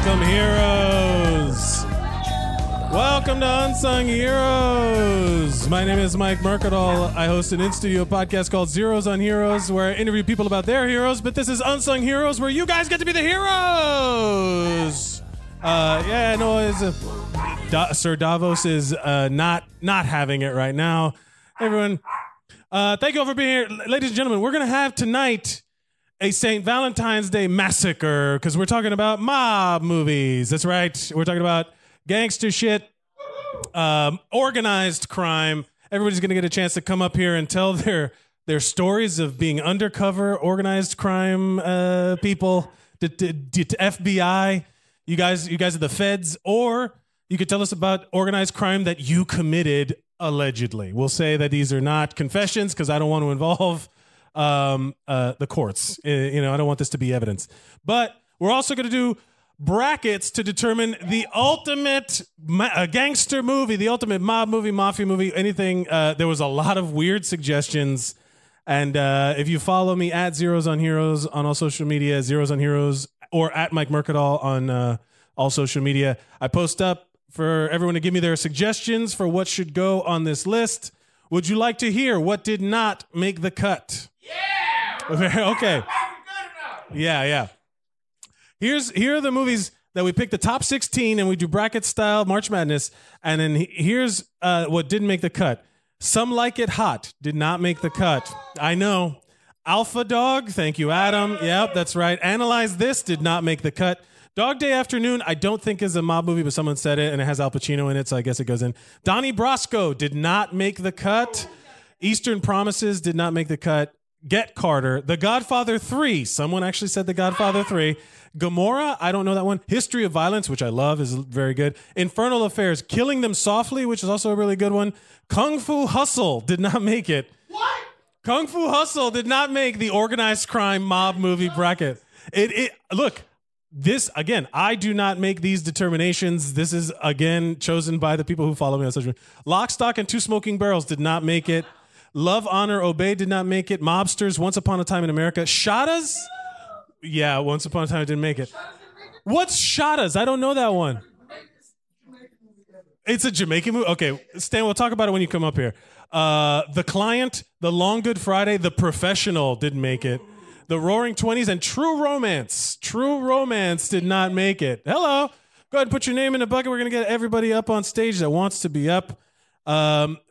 Welcome, heroes. Welcome to Unsung Heroes. My name is Mike Mercadal. I host an in-studio podcast called Zeros on Heroes, where I interview people about their heroes. But this is Unsung Heroes, where you guys get to be the heroes. Sir Davos is not having it right now. Everyone, thank you all for being here, ladies and gentlemen. We're gonna have tonight a St. Valentine's Day massacre because we're talking about mob movies. That's right. We're talking about gangster shit, organized crime. Everybody's going to get a chance to come up here and tell their stories of being undercover organized crime people, to FBI. You guys are the feds, or you could tell us about organized crime that you committed allegedly. We'll say that these are not confessions because I don't want to involve the courts. I don't want this to be evidence. But we're also going to do brackets to determine the ultimate gangster movie, the ultimate mob movie, mafia movie, anything. There was a lot of weird suggestions. And if you follow me at Zeros on Heroes on all social media, Zeros on Heroes, or at Mike Mercadal on all social media, I post up for everyone to give me their suggestions for what should go on this list. Would you like to hear what did not make the cut? Yeah! Okay. Yeah. Here are the movies that we picked, the top 16, and we do bracket style March Madness. And then here's what didn't make the cut. Some Like It Hot did not make the cut. I know. Alpha Dog, thank you, Adam. Yep, that's right. Analyze This did not make the cut. Dog Day Afternoon, I don't think is a mob movie, but someone said it, and it has Al Pacino in it, so I guess it goes in. Donnie Brasco did not make the cut. Eastern Promises did not make the cut. Get Carter. The Godfather 3. Someone actually said The Godfather 3. Gomorrah, I don't know that one. History of Violence, which I love, is very good. Infernal Affairs. Killing Them Softly, which is also a really good one. Kung Fu Hustle did not make it. What? Kung Fu Hustle did not make the organized crime mob movie bracket. Look, this, again, I do not make these determinations. This is, again, chosen by the people who follow me on social media. Lock, Stock, and Two Smoking Barrels did not make it. Love, Honor, Obey did not make it. Mobsters, Once Upon a Time in America. Shadas? Yeah, Once Upon a Time didn't make it. What's Shadas? I don't know that one. It's a Jamaican movie? Okay, Stan, we'll talk about it when you come up here. The Client, The Long Good Friday, The Professional didn't make it. The Roaring Twenties, and True Romance. True Romance did not make it. Hello. Go ahead and put your name in the bucket. We're going to get everybody up on stage that wants to be up.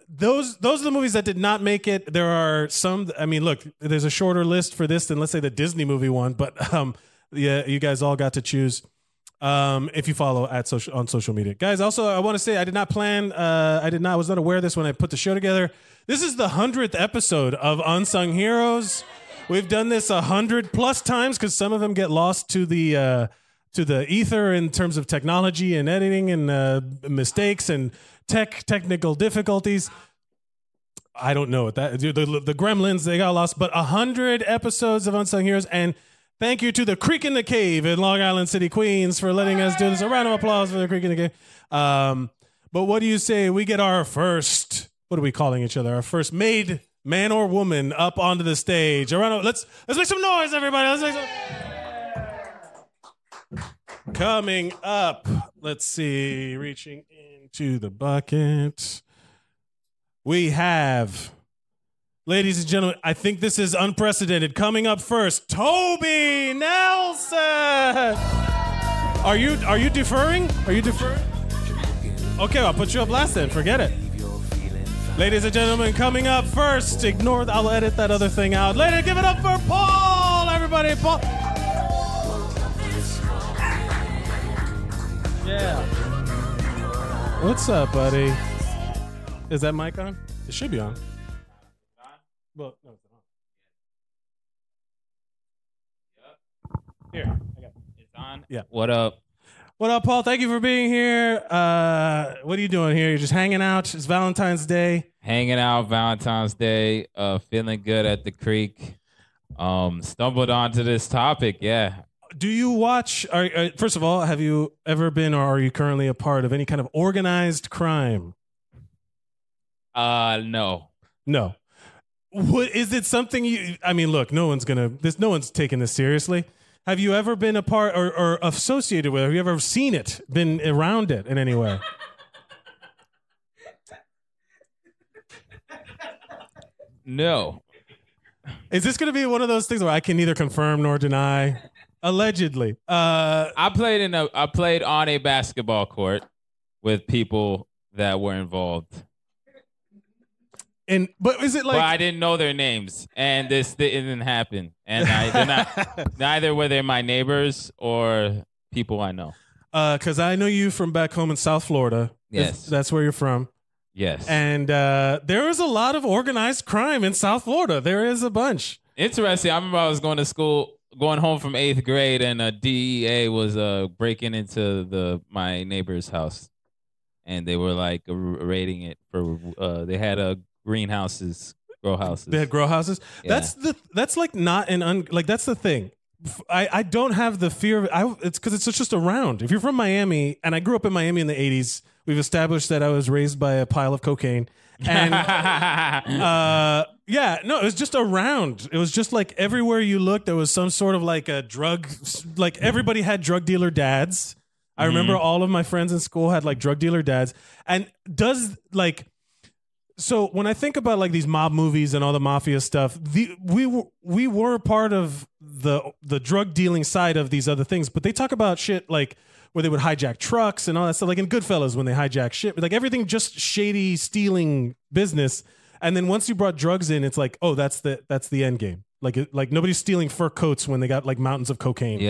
Those are the movies that did not make it. There are some, I mean, look, there's a shorter list for this than, let's say, the Disney movie one, but yeah, you guys all got to choose if you follow on social media. Guys, also, I want to say I did not plan, was not aware of this when I put the show together. This is the 100th episode of Unsung Heroes. We've done this 100+ times because some of them get lost to the ether in terms of technology and editing and mistakes and technical difficulties. I don't know what that. The Gremlins, they got lost. But 100 episodes of Unsung Heroes, and thank you to the Creek in the Cave in Long Island City, Queens, for letting us do this. A round of applause for the Creek in the Cave. But what do you say we get our first? What are we calling each other? Our first made man or woman up onto the stage. Let's make some noise, everybody. Let's make some. Coming up, let's see, reaching into the bucket. We have, ladies and gentlemen, I think this is unprecedented. Coming up first, Toby Nelson. Are you deferring? Are you deferring? Okay, I'll put you up last then. Forget it. Ladies and gentlemen, coming up first, I'll edit that other thing out. Later, give it up for Paul, everybody. Paul. Yeah. What's up, buddy? Is that mic on? It should be on. Well, no, it's not. Here, I got it. It's on? Yeah. What up? What up, Paul? Thank you for being here. What are you doing here? You're just hanging out? It's Valentine's Day. Hanging out Valentine's Day. Feeling good at the creek. Stumbled onto this topic, yeah. Do you watch, first of all, have you ever been or are you currently a part of any kind of organized crime? No. No. What, is it something you, I mean, look, no one's taking this seriously. Have you ever been a part or associated with it? Have you ever seen it, been around it in any way? No. Is this going to be one of those things where I can neither confirm nor deny? Allegedly. I played on a basketball court with people that were involved. But is it like? But I didn't know their names, and this didn't happen. And neither were they my neighbors or people I know. Because I know you from back home in South Florida. Yes, that's where you're from. Yes, and there is a lot of organized crime in South Florida. There is a bunch. Interesting. I remember I was going to school, going home from 8th grade, and a DEA was breaking into my neighbor's house, and they were like raiding it for. They had greenhouses, grow houses. They had grow houses. Yeah. That's like not like that's the thing. I don't have the fear of it. It's because it's just around. If you're from Miami, and I grew up in Miami in the 80s, we've established that I was raised by a pile of cocaine. And yeah, no, it was just around. It was just like everywhere you looked, there was some sort of like a drug, like everybody had drug dealer dads. I remember all of my friends in school had like drug dealer dads. And so when I think about like these mob movies and all the mafia stuff, we were part of the drug dealing side of these other things, but they talk about shit like where they would hijack trucks and all that stuff, like in Goodfellas when they hijack shit, like everything just shady stealing business. And then once you brought drugs in, it's like, oh, that's the end game. Like nobody's stealing fur coats when they got like mountains of cocaine.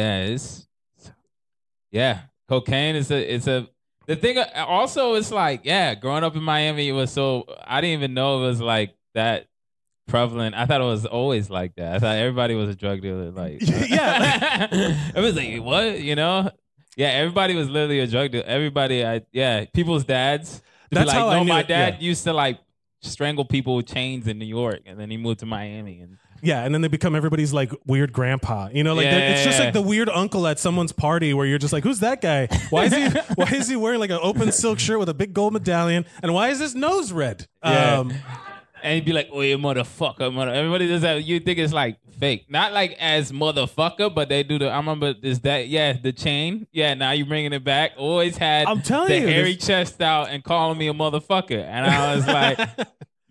Yeah, cocaine is the thing. Also, it's like, growing up in Miami, it was so I didn't even know it was like that prevalent. I thought it was always like that. I thought everybody was a drug dealer. Like, it was like, what, you know? Yeah, everybody was literally a drug dealer. Everybody, people's dads. That's how I knew my it, dad used to like strangle people with chains in New York, and then he moved to Miami. And then they become everybody's like weird grandpa. You know, like it's just like the weird uncle at someone's party where you're just like, who's that guy? Why is he wearing like an open silk shirt with a big gold medallion? And why is his nose red? And he'd be like, oh, you motherfucker. Everybody does that. You think it's like fake. Not like as motherfucker, but they do I remember the chain. Yeah, now you're bringing it back. Always had hairy chest out and calling me a motherfucker. And I was like,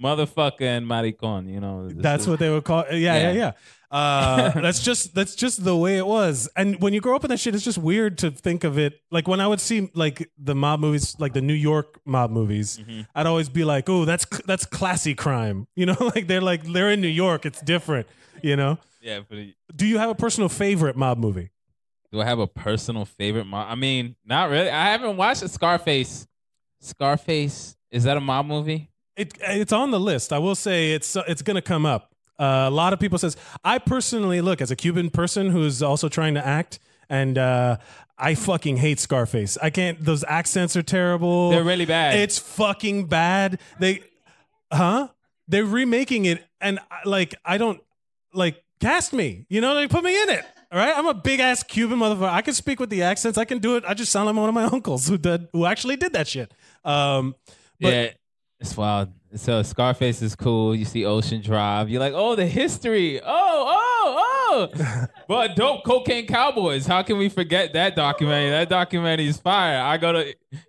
motherfucker and maricon, you know. That's what they would call it. Yeah. That's just the way it was. And when you grow up in that shit, it's just weird to think of it. Like when I would see like the mob movies, like the New York mob movies, I'd always be like, oh, that's classy crime. You know, like they're in New York. It's different, you know? Yeah. Do you have a personal favorite mob movie? Do I have a personal favorite mob? I mean, not really. I haven't watched Scarface. Scarface, is that a mob movie? It's on the list. I will say it's going to come up. A lot of people says, I personally look as a Cuban person who's also trying to act, and I fucking hate Scarface. I can't. Those accents are terrible. They're really bad. It's fucking bad. They're remaking it, and I don't cast me. You know, they put me in it. All right, I'm a big ass Cuban motherfucker. I can speak with the accents. I can do it. I just sound like one of my uncles who actually did that shit. But it's wild. So Scarface is cool. You see Ocean Drive. You're like, oh, the history. Oh. But dope Cocaine Cowboys. How can we forget that documentary? That documentary is fire.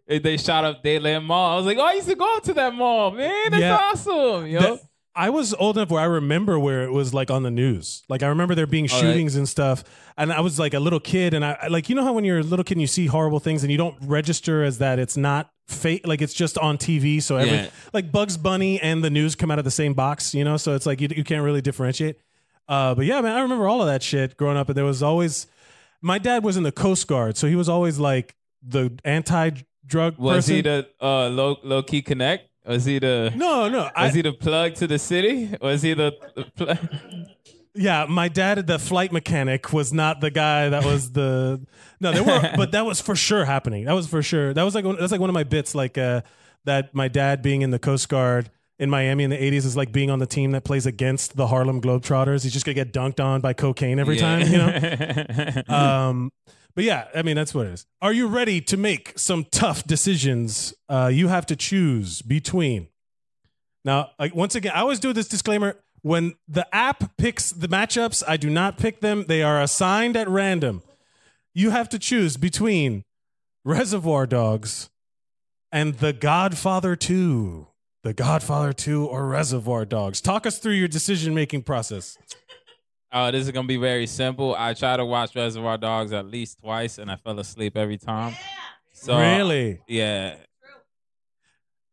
They shot up Dadeland Mall. I was like, oh, I used to go to that mall, man. That's awesome. Yo. I was old enough where I remember where it was like on the news. Like I remember there being shootings and stuff. And I was like a little kid, and I like, you know how when you're a little kid and you see horrible things and you don't register as that it's not fake, like it's just on TV. So like Bugs Bunny and the news come out of the same box, you know. So it's like you can't really differentiate. But yeah, man, I remember all of that shit growing up. And there was always, my dad was in the Coast Guard, so he was always like the anti-drug person. Was he the low key connect? Was he the Was he the plug to the city? Was he the plug? Yeah, my dad, the flight mechanic, was not the guy that was the. No, there were, but that was for sure happening. That was for sure. That's like one of my bits, like that. My dad being in the Coast Guard in Miami in the 80s is like being on the team that plays against the Harlem Globetrotters. He's just gonna get dunked on by cocaine every time, you know. But yeah, I mean, that's what it is. Are you ready to make some tough decisions? You have to choose between. Now, once again, I always do this disclaimer. When the app picks the matchups, I do not pick them. They are assigned at random. You have to choose between Reservoir Dogs and The Godfather 2. The Godfather 2 or Reservoir Dogs. Talk us through your decision-making process. This is gonna be very simple. I try to watch Reservoir Dogs at least twice, and I fell asleep every time. So, really? Yeah.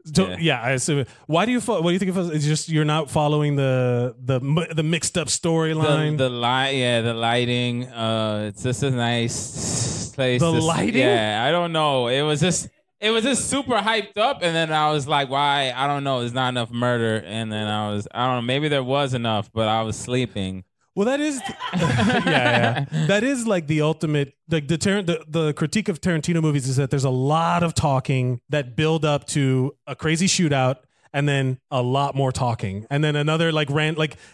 So, yeah, I assume. Why do you? What do you think? It's just you're not following the mixed up storyline. The lighting. It's just a nice place. The lighting. Yeah, I don't know. It was just super hyped up, and then I was like, why? I don't know. There's not enough murder, and then I don't know. Maybe there was enough, but I was sleeping. Well, that is, yeah. That is like the ultimate. Like the critique of Tarantino movies is that there's a lot of talking that build up to a crazy shootout, and then a lot more talking, and then another like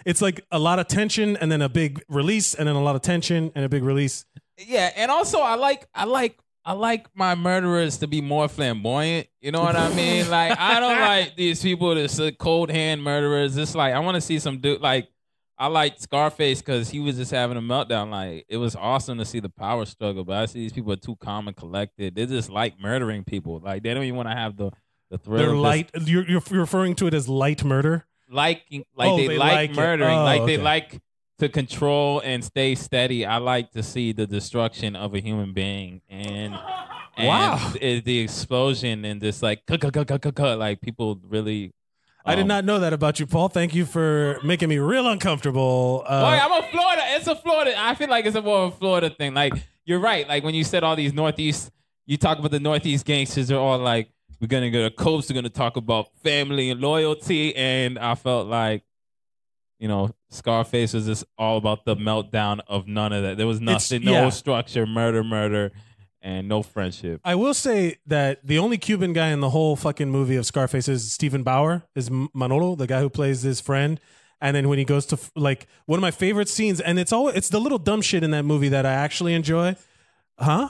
it's like a lot of tension, and then a big release, and then a lot of tension and a big release. Yeah, and also I like my murderers to be more flamboyant. You know what I mean? Like I don't like these people that's cold hand murderers. It's like I want to see some dude like. I liked Scarface because he was just having a meltdown. Like it was awesome to see the power struggle, but I see these people are too calm and collected. They just like murdering people. Like they don't even want to have the thrill. They're light. You're referring to it as light murder. They like murdering. They like to control and stay steady. I like to see the destruction of a human being and wow, the explosion and just like like people really. I did not know that about you, Paul. Thank you for making me real uncomfortable. Boy, I'm a Florida. It's a Florida. I feel like it's a more of a Florida thing. Like, you're right. Like, when you said all these Northeast, you talk about the Northeast gangsters, they're all like, we're going to go to the coast, we're going to talk about family and loyalty. And I felt like, Scarface was just all about the meltdown of none of that. There was nothing, no structure, murder. And no friendship. I will say that the only Cuban guy in the whole fucking movie of Scarface is Stephen Bauer, is Manolo, the guy who plays his friend. And then when he goes to like one of my favorite scenes, and it's the little dumb shit in that movie that I actually enjoy. Huh?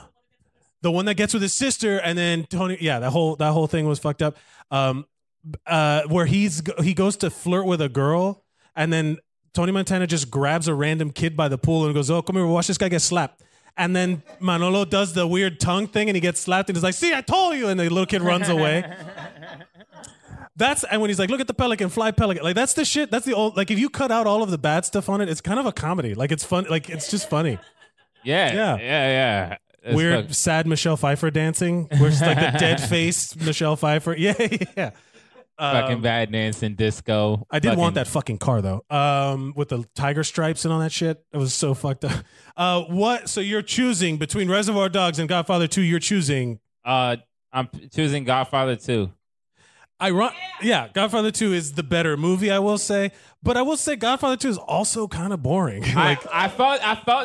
The one that gets with his sister, and then Tony. Yeah, that whole thing was fucked up. Where he goes to flirt with a girl, and then Tony Montana just grabs a random kid by the pool and goes, "Oh, come here, watch this guy get slapped." And then Manolo does the weird tongue thing and he gets slapped and he's like, "See, I told you." And the little kid runs away. And when he's like, "Look at the pelican, fly pelican." Like that's the shit. That's the old, like if you cut out all of the bad stuff on it, it's kind of a comedy. Like it's fun. Like it's just funny. Yeah. It's weird, sad Michelle Pfeiffer dancing. Where it's like the dead face Michelle Pfeiffer. Yeah. Fucking bad dancing disco. I did want that fucking car though. With the tiger stripes and all that shit. It was so fucked up. What? So you're choosing between Reservoir Dogs and Godfather 2. You're choosing. I'm choosing Godfather 2. Godfather 2 is the better movie, I will say. But I will say Godfather 2 is also kind of boring. I felt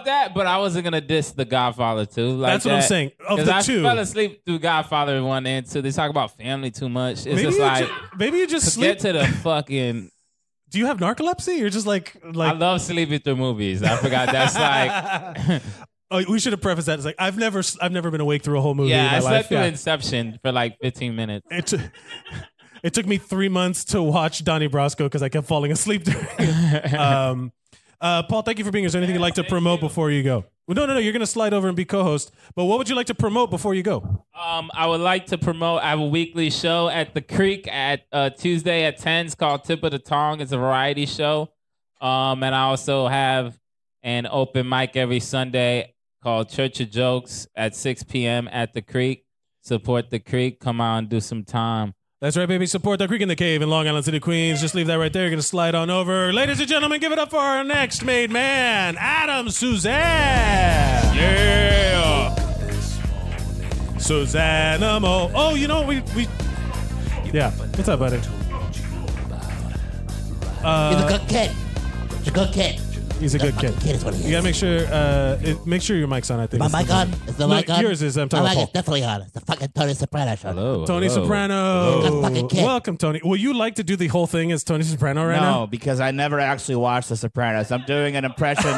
that, but I wasn't gonna diss the Godfather 2. Like that's what I'm saying. Of the two, I fell asleep through Godfather 1 and 2. They talk about family too much. It's maybe you just sleep. Get to the fucking. Do you have narcolepsy? You're just like I love sleeping through movies. I forgot that's like. Oh, we should have prefaced that. It's like I've never been awake through a whole movie. Yeah, in my slept through life. Inception for like 15 minutes. It took me 3 months to watch Donnie Brasco because I kept falling asleep during it. Paul, thank you for being here. Is there anything you'd like to promote before you go? Well, no. You're going to slide over and be co-host. But what would you like to promote before you go? I would like to promote. I have a weekly show at the Creek at Tuesday at 10. It's called Tip of the Tongue. It's a variety show. And I also have an open mic every Sunday called Church of Jokes at 6 p.m. at the Creek. Support the Creek. Come on, do some time. That's right, baby. Support the Creek in the Cave in Long Island City, Queens. Just leave that right there. You're going to slide on over. Ladies and gentlemen, give it up for our next made man, Adam Suzanne. Yeah. Suzanne-amo. Oh, you know, we yeah. What's up, buddy? He's a good kid. He's a good kid. He's a good kid. Kid is what he is. You gotta make sure your mic's on. I think. My mic on? Is the mic on? Yours is. I'm talking My about mic Paul. is definitely on. It's the fucking Tony Soprano show. Hello. Tony Soprano. Good fucking kid. Welcome, Tony. Will you like to do the whole thing as Tony Soprano right now? No, because I never actually watched The Sopranos. I'm doing an impression.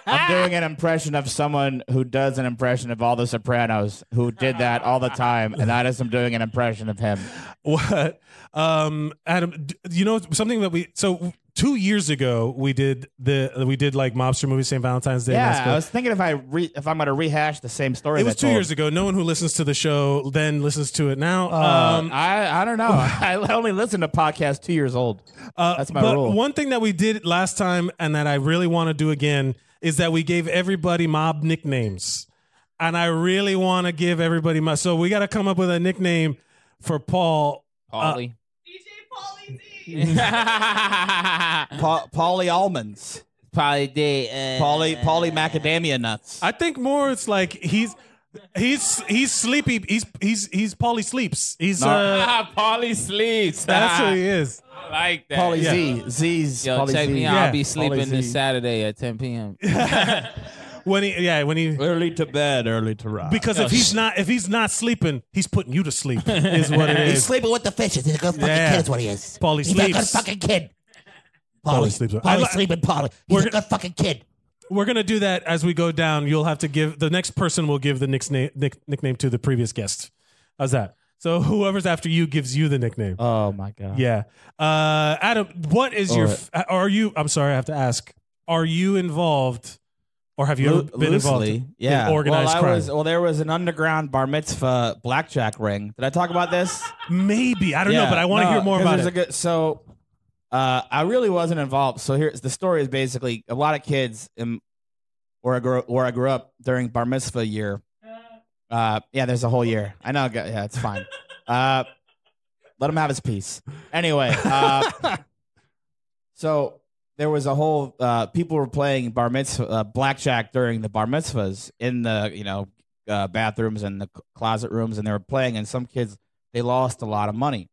I'm doing an impression of someone who does an impression of all the Sopranos, who did that all the time, and that is I'm doing an impression of him. What? Adam, you know something that 2 years ago we did like mobster movie St. Valentine's Day. Yeah, Massacre. I was thinking if I'm going to rehash the same story. It was 2 years ago. No one who listens to the show then listens to it now. I don't know. I only listen to podcasts 2 years old. That's my rule. One thing that we did last time and that I really want to do again is that we gave everybody mob nicknames. And I really want to give everybody so we got to come up with a nickname for Paul. Paulie. Paulie almonds. Paulie D. Paulie macadamia nuts. I think more it's like he's sleepy. He's Paulie sleeps. He's Paulie sleeps. that's who he is. I like that. Paulie Yeah. Z's. Yo, Paulie check Z. me out. Yeah. I'll be sleeping Paulie this Z. Saturday at 10 p.m. When he Early to bed, early to rise. because if he's not sleeping, he's putting you to sleep. Is what it He's is. sleeping with the fishes. He's a good fucking Yeah. kid is what he is. Paulie He's a good sleeps. fucking kid. Paulie sleeps. I Paulie li- sleeping Paulie. He's We're a good fucking kid. We're gonna do that as we go down. You'll have to give the next person will give the nickname to the previous guest. How's that? So whoever's after you gives you the nickname. Oh my god. Yeah. Adam, what is your? Are you? I'm sorry, I have to ask. Are you involved, or have you ever been involved in organized crime? There was an underground bar mitzvah blackjack ring. Did I talk about this? Maybe I don't know, but I want to hear more about it. I really wasn't involved. So here's the story: is basically a lot of kids where I grew up during bar mitzvah year. There's a whole year. I know. Yeah, it's fine. Let him have his piece. Anyway, so there was a whole people were playing bar mitzvah blackjack during the bar mitzvahs in the bathrooms and the closet rooms, and they were playing, and some kids they lost a lot of money,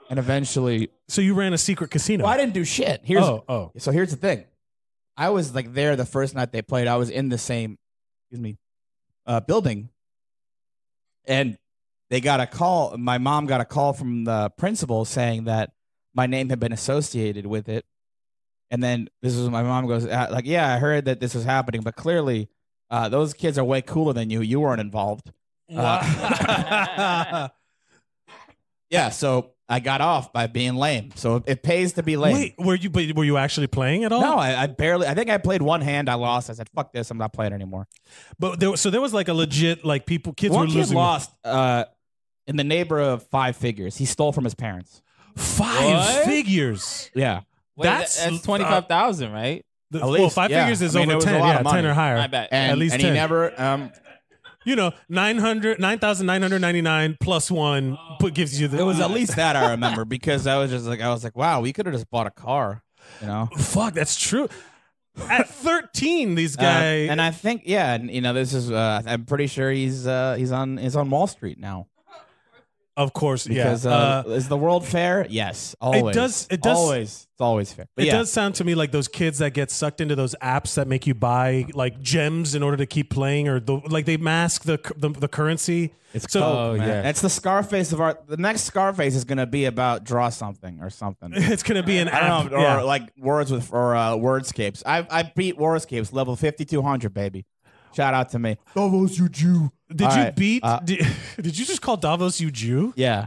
and eventually. So you ran a secret casino? Well, I didn't do shit. So here's the thing. I was like there the first night they played. I was in the same, building, and they got a call. My mom got a call from the principal saying that my name had been associated with it. And then this is my mom goes yeah, I heard that this was happening, but clearly those kids are way cooler than you. You weren't involved. Yeah, so I got off by being lame. So it pays to be lame. Wait, were you actually playing at all? No, I barely. I think I played one hand. I lost. I said, "Fuck this! I'm not playing anymore." But there was like a legit kids One were kid losing. lost in the neighborhood of 5 figures. He stole from his parents. 5 figures. Yeah, Wait, that's 25,000, right? At least, 5 yeah. figures is I mean, over it was a 10. lot Yeah, of money. 10 or higher. I bet. and At least and 10. he never. 9,999 plus 1 gives you the. It was at least that I remember because I was like, wow, we could have just bought a car, Fuck, that's true. At 13, these guys. and I think this is. I'm pretty sure he's on Wall Street now. Of course, Because yeah. is the world fair? Yes, always. It does. Always. It's always fair. But It yeah. does sound to me like those kids that get sucked into those apps that make you buy like gems in order to keep playing, or they mask the currency. It's so. Coke, man. yeah. It's the Scarface of art. The next Scarface is going to be about draw something or something. It's gonna be an I app, don't know, or like wordscapes. I beat wordscapes level 5200, baby. Shout out to me. Davos, you Jew. Did All you right, beat? Did you just call Davos you Jew? Yeah,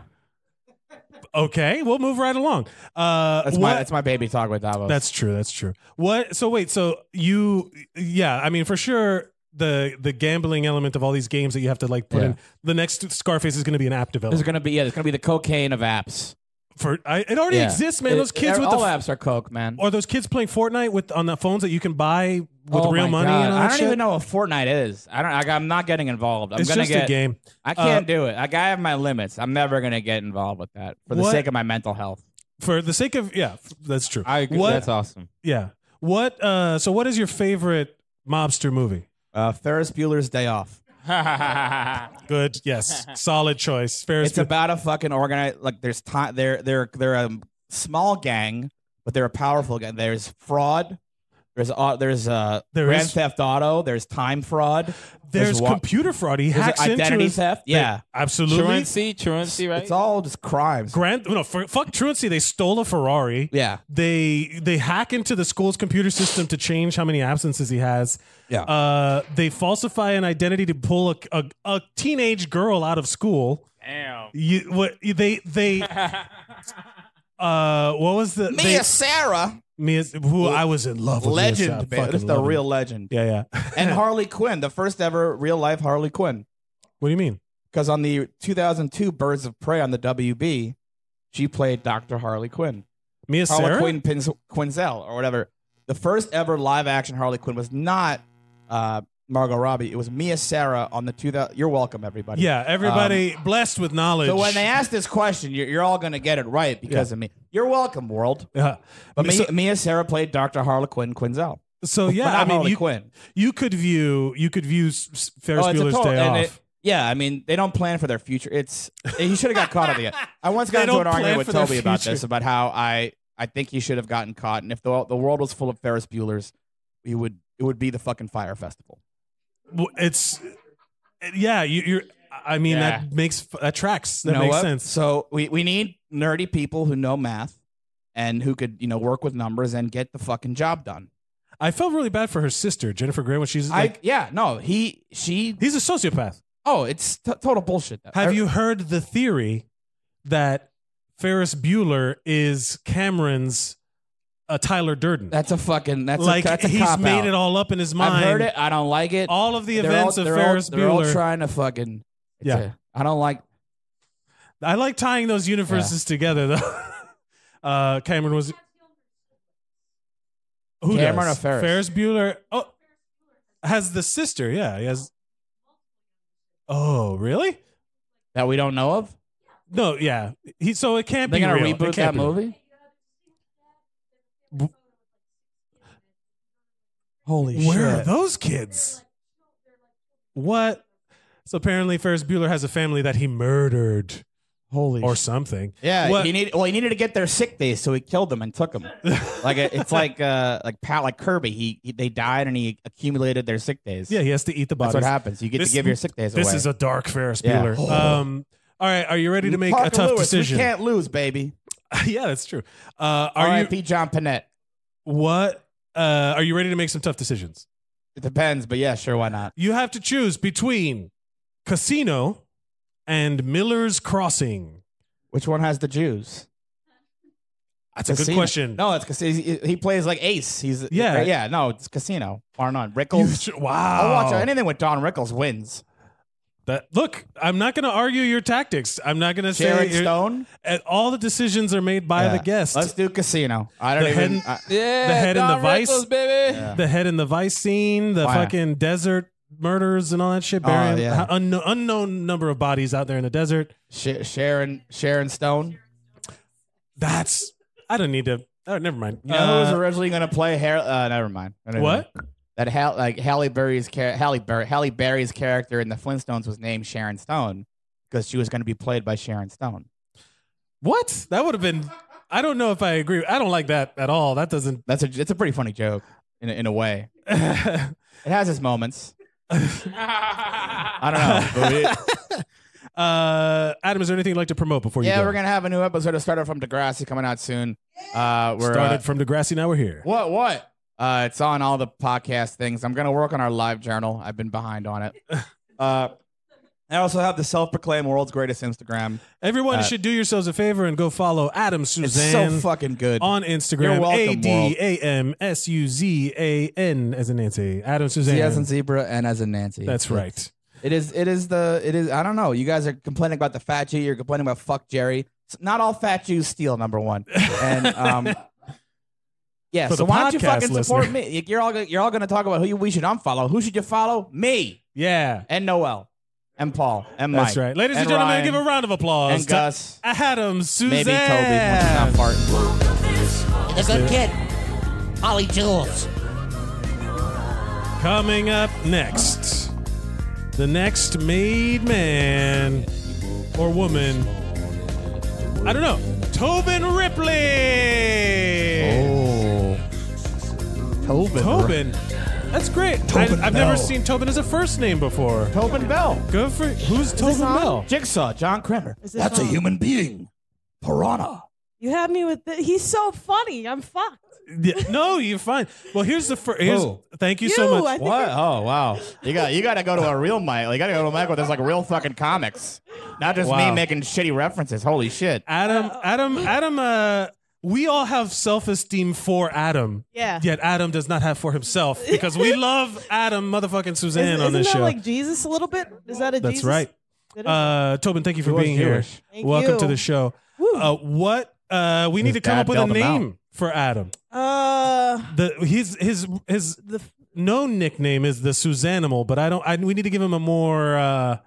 Okay, we'll move right along. that's my baby talk with Davos. That's true. That's true. What? So wait. So you? Yeah. I mean, for sure, the gambling element of all these games that you have to put in. The next Scarface is going to be an app developer. There's gonna be the cocaine of apps. It already exists, man. Those kids with all apps are coke, man. or those kids playing Fortnite on the phones that you can buy with Oh real my money. God. And all I that don't shit? even know what Fortnite is. I'm not getting involved. I'm It's gonna just get a game. I can't do it. I have my limits. I'm never gonna get involved with that for the What? sake of my mental health. For the sake of that's true. I agree. What? That's awesome. Yeah. What? So what is your favorite mobster movie? Ferris Bueller's Day Off. Good. Yes. Solid choice. Ferris. It's about a fucking organized. Like there's time. They're a small gang, but they're a powerful gang. There's fraud. There's Grand Theft Auto. There's time fraud. There's computer fraud. He hacks into identity his theft. Yeah, absolutely. Truancy, right? it's all just crimes. Fuck truancy. They stole a Ferrari. Yeah. They hack into the school's computer system to change how many absences he has. Yeah. They falsify an identity to pull a teenage girl out of school. Damn. What was the Sarah. who I was in love with. Legend, Mia Sarah. man. Fucking This is the love real him. legend. Yeah. And Harley Quinn, the first ever real life Harley Quinn. What do you mean? Because on the 2002 Birds of Prey on the WB, she played Dr. Harley Quinn. Mia Harley Sarah? Quinn Quinzel or whatever. The first ever live action Harley Quinn was not Margot Robbie. It was Mia Sarah on the 2000. You're welcome, everybody. Yeah, everybody blessed with knowledge. So when they ask this question, you're all going to get it right because of me. You're welcome, world. Yeah. But Mia Sarah played Dr. Harley Quinzel. So yeah, But not I mean, Harley Quinn. you could view Ferris it's a Bueller's total- Day and Off. Yeah, I mean, they don't plan for their future. He should have got caught at the end. I once got They into an don't argument plan with for their Toby about future. this, about how I think he should have gotten caught, and if the world was full of Ferris Buellers, it would be the fucking Fire Festival. It's yeah. You're. I mean, Yeah. that tracks. That You know makes what? sense. So we need nerdy people who know math and who could work with numbers and get the fucking job done. I felt really bad for her sister, Jennifer Grey, when she's like, He's he's a sociopath. it's total bullshit. Have you heard the theory that Ferris Bueller is Cameron's Tyler Durden? That's a He's cop made out. it all up in his mind. I've heard it. I don't like it. All of the They're events of Ferris they're all Bueller. trying to fucking. I don't like. I like tying those universes together, though. Cameron was. Who Cameron does? or Ferris? Ferris Bueller. Oh, has the sister. Yeah, he has. Oh, really? That we don't know of. No, yeah. So it can't They're be gonna real. It reboot can't that be real. movie. Holy Where are shit! those kids? What? So apparently Ferris Bueller has a family that he murdered Holy or shit. something. Yeah, What- he needed to get their sick days, so he killed them and took them. It's like Kirby. They died and he accumulated their sick days. Yeah, he has to eat the bodies. That's what happens. You get This- to give your sick days This away. is a dark Ferris Yeah. Bueller. All right, are you ready to make Parker a tough Lewis, decision? We can't lose, baby. Yeah, that's true. Are R.I.P. you John Panette. what? Are you ready to make some tough decisions? It depends, but yeah, sure, why not? You have to choose between Casino and Miller's Crossing. Which one has the Jews? That's a good Casino. question. No, it's Casino. He plays like Ace. Yeah. No, it's Casino. Bar none. You Rickles. should- wow. I'll watch anything with Don Rickles wins. Look, I'm not going to argue your tactics. I'm not going to say Sharon Stone. all the decisions are made by the guest. Let's do Casino. I don't The even. head- Yeah, The head in Don the vice. Rickles, baby. Yeah. The head in the vice scene, the Why? fucking desert murders and all that shit. Burying yeah. unknown number of bodies out there in the desert. Sharon Stone. I don't need to. Oh, never mind. You know who was originally going to play never mind. What? That Halle Berry's character in the Flintstones was named Sharon Stone because she was going to be played by Sharon Stone. What? That would have been. I don't know if I agree. I don't like that at all. That doesn't. It's a pretty funny joke in a way. It has its moments. I don't know. Adam, is there anything you'd like to promote before you Yeah, go? we're gonna have a new episode of Started from Degrassi coming out soon. We're Started from Degrassi, now we're here. what? It's on all the podcast things. I'm gonna work on our live journal. I've been behind on it. I also have the self-proclaimed world's greatest Instagram. Everyone should do yourselves a favor and go follow Adam It's Suzanne so fucking good. on Instagram. You're welcome, ADAMSUZAN as in Nancy. Adam Suzanne. Z as in zebra and as in Nancy. That's right. It is. I don't know. You guys are complaining about the fat Jew. You're complaining about fuck Jerry. Not all fat Jews steal. Number one. And yeah. For So the why don't you podcast fucking support listener. me? You're all going to talk about who we should unfollow. Who should you follow? Me Yeah. and Noel and Paul and Mike. That's right. Ladies and and gentlemen, Ryan give a round of applause and to Gus. Adam Suzanne. Maybe Toby when he's not farting. A good kid. Holly Jules. Coming up next, the next made man or woman, I don't know, Tobin Ripley. Oh, Tobin. That's great. I've never seen Tobin as a first name before. Tobin Bell. Good for who's Tobin Bell? Jigsaw. John Kramer. Is this That's a on? human being. Piranha. You had me with he's so funny. I'm fucked. Yeah, no, you're fine. Well, here's the first. Who? Thank you so much. I think What? Oh wow! You got to go to a real mic. You got to go to a mic where there's like real fucking comics, not just me Wow. making shitty references. Holy shit! Adam we all have self-esteem for Adam. Yeah. Yet Adam does not have for himself because we love Adam motherfucking Suzanne on this Isn't that show. like Jesus a little bit? Is that a That's Jesus? right. It is. Tobin, thank you for He was being here. Jewish. Thank Welcome you. to the show. Woo. We need to come dad up with a bailed him out. name for Adam. His The known nickname is the Suzanimal, but we need to give him a more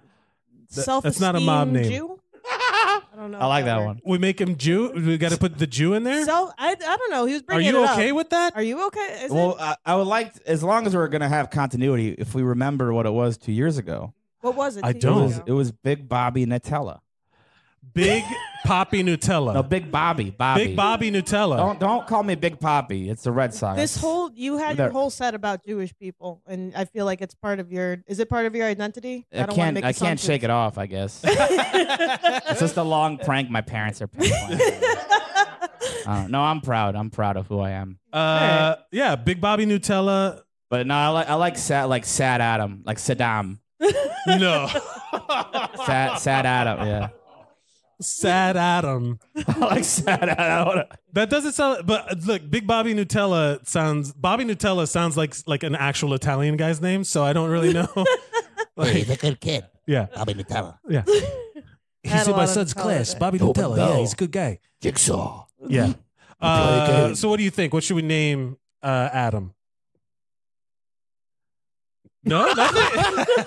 self-esteem that's not a mob name. Jew? I don't know. I like if that works. one. we make him Jew. We got to put the Jew in there. I don't know. He was Are bringing you it okay up. with that? Are you okay? Is Well, it? I would like, as long as we're gonna have continuity, if we remember what it was 2 years ago. What was it? I 2 years don't. ago? It was Big Bobby Nutella. Big Poppy Nutella. No, Big Bobby. Big Bobby Nutella. Don't call me Big Poppy. It's the Red Sox. You had your whole set about Jewish people, and I feel like it's part of your. Is it part of your identity? I can't shake it off, I guess. It's just a long prank my parents are playing. No, I'm proud. I'm proud of who I am. Yeah, Big Bobby Nutella. But no, I like sad Adam, like Saddam. No, Sad Adam, yeah. Sad Adam. I like sad Adam. That doesn't sound. But look, Big Bobby Nutella sounds. Bobby Nutella sounds like an actual Italian guy's name. So I don't really know. Hey, he's a good kid. Yeah, Bobby Nutella. yeah. I had He's a in my lot of son's color class. there. Bobby Open Nutella. bell. Yeah, he's a good guy. Jigsaw. Yeah. Okay. So what do you think? What should we name Adam? No, nothing.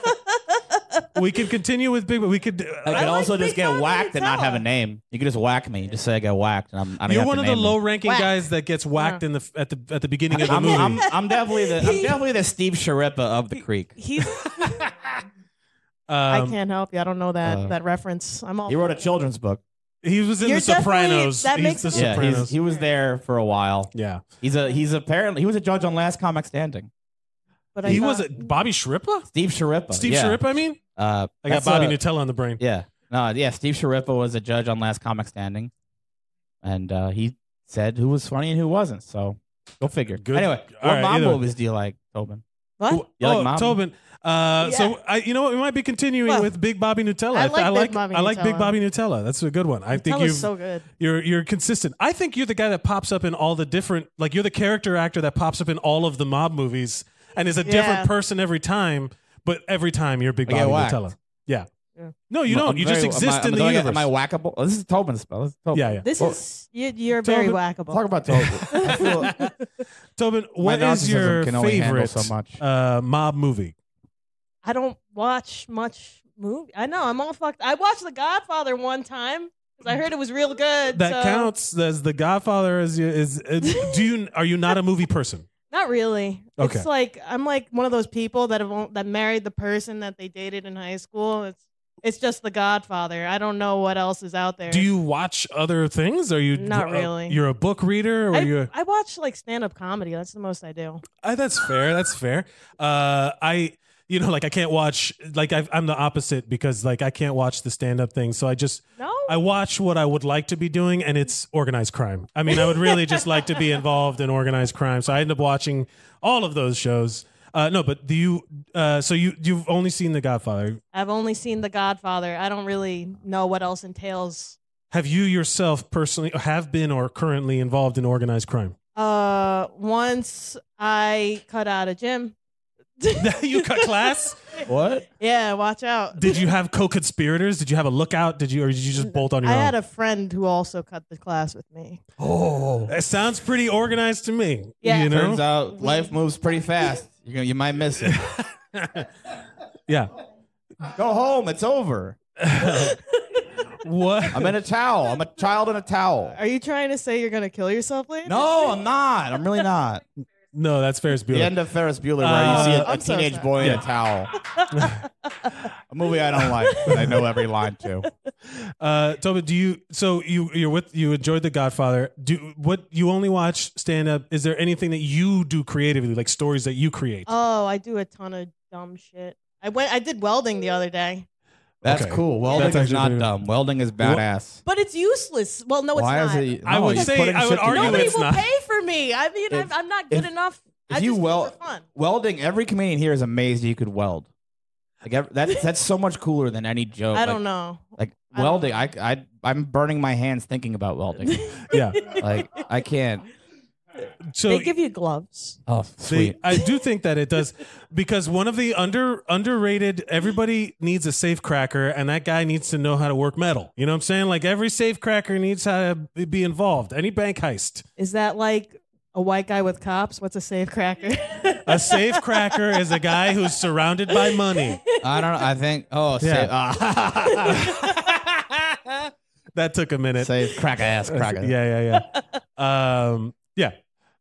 We can continue with Big. We could. I could also like just Big get Bobby whacked and not have a Nutella. name. You could just whack me. Just say I got whacked, and I don't You're have one to of the name low-ranking Whack. guys that gets whacked in the at the beginning of the I'm, movie. I'm definitely the Steve Sharippa of the creek. He's. I can't help you. I don't know that Uh, reference. I'm all. He wrote a children's book. He was in You're The Sopranos. definitely- that He's makes The it- Yeah, Sopranos. he was there for a while. Yeah. He was a judge on Last Comic Standing. But He thought- was Bobby Sharippa? Steve Sharippa. Steve yeah. Sharippa, I mean? I got That's Bobby a- Nutella on the brain. Yeah. No, yeah, Steve Sharippa was a judge on Last Comic Standing. And he said who was funny and who wasn't. So go figure. Good. Anyway, All what right, mom either way. movies do you like, Tobin? What? You like Mom? Tobin. So you know what? We might be continuing Well, with Big Bobby Nutella. I like Big Bobby I like Big Nutella. Bobby Nutella. That's a good one. I think Nutella's so good. you're consistent. I think you're the guy that pops up in all the different. Like you're the character actor that pops up in all of the mob movies and is a different Yeah. person every time. But every time you're Big I get Bobby whacked. Nutella. Yeah. Yeah. No, you don't. You just exist in the universe. Am I whackable? Oh, this is Tobin's spell. This is Tobin. Yeah, yeah. This Well, is you're very Tobin, whackable. Talk about Tobin. I feel Tobin, my what is narcissism your can only handle favorite so much. mob movie? I don't watch much movie. I know I'm all fucked. I watched The Godfather one time because I heard it was real good. That so- counts as The Godfather. Are you not a movie person? Not really. Okay. It's like I'm like one of those people that married the person that they dated in high school. It's just The Godfather. I don't know what else is out there. Do you watch other things? Are you Not really. You're a book reader, or I watch like stand-up comedy. That's the most I do. That's fair. That's fair. I can't watch. Like I'm the opposite because like I can't watch the stand up thing. So No. I watch what I would like to be doing, and it's organized crime. I mean, I would really just like to be involved in organized crime. So I end up watching all of those shows. No, but do you? So you've only seen The Godfather. I've only seen The Godfather. I don't really know what else entails. Have you yourself personally have been or currently involved in organized crime? Once I cut out a gym. You cut class? What? Yeah, watch out. Did you have co-conspirators? Did you have a lookout? Or did you just bolt on your I own? had a friend who also cut the class with me. Oh. It sounds pretty organized to me. Yeah. You know? Turns out life moves pretty fast. You might miss it. Yeah. Go home. It's over. What? I'm in a towel. I'm a child in a towel. Are you trying to say you're gonna kill yourself later? No, I'm not. I'm really not. No, that's Ferris The Bueller. end of Ferris Bueller, where you see a I'm so teenage sorry. boy in a towel. A movie I don't like, but I know every line to. Toby, you enjoyed The Godfather. You only watch stand up? Is there anything that you do creatively, like stories that you create? Oh, I do a ton of dumb shit. I did welding the other day. That's Okay. cool. Welding That's is actually not pretty- dumb. Welding is badass. But it's useless. Well, no, it's Why not. is it? I would you're say- putting I would shit argue together. Nobody it's will not. pay for me. I mean, If- I'm not good enough. if I you just do it weld- for fun. Welding, every comedian here is amazed you could weld. Like that's so much cooler than any joke. I don't know. Like welding. I'm burning my hands thinking about welding. Yeah. Like I can't. So They give you gloves. Oh, sweet. I do think that it does, because one of the underrated, everybody needs a safe cracker, and that guy needs to know how to work metal. You know what I'm saying? Like every safe cracker needs how to be involved. Any bank heist. Is that like a white guy with cops? What's a safe cracker? A safe cracker is a guy who's surrounded by money. I don't know. I think. Oh, Yeah. That took a minute. Say cracker ass cracker. Yeah. Yeah.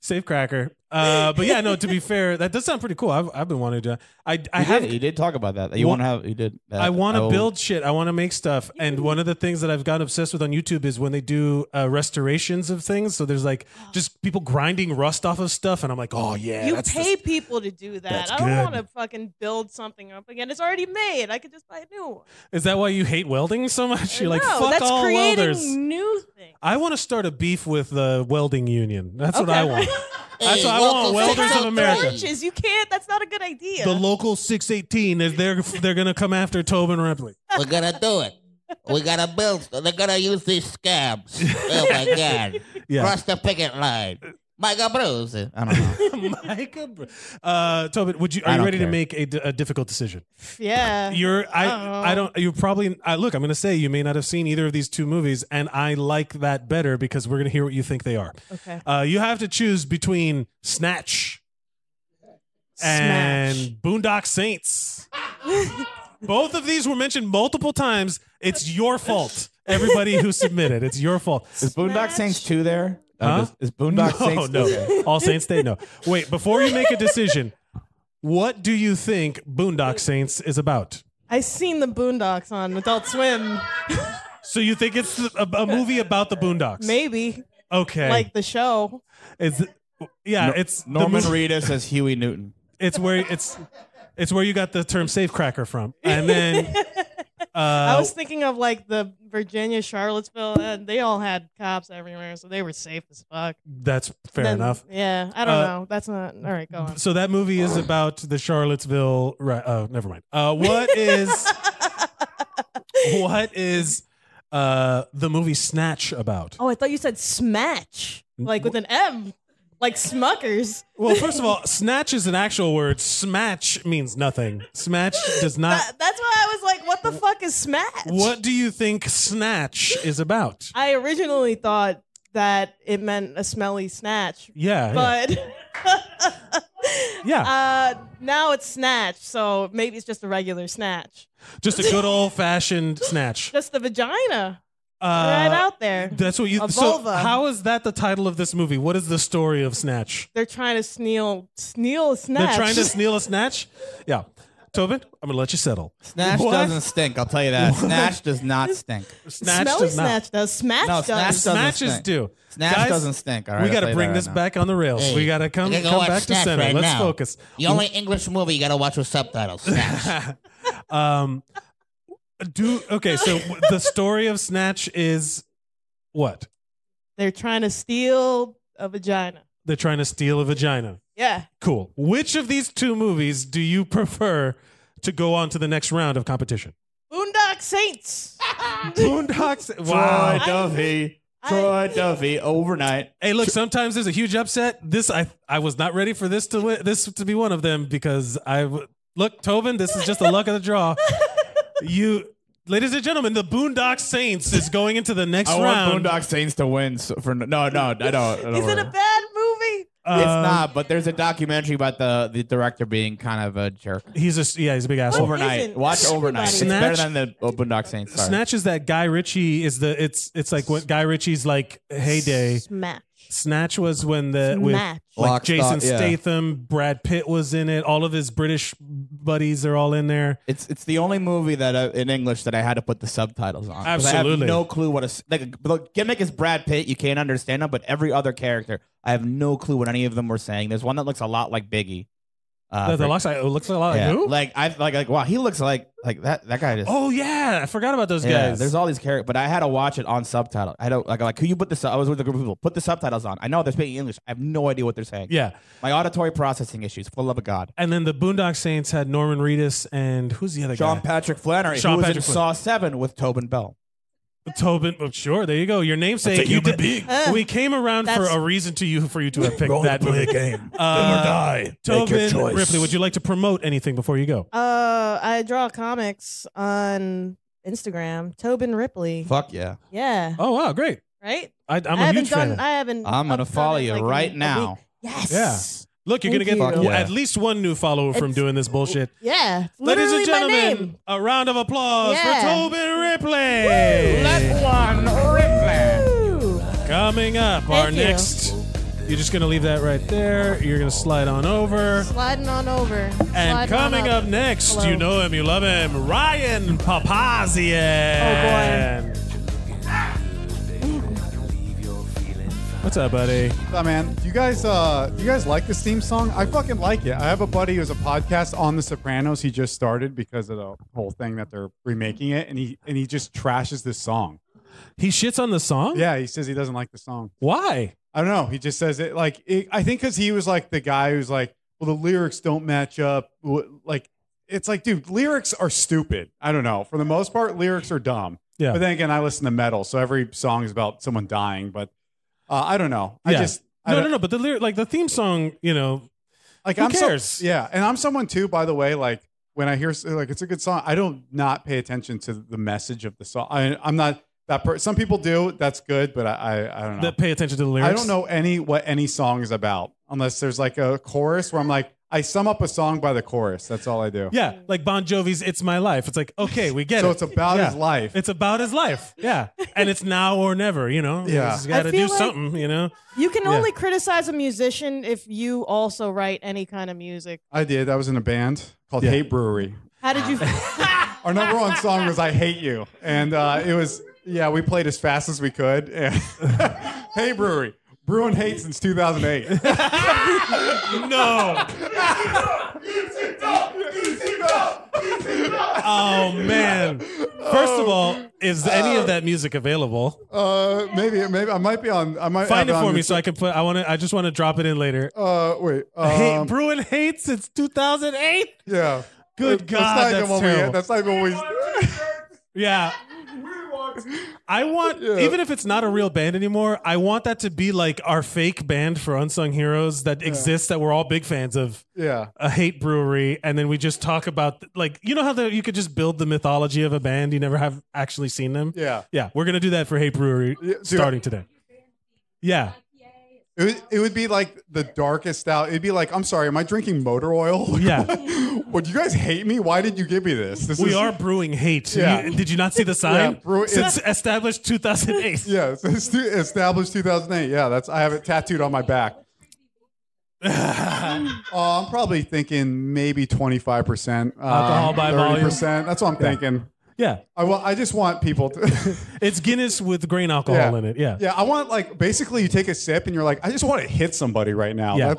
Safe cracker. But yeah, no, to be fair, that does sound pretty cool. I've been wanting to. You did talk about that. You want to have. You did. I want to build shit. I want to make stuff. And one of the things that I've gotten obsessed with on YouTube is when they do restorations of things. So there's like just people grinding rust off of stuff, and I'm like, oh yeah, You pay people to do that. that's I don't good. want to fucking build something up again. It's already made. I could just buy a new one. Is that why you hate welding so much? You're like, No, fuck that's all creating welders. new things. I want to start a beef with the welding union. That's what I want. That's Hey, what I want. local Welders of 603. America. Branches. You can't. That's not a good idea. The local 618. They're gonna come after Tobin Ripley. We're gonna do it. We gotta build. They're gonna use these scabs. Oh my God! Yeah. Cross the picket line. Micah Bruce. I don't know. Micah, Tobin, are I you don't ready to care. make a difficult decision? yeah. I don't. You're probably. Look, I'm gonna say you may not have seen either of these two movies, and I like that better because we're gonna hear what you think they are. Okay. You have to choose between Snatch and Smash. Boondock Saints. Both of these were mentioned multiple times. It's your fault. Everybody who submitted, it's your fault. Is Boondock Smash. Saints 2 there? Huh? Is Boondock Saints 2 no. there? All Saints Day, no. Wait, before you make a decision, what do you think Boondock Saints is about? I seen the Boondocks on Adult Swim. So you think it's a movie about the Boondocks? Maybe Okay. like the show. It's it's the Norman movie- Reedus as Huey Newton. It's where you got the term safecracker from, and then I was thinking of like the Virginia, Charlottesville, and they all had cops everywhere, so they were safe as fuck. that's fair Then- enough. Yeah, I don't know. That's not all right. Go on. So that movie is about the Charlottesville. Right? Oh, never mind. What is the movie Snatch about? Oh, I thought you said smatch, like with an M, like Smuckers. Well, first of all, snatch is an actual word. Smatch means nothing. Smatch does not. That's why I was like, what the fuck is smatch? What do you think Snatch is about? I originally thought that it meant a smelly snatch, Yeah. but yeah. now it's snatch, so maybe it's just a regular snatch. Just a good old fashioned snatch. Just the vagina right out there. That's what you. A So vulva. how is that the title of this movie? What is the story of Snatch? They're trying to steal a snatch. They're trying to steal a snatch. Yeah. Tobin, I'm gonna let you settle. Snatch What? doesn't stink. I'll tell you that. Snatch does not stink. Snatch Smelly does not. snatch does. Smash No, does. Snatch doesn't Snatches stink. do. Snatch Guys, doesn't stink. All right, we I'll got tell to you bring that this right now. back on the rails. Hey, we got to come you gotta go watch back to Snatch center. right Let's now. focus. The only English movie you gotta watch with subtitles. Snatch. Okay, so the story of Snatch is what? They're trying to steal a vagina. They're trying to steal a vagina. Yeah. Cool. Which of these two movies do you prefer to go on to the next round of competition? Boondock Saints. Boondocks. Troy Wow. Duffy. Troy Duffy overnight. Hey, look. Sometimes there's a huge upset. I was not ready for this to win, this to be one of them because look, Tobin. This is just the luck of the draw. Ladies and gentlemen, the Boondock Saints is going into the next I round. want Boondock Saints to win. No, I don't. Is it a bad movie? It's not, but there's a documentary about the director being kind of a jerk. He's a big asshole. Overnight. isn't? Watch Overnight. It's Everybody. better Snatch- than the Boondock Saints. Sorry. Snatch is that Guy Ritchie is it's like what Guy Ritchie's like heyday. Smash. Snatch was when with Smash. like Lock, Jason Stock, yeah. Statham, Brad Pitt was in it. All of his British buddies are all in there. It's the only movie that in English that I had to put the subtitles on. 'Cause I Absolutely. have no clue what the gimmick is. Brad Pitt, you can't understand him, but every other character, I have no clue what any of them were saying. There's one that looks a lot like Biggie. It looks a lot yeah. like who? like wow, he looks like that guy just. Oh yeah, I forgot about those yeah, guys. there's all these characters, but I had to watch it on subtitle. I don't like who you put this. I was with a group of people. Put the subtitles on. I know they're speaking English. I have no idea what they're saying. Yeah. My auditory processing issues, for the love of God. And then the Boondock Saints had Norman Reedus and who's the other Sean guy? Patrick Flannery, Sean who was Patrick in Saw 7 with Tobin Bell. Tobin, sure, there you go. Your namesake. That's a human being. We came around for That's- a reason for you to have picked Roll that play movie. a game. Live or die. Make your Tobin choice. Ripley, would you like to promote anything before you go? I draw comics on Instagram. Tobin Ripley. Fuck yeah. Yeah. Oh wow, great! Right. I'm I a haven't huge fan. done. I haven't. I'm gonna done follow it, you like, in right a now. week. Yes. Yeah. Look, you're Thank gonna get you. Fuck yeah. at least one new follower from It's- doing this bullshit. Yeah. It's Ladies and literally my gentlemen, name. a round of applause Yeah. for Tobin Ripley. Woo. Coming up, Thank our you. next. You're just gonna leave that right there. You're gonna slide on over. Sliding on over. And Sliding on coming up next, Hello. you know him, you love him, Ryan Papazian. What's up, buddy? What's up, man? Do you guys like this theme song? I fucking like it. I have a buddy who's a podcast on The Sopranos. He just started because of the whole thing that they're remaking it, and he just trashes this song. He shits on the song? Yeah, he says he doesn't like the song. Why? I don't know. He just says it like I think because he was like the guy who's like, well, the lyrics don't match up. Like it's like, dude, lyrics are stupid. I don't know. For the most part, lyrics are dumb. Yeah. But then again, I listen to metal, so every song is about someone dying. But I don't know. Yeah. I don't- No. But the theme song, Like Who I'm cares? yeah, and I'm someone too, by the way. Like when I hear like it's a good song, I don't not pay attention to the message of the song. I'm not that person. Some people do. That's good, but I don't know. that pay attention to the lyrics. I don't know what any song is about unless there's like a chorus where I'm like I sum up a song by the chorus. That's all I do. Yeah, like Bon Jovi's "It's My Life." It's like, okay, we get So it. it's about Yeah. his life. It's about his life. Yeah, and it's now or never. Yeah. He's got to I do feel like- something. You can Yeah. only criticize a musician if you also write any kind of music. I did. I was in a band called Yeah. Hate Brewery. How did you? Our number one song was "I Hate You," and it was we played as fast as we could. And Hey Brewery, brewing hate since 2008. No. Oh man. First of all, is any of that music available? Maybe I might be on. I might Find it have for on me the- so I can put. I just want to drop it in later. Wait. Brewing hate since 2008. Yeah. Good God, that's terrible. That's not even what we. Yeah. I want, even if it's not a real band anymore, I want that to be like our fake band for Unsung Heroes that exists that we're all big fans of. Yeah. A hate brewery, and then we just talk about how you could just build the mythology of a band you never have actually seen them. Yeah. We're gonna do that for Hate Brewery dude, starting today. Yeah, It would be like the darkest out. It'd be like, I'm sorry, am I drinking motor oil? yeah. Would you guys hate me? Why did you give me this? We are brewing hate. Yeah. Did you not see the sign? Yeah, Since established 2008. Yeah, it's established 2008. Yeah, I have it tattooed on my back. I'm probably thinking maybe 25% Alcohol by volume. 30%. That's what I'm thinking. Yeah, I just want people to. it's Guinness with grain alcohol in it. Yeah. Yeah, I want basically you take a sip and you're like, I just want to hit somebody right now. Yeah.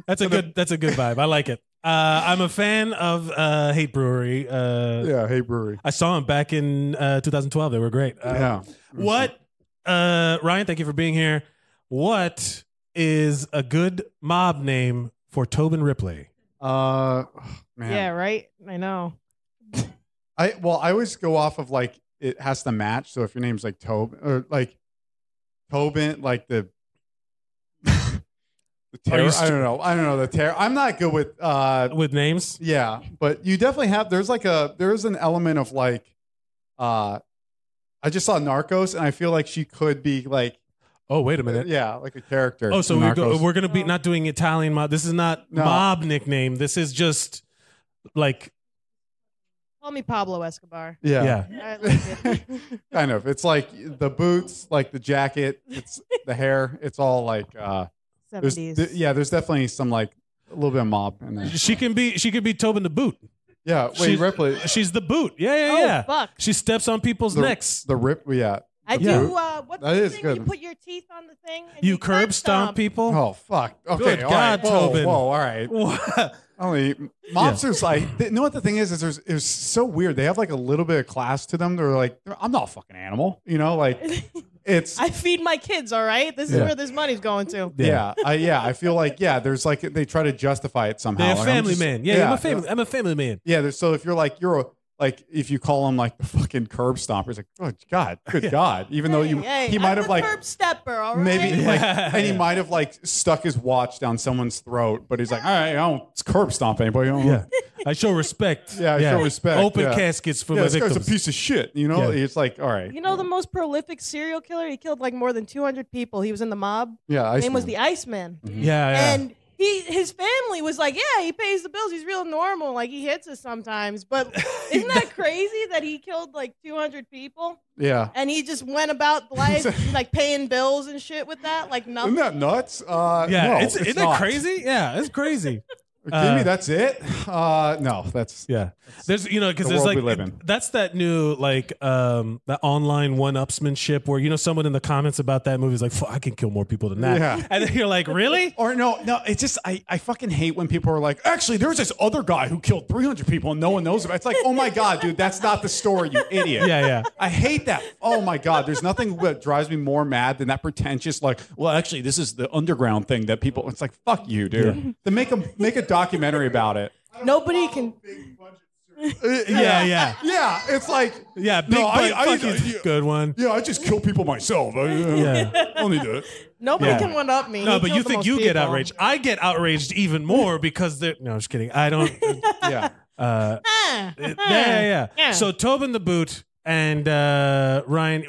That's That's a good vibe. I like it. I'm a fan of Hate Brewery. yeah, Hey Brewery. I saw them back in 2012. They were great. Yeah. What, Ryan? Thank you for being here. What is a good mob name for Tobin Ripley? Man. Yeah, right. I know. I always go off of like it has to match. So if your name's like Tobin or like Tobin, like the terror. I don't know the terror. I'm not good with names. Yeah, but you definitely have. There's an element of like, I just saw Narcos and I feel like she could be like. Oh, wait a minute. Yeah, like a character. Oh, so in we're Narcos. going to be not doing Italian mob. This is not No. mob nickname. This is just like Call me Pablo Escobar. Yeah. I like it. Kind of. It's like the boots, like the jacket, it's the hair. It's all like 70s. there's definitely some like a little bit of mob in there. she can be Tobin the Boot. Yeah, wait, She's- Ripley. She's the boot. Yeah. Oh, fuck. She steps on people's The, necks. the rip, yeah. I Yeah. do. What's That the is thing? good. You put your teeth on the thing. And You curb stomp people. Oh fuck. Okay. Good all right. God, Whoa, Tobin. Whoa. All right. What? Only mobsters like you know what the thing is it's so weird. They have like a little bit of class to them. They're like I'm not a fucking animal. Like it's I feed my kids. All right. This is Yeah. where this money's going to. I feel like there's like they try to justify it somehow. They're a Like, I'm family just- man. Yeah, I'm a family man. Yeah, so if you're like like if you call him like the fucking curb stomper, he's like, oh God, good God. Even though he might have like curb stepper, all right? maybe like, and he might have like stuck his watch down someone's throat, but he's like, all right, I don't curb stomp anybody. Yeah. I show respect. Yeah, I show respect. Open yeah. caskets for yeah, my this victims. guy's a piece of shit. You know, it's like, all right. You know the most prolific serial killer? He killed like more than 200 people. He was in the mob. Yeah, His name was Iceman. the Iceman. Yeah. And his family was like, yeah, he pays the bills. He's real normal. Like he hits us sometimes. But isn't that crazy that he killed like 200 people? Yeah. And he just went about life like paying bills and shit with that, like nothing. Isn't that nuts? Yeah. No, Isn't it not. crazy? Yeah, it's crazy. Jamie, that's it? No, that's Yeah, there's because the there's world like we live in. that's that new like that online one-upsmanship where someone in the comments about that movie is like, I can kill more people than that, Yeah. and then you're like, really? Or no, it's just I fucking hate when people are like, actually, there's this other guy who killed 300 people and no one knows about it. It's like, oh my God, dude, that's not the story, you idiot. Yeah. I hate that. Oh my God, there's nothing that drives me more mad than that pretentious, like, well, actually, this is the underground thing that people. It's like, fuck you, dude. Then make a documentary about it. Nobody can. Yeah. Yeah, it's like, Yeah, big No, butt I- fucking good one. yeah, I just kill people myself. I only do it. Nobody Yeah. can one up me. No, He but you killed the think most you get people. outraged? I get outraged even more because they're. No, I'm just kidding. I don't. Yeah. Yeah. So Tobin the Boot and Ryan,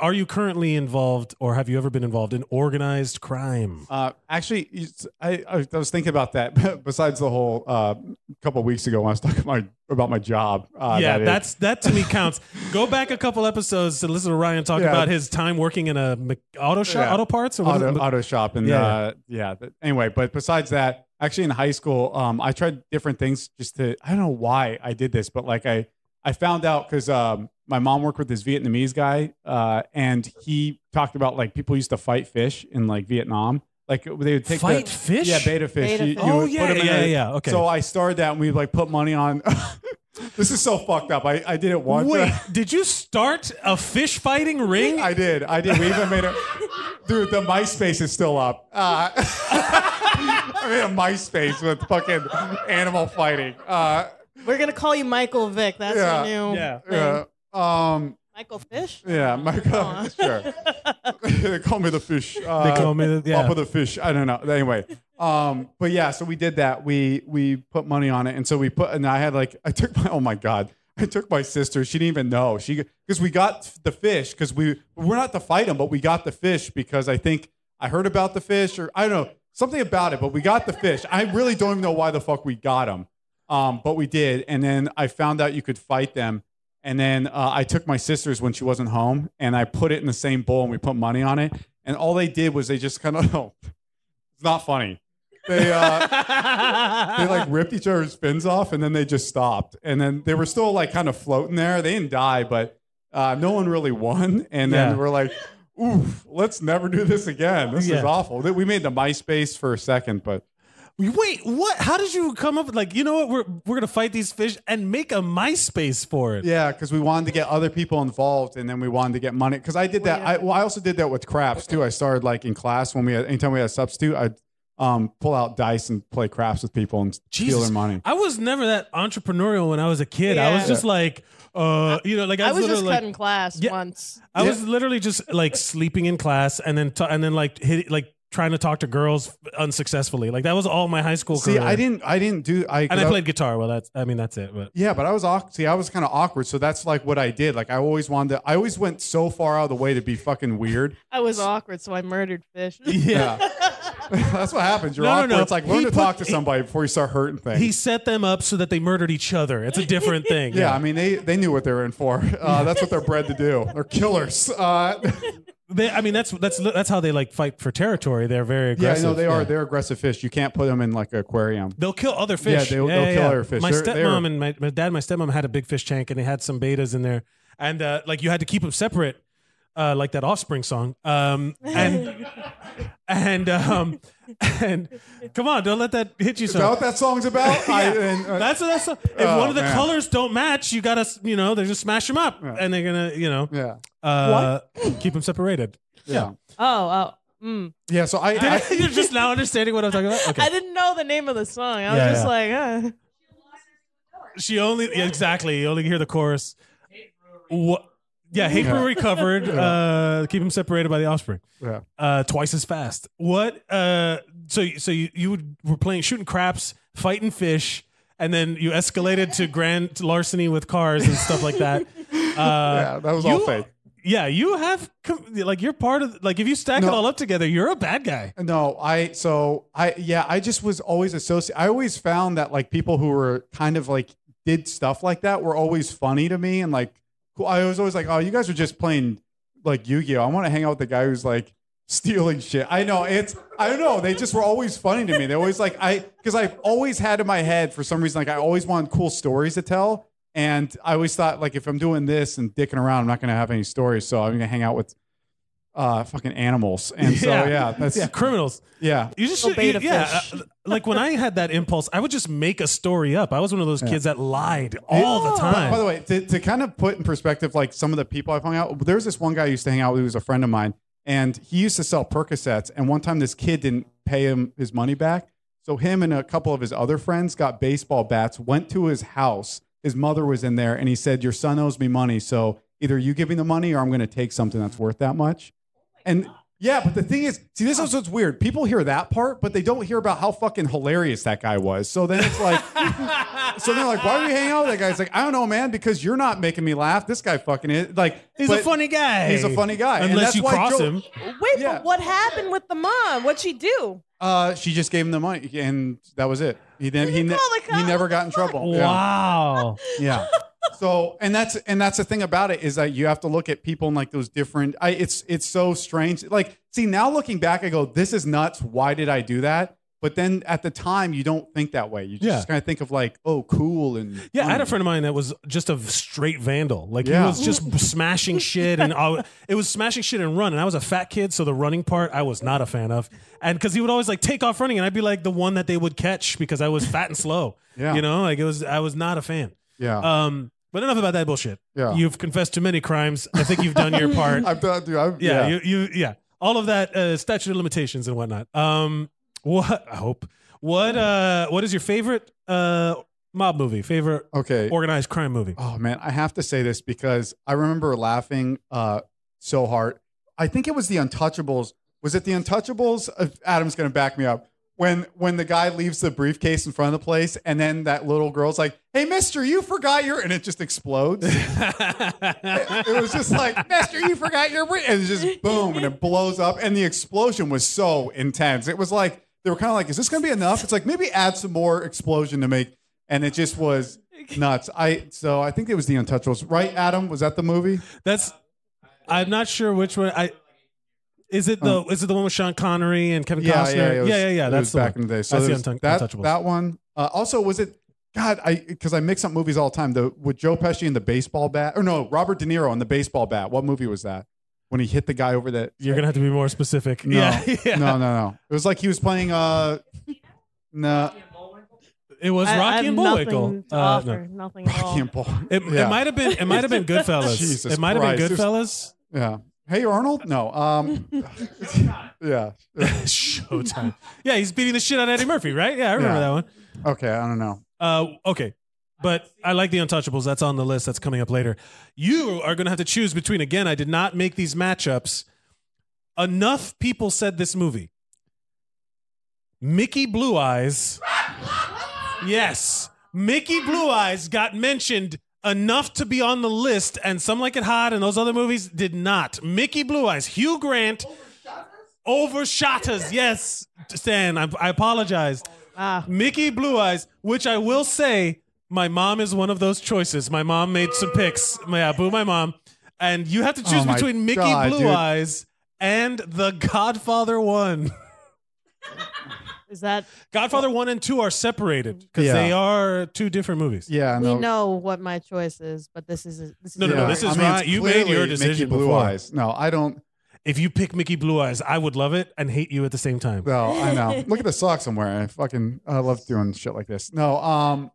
are you currently involved, or have you ever been involved in organized crime? Actually, I was thinking about that. Besides the whole couple of weeks ago when I was talking about my job. That to me counts. Go back a couple episodes to listen to Ryan talk Yeah. about his time working in a auto shop, Yeah. auto parts, or what is it? auto shop, and anyway, but besides that, actually in high school, I tried different things just to. I don't know why I did this, but like I found out because my mom worked with this Vietnamese guy, and he talked about like people used to fight fish in like Vietnam. Like they would take fish? Yeah, beta fish. Beta You fish. would Oh, put yeah, them in yeah. Okay. So I started that, and we like put money on. This is so fucked up. I did it once. Wait, did you start a fish fighting ring? I did. We even made it. Dude, the MySpace is still up. I made a MySpace with fucking animal fighting. We're gonna call you Michael Vick. That's Yeah. your new Yeah. thing. Michael Fish. Yeah, Michael. Sure. They call me the fish. They call me Papa the fish. I don't know. Anyway, but yeah, so we did that. We put money on it, and so I took my sister. She didn't even know because we got the fish because we're not to fight them, but we got the fish because I heard about the fish or I don't know something about it, but we got the fish. I really don't even know why the fuck we got them, but we did, and then I found out you could fight them. And then I took my sister's when she wasn't home, and I put it in the same bowl, and we put money on it. And all they did was they just kind of, it's not funny. They like ripped each other's fins off, and then they just stopped. And then they were still like kind of floating there. They didn't die, but no one really won. And then we're like, oof, let's never do this again. This is awful. We made the MySpace for a second, but. Wait, what? How did you come up with like, you know what? We're gonna fight these fish and make a MySpace for it? Yeah, because we wanted to get other people involved, and then we wanted to get money. Because I did that. I also did that with craps too. I started like in class anytime we had a substitute, I'd pull out dice and play craps with people and steal their money. I was never that entrepreneurial when I was a kid. Yeah. I was just like, like I was just literally, cutting class Yeah. once. I was literally just like sleeping in class and then trying to talk to girls unsuccessfully. Like that was all my high school See, career. I didn't do. And I played guitar. Well, that's it. But Yeah, but I was I was kind of awkward, so that's like what I did. Like I always went so far out of the way to be fucking weird. I was awkward, so I murdered fish. Yeah. That's what happens. You're No, awkward. no. It's like learn He to put- talk to somebody before you start hurting things. he set them up so that they murdered each other. It's a different thing. yeah, I mean they knew what they were in for. That's what they're bred to do. They're killers. That's how they like fight for territory. They're very Yeah, aggressive. no, they are. They're aggressive fish. You can't put them in like an aquarium. They'll kill other fish. Yeah, they'll kill other fish. My They're- stepmom and my dad, my stepmom had a big fish tank, and they had some betas in there, and like you had to keep them separate, like that Offspring song. And come on, don't let that hit you. Is that what that song's about? That's if one of the man. colors don't match, you gotta they just smash them up, and they're gonna keep them separated. Yeah. Oh. Yeah, so You're just now understanding what I'm talking about. Okay. I didn't know the name of the song. I was Yeah, just yeah. like, She only exactly. You only hear the chorus. What? Yeah, Hate Brewery covered. Keep them separated by the Offspring. Yeah. Twice as fast. What? So you were playing shooting craps, fighting fish, and then you escalated to grand larceny with cars and stuff like that. Yeah, that was all fake. Yeah, you have like you're part of like if you stack it all up together, you're a bad guy. No, I just was always associated. I always found that like people who were kind of like did stuff like that were always funny to me and like cool. I was always like, oh, you guys are just playing like Yu-Gi-Oh. I want to hang out with the guy who's like stealing shit. I don't know. They just were always funny to me. They always like because I've always had in my head for some reason like I always wanted cool stories to tell. And I always thought, like, if I'm doing this and dicking around, I'm not going to have any stories. So I'm going to hang out with fucking animals. And so, that's criminals. Yeah. You just should, like when I had that impulse, I would just make a story up. I was one of those kids that lied all the time. By the way, to kind of put in perspective, like some of the people I've hung out with, there's this one guy I used to hang out with who was a friend of mine. And he used to sell Percocets. And one time this kid didn't pay him his money back. So him and a couple of his other friends got baseball bats, went to his house. His mother was in there, and he said, your son owes me money, so either you give me the money or I'm going to take something that's worth that much. And yeah, but the thing is, see, this is what's weird. People hear that part, but they don't hear about how fucking hilarious that guy was. So then it's like, so they're like, why are you hanging out with that guy? It's like, I don't know, man, because you're not making me laugh. This guy fucking is. Like, he's a funny guy. He's a funny guy. Unless and that's you why cross him. Wait, but what happened with the mom? What'd she do? She just gave him the money, and that was it. He never got in trouble. Wow. Yeah. So, and that's the thing about it is that you have to look at people in like those different. It's so strange. Like, see, now looking back, I go, this is nuts. Why did I do that? But then at the time, you don't think that way. You just kind of think of like, oh, cool and yeah. funny. I had a friend of mine that was just a straight vandal. Like he was just smashing shit and it was smashing shit and run. And I was a fat kid, so the running part I was not a fan of. And because he would always like take off running, and I'd be like the one that they would catch because I was fat and slow. Yeah. You know, like I was not a fan. Yeah. But enough about that bullshit. Yeah. You've confessed to many crimes. I think you've done your part. I've done, dude. You all of that statute of limitations and whatnot. What I hope. What is your favorite mob movie? Favorite organized crime movie? Oh man, I have to say this because I remember laughing so hard. I think it was The Untouchables. Was it The Untouchables? Adam's gonna back me up. When the guy leaves the briefcase in front of the place, and then that little girl's like, "Hey, Mister, you forgot your," and it just explodes. it was just like, "Mister, you forgot your," and it's just boom, and it blows up, and the explosion was so intense. It was like they were kind of like, "Is this going to be enough?" It's like maybe add some more explosion to make, and it just was nuts. So I think it was The Untouchables, right? Adam, was that the movie? I'm not sure which one. Is it the one with Sean Connery and Kevin Costner? Yeah. That's the back one. in the day. So that's the Untouchables. That one. Also, was it? God, because I mix up movies all the time. With Joe Pesci and the baseball bat, or no, Robert De Niro and the baseball bat. What movie was that? When he hit the guy over the. You're gonna have to be more specific. No, yeah. No. It was like he was playing. No. It was Rocky and Bullwinkle. Nothing to offer. Nothing at all. Rocky and Bullwinkle. It might have been. It might have been Goodfellas. Jesus it might have been Christ. Goodfellas. Yeah. Hey Arnold? No. Yeah. Showtime. Yeah, he's beating the shit out of Eddie Murphy, right? Yeah, I remember that one. Okay, I don't know. Okay. But I like The Untouchables. That's on the list. That's coming up later. You are going to have to choose between, again, I did not make these matchups. Enough people said this movie. Mickey Blue Eyes. Yes. Mickey Blue Eyes got mentioned enough to be on the list, and Some Like It Hot and those other movies did not. Mickey Blue Eyes. Hugh Grant. Overshot us. Yes. Stan, I apologize. Mickey Blue Eyes, which I will say, my mom is one of those choices. My mom made some picks. Yeah, boo my mom. And you have to choose between Mickey Blue Eyes and The Godfather 1. Is that Godfather 1 and 2 are separated because they are two different movies. Yeah, we know what my choice is, but this is No, this is right. You made your decision Mickey Blue before. Eyes. No, I don't. If you pick Mickey Blue Eyes, I would love it and hate you at the same time. No, I know. Look at the socks I'm wearing. I love doing shit like this. No,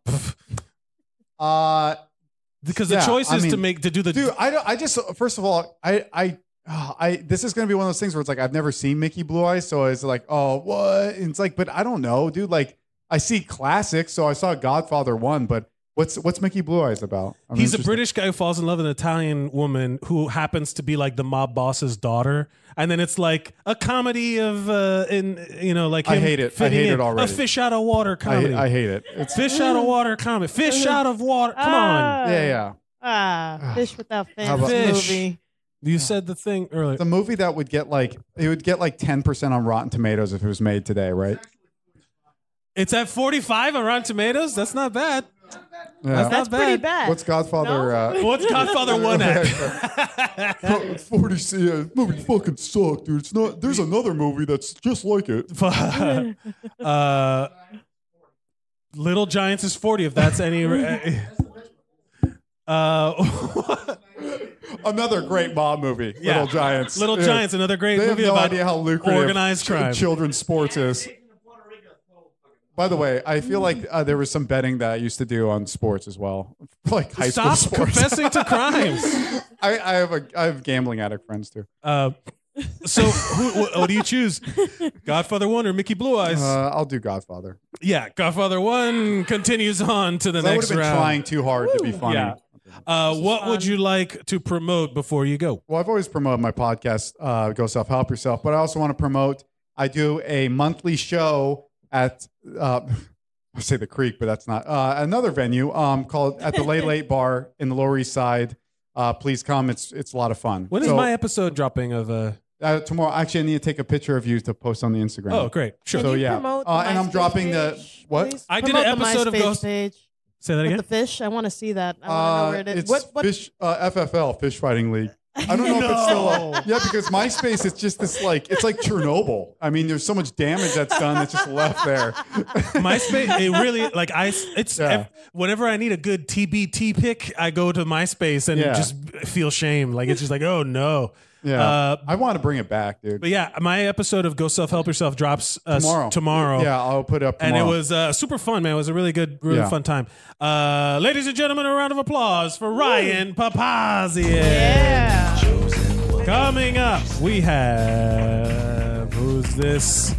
because the choice is to do the. Dude, I just first of all, this is gonna be one of those things where it's like I've never seen Mickey Blue Eyes, so it's like, oh, what? And it's like, but I don't know, dude. Like I see classics, so I saw Godfather 1, but What's Mickey Blue Eyes about? I'm He's a interested. British guy who falls in love with an Italian woman who happens to be like the mob boss's daughter, and then it's like a comedy of like I him hate it. I fitting hate in. it already. A fish out of water comedy. I hate it. It's Fish out of water comedy. Fish out of water. Come on. yeah. Fish Without Fins How about- Fish. movie. You said the thing earlier. It's a movie that would get like 10% on Rotten Tomatoes if it was made today, right? It's at 45 on Rotten Tomatoes. That's not bad. Yeah. That's pretty bad. What's Godfather? What's Godfather 1 at? 40. Yeah, movie fucking sucked, dude. It's not. There's another movie that's just like it. Little Giants is 40. If that's any. Another great mob movie. Yeah. Little Giants. Little Yeah. Giants, another great They have movie no about idea how lucrative organized crime. children's sports is. By the way, I feel like there was some betting that I used to do on sports as well, like high Stop school sports. confessing to crimes. I have gambling addict friends too. So, what do you choose? Godfather 1 or Mickey Blue Eyes? I'll do Godfather. Yeah, Godfather 1 continues on to the I would next have been round. trying too hard to be funny. Yeah. What would you like to promote before you go? Well, I've always promoted my podcast, Go Self Help Yourself, but I also want to promote. I do a monthly show at I say the Creek, but that's not another venue called at the Late Bar in the Lower East Side. Please come; it's a lot of fun. When is my episode dropping of? Tomorrow? Actually, I need to take a picture of you to post on the Instagram. Oh, great! Sure. Can So you yeah, promote the and I'm MySpace dropping page, what? please? I did Promote an the episode of MySpace Ghost- page Say that with again. the fish. I want to see that. I want to know where it is. It's Fish FFL Fish Fighting League. I don't know if it's still up. Yeah, because MySpace is just this it's like Chernobyl. I mean, there's so much damage that's done that's just left there. MySpace, it really Yeah. whenever I need a good TBT pick, I go to MySpace and Yeah. just feel shame. Like it's just like, oh no. Yeah, I want to bring it back, dude. But yeah, my episode of Go Self Help Yourself drops tomorrow. Yeah, I'll put it up And tomorrow. it was super fun, man. It was a really good, Yeah. fun time. Ladies and gentlemen, a round of applause for Ryan Papazian. Yeah. Coming up, we have, who's this?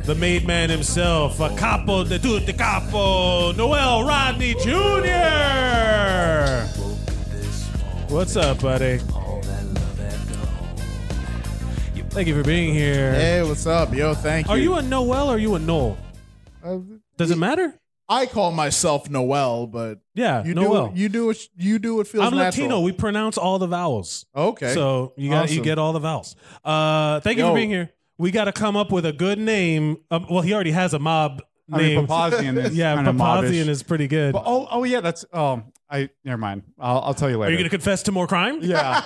The made man himself, a capo de tutti capo, Noel Rodney Jr. What's up, buddy? Thank you for being here. Hey, what's up, yo? Thank you. Are you a Noel or are you a Noel? Does it matter? I call myself Noel, but Yeah, you Noel. do what feels I'm natural. Latino. We pronounce all the vowels. Okay. So you Awesome. get all the vowels. Thank you Yo. for being here. We got to come up with a good name. Well, he already has a mob I mean, name. Papazian is Yeah, kind of mobbish. Papazian is pretty good. But, oh yeah, that's never mind. I'll tell you Are later. you going to confess to more crime? Yeah,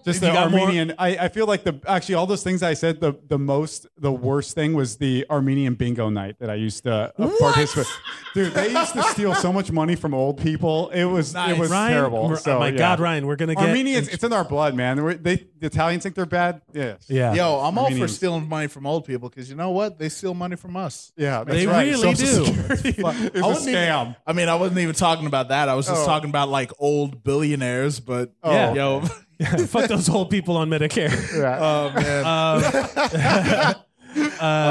just You the got more- Armenian. I feel like actually all those things I said the worst thing was the Armenian bingo night that I used to participate. Dude, they used to steal so much money from old people. It was Ryan, terrible. So, oh my yeah. God, Ryan, we're going to get Armenians, it's in our blood, man. The Italians think they're bad. Yes. Yeah. Yo, I'm all for Armenians. stealing money from old people because you know what? They steal money from us. Yeah, that's They right. really Social do. Security is a wasn't even- scam. I mean, I wasn't even talking about that. I was just Oh. talking about like old billionaires. But Yeah. yo, Fuck those old people on Medicare. Yeah. oh man,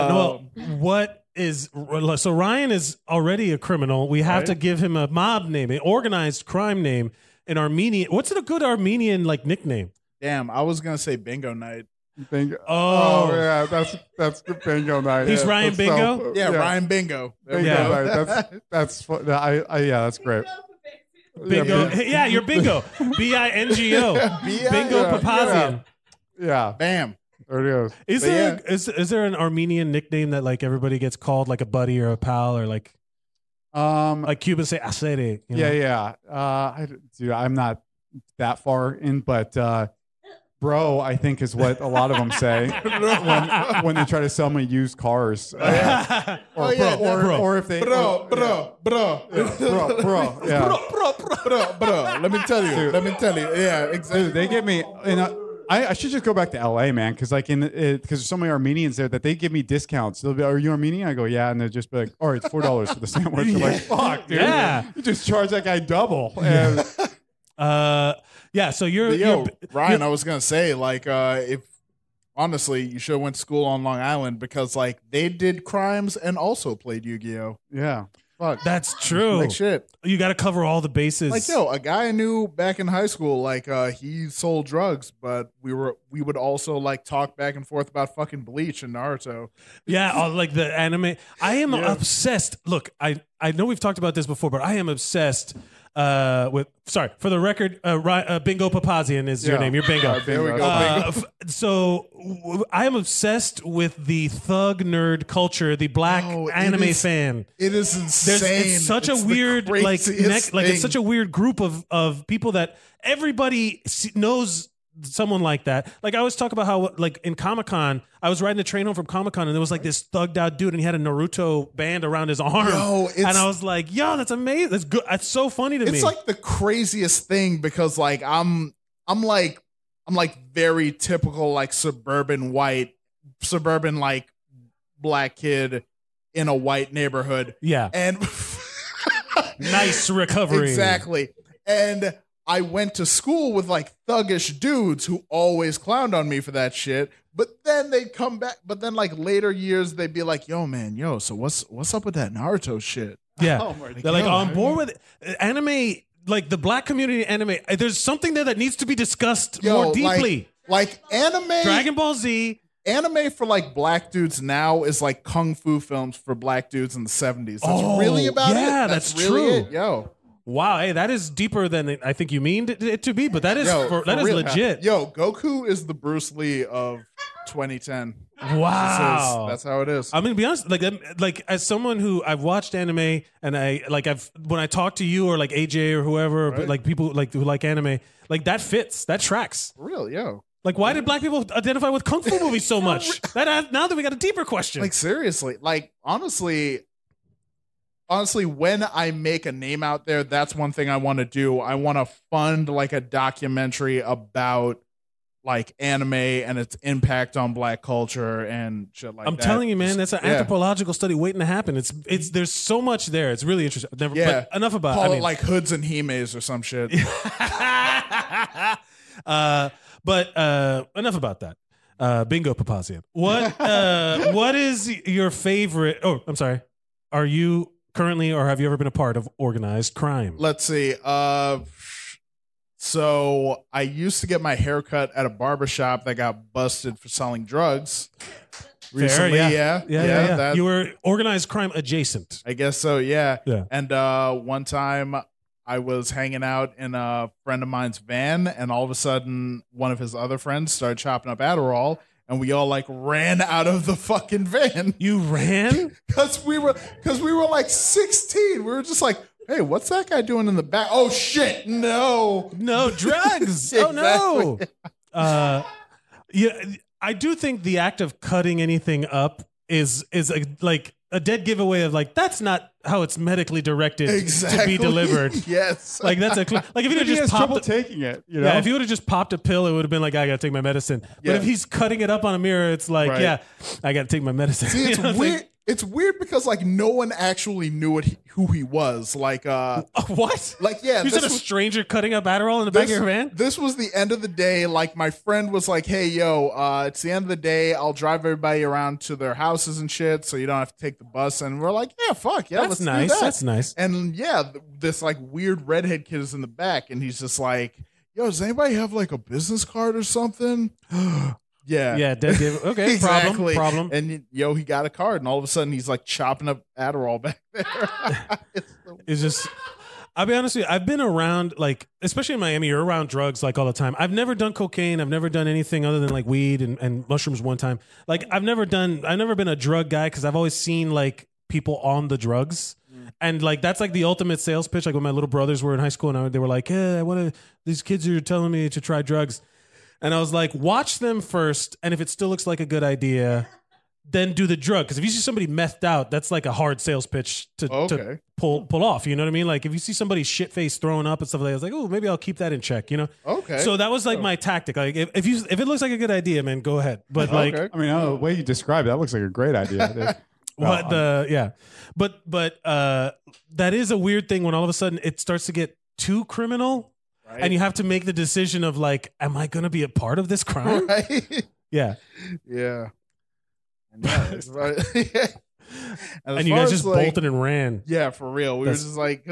Noel, what is so Ryan is already a criminal. We have to give him a mob name, an organized crime name, an Armenian. What's a good Armenian like nickname? damn! I was gonna say bingo night. Bingo. Oh. Yeah, that's the bingo night. He's Yeah, Ryan that's Bingo? Yeah, Ryan Bingo. There we Bingo go. night. That's fun. That's great. Bingo. Yeah, you're bingo. BINGO. Bingo Yeah. Papazian. Yeah, Bam. there it is. Is there an Armenian nickname that like everybody gets called, like a buddy or a pal, or like Cubans say asere? You know? Yeah. Dude, I'm not that far in, but bro, I think is what a lot of them say when they try to sell me used cars. yeah, Or if they Bro. bro, yeah. Bro. Let me tell you. Yeah, exactly. Dude, they give me, and I should just go back to LA, man, because because there's so many Armenians there that they give me discounts. They'll be, "Are you Armenian?" I go, "Yeah," and they'll just be like, "All right, it's $4 for the sandwich." I'm like, "Fuck, dude, Yeah. you just charge that guy double." And, Yeah. So you're, But yo, you're Ryan, I was gonna say, like, if honestly, you should have went to school on Long Island because, like, they did crimes and also played Yu-Gi-Oh. yeah, Fuck. That's true. Like shit. You got to cover all the bases. Like, yo, a guy I knew back in high school, like, he sold drugs, but we would also like talk back and forth about fucking Bleach and Naruto. Yeah, like the anime. I am obsessed. Look, I know we've talked about this before, but I am obsessed with. Sorry, for the record, Bingo Papazian is your name. You're Bingo. There we go. Bingo. So I am obsessed with the thug nerd culture, the black anime fan. It is insane. It's such a weird, it's such a weird group of people that everybody knows someone like that. Like I always talk about how, like in Comic-Con, I was riding the train home from Comic-Con and there was like this thugged out dude and he had a Naruto band around his arm. And I was like, yo, that's amazing. That's good. That's so funny to me. It's like the craziest thing because like I'm like very typical like suburban like black kid in a white neighborhood. Yeah. And nice recovery. Exactly. And I went to school with like thuggish dudes who always clowned on me for that shit. But then they'd come back. But then like later years, they'd be like, yo, man, so what's up with that Naruto shit? Yeah. Oh my They're like, on board with it. Anime, like the black community anime. There's something there that needs to be discussed more deeply. Like anime. Dragon Ball Z. Anime for like black dudes now is like kung fu films for black dudes in the 70s. That's really about it. Yeah, that's really true. It. Yo. Wow, hey, that is deeper than I think you mean it to be, but that is for real. legit. Yo, Goku is the Bruce Lee of 2010. Wow, that's how it is. I mean, to be honest, like as someone who I've watched anime and when I talk to you or like AJ or whoever, Right. like people like who like anime, like that fits, that tracks. For real, yo. Like, why did black people identify with kung fu movies so much? Now that we got a deeper question. Like seriously, like honestly, when I make a name out there, that's one thing I want to do. I want to fund like a documentary about like anime and its impact on black culture and shit like that. I'm telling you, man, that's an anthropological study waiting to happen. It's there's so much there. It's really interesting. But enough about Call it like Hoods and Himes or some shit. But enough about that. Bingo Papazian. What is your favorite? Oh, I'm sorry. Are you currently or have you ever been a part of organized crime? Let's see. So I used to get my hair cut at a barbershop that got busted for selling drugs. Recently, yeah. That, You were organized crime adjacent. I guess so, yeah. Yeah. And one time I was hanging out in a friend of mine's van, and all of a sudden one of his other friends started chopping up Adderall, and we all like ran out of the fucking van. You ran? Because we were like 16. We were just like, hey, what's that guy doing in the back? Oh shit, no drugs. Oh no. Yeah, I do think the act of cutting anything up is like a dead giveaway of like that's not how it's medically directed to be delivered. Yes, like that's like if you would have just trouble popped taking it, you know. Yeah, if you would have just popped a pill, it would have been like I got to take my medicine. But if he's cutting it up on a mirror, it's like I got to take my medicine. See, it's weird. weird. It's weird because like no one actually knew who he was. Like what? Like yeah, you said a stranger cutting up Adderall in the back of your van. This was the end of the day. Like my friend was like, "Hey, yo, it's the end of the day. I'll drive everybody around to their houses and shit, so you don't have to take the bus." And we're like, "Yeah, fuck yeah, that's let's nice. do that." That's nice. And yeah, this like weird redhead kid is in the back, and he's just like, "Yo, does anybody have like a business card or something?" Yeah, dead give. Okay, exactly. problem. And yo, he got a card, and all of a sudden he's like chopping up Adderall back there. It's just. I'll be honest with you. I've been around, like, especially in Miami, you're around drugs like all the time. I've never done cocaine. I've never done anything other than like weed and mushrooms one time. Like, I've never been a drug guy because I've always seen like people on the drugs. And like that's like the ultimate sales pitch. Like when my little brothers were in high school and they were like, "Yeah, these kids are telling me to try drugs." And I was like, watch them first, and if it still looks like a good idea, then do the drug. Because if you see somebody methed out, that's like a hard sales pitch to pull off. You know what I mean? Like if you see somebody shit face throwing up and stuff like that, I was like, oh, maybe I'll keep that in check. You know? Okay. So that was like my tactic. Like if it looks like a good idea, man, go ahead. But like, I mean, the way you describe it, that looks like a great idea. but that is a weird thing when all of a sudden it starts to get too criminal. Right. And you have to make the decision of like, am I going to be a part of this crime? Right. Yeah. Yeah. And you guys just bolted and ran. Yeah, for real. We were just like,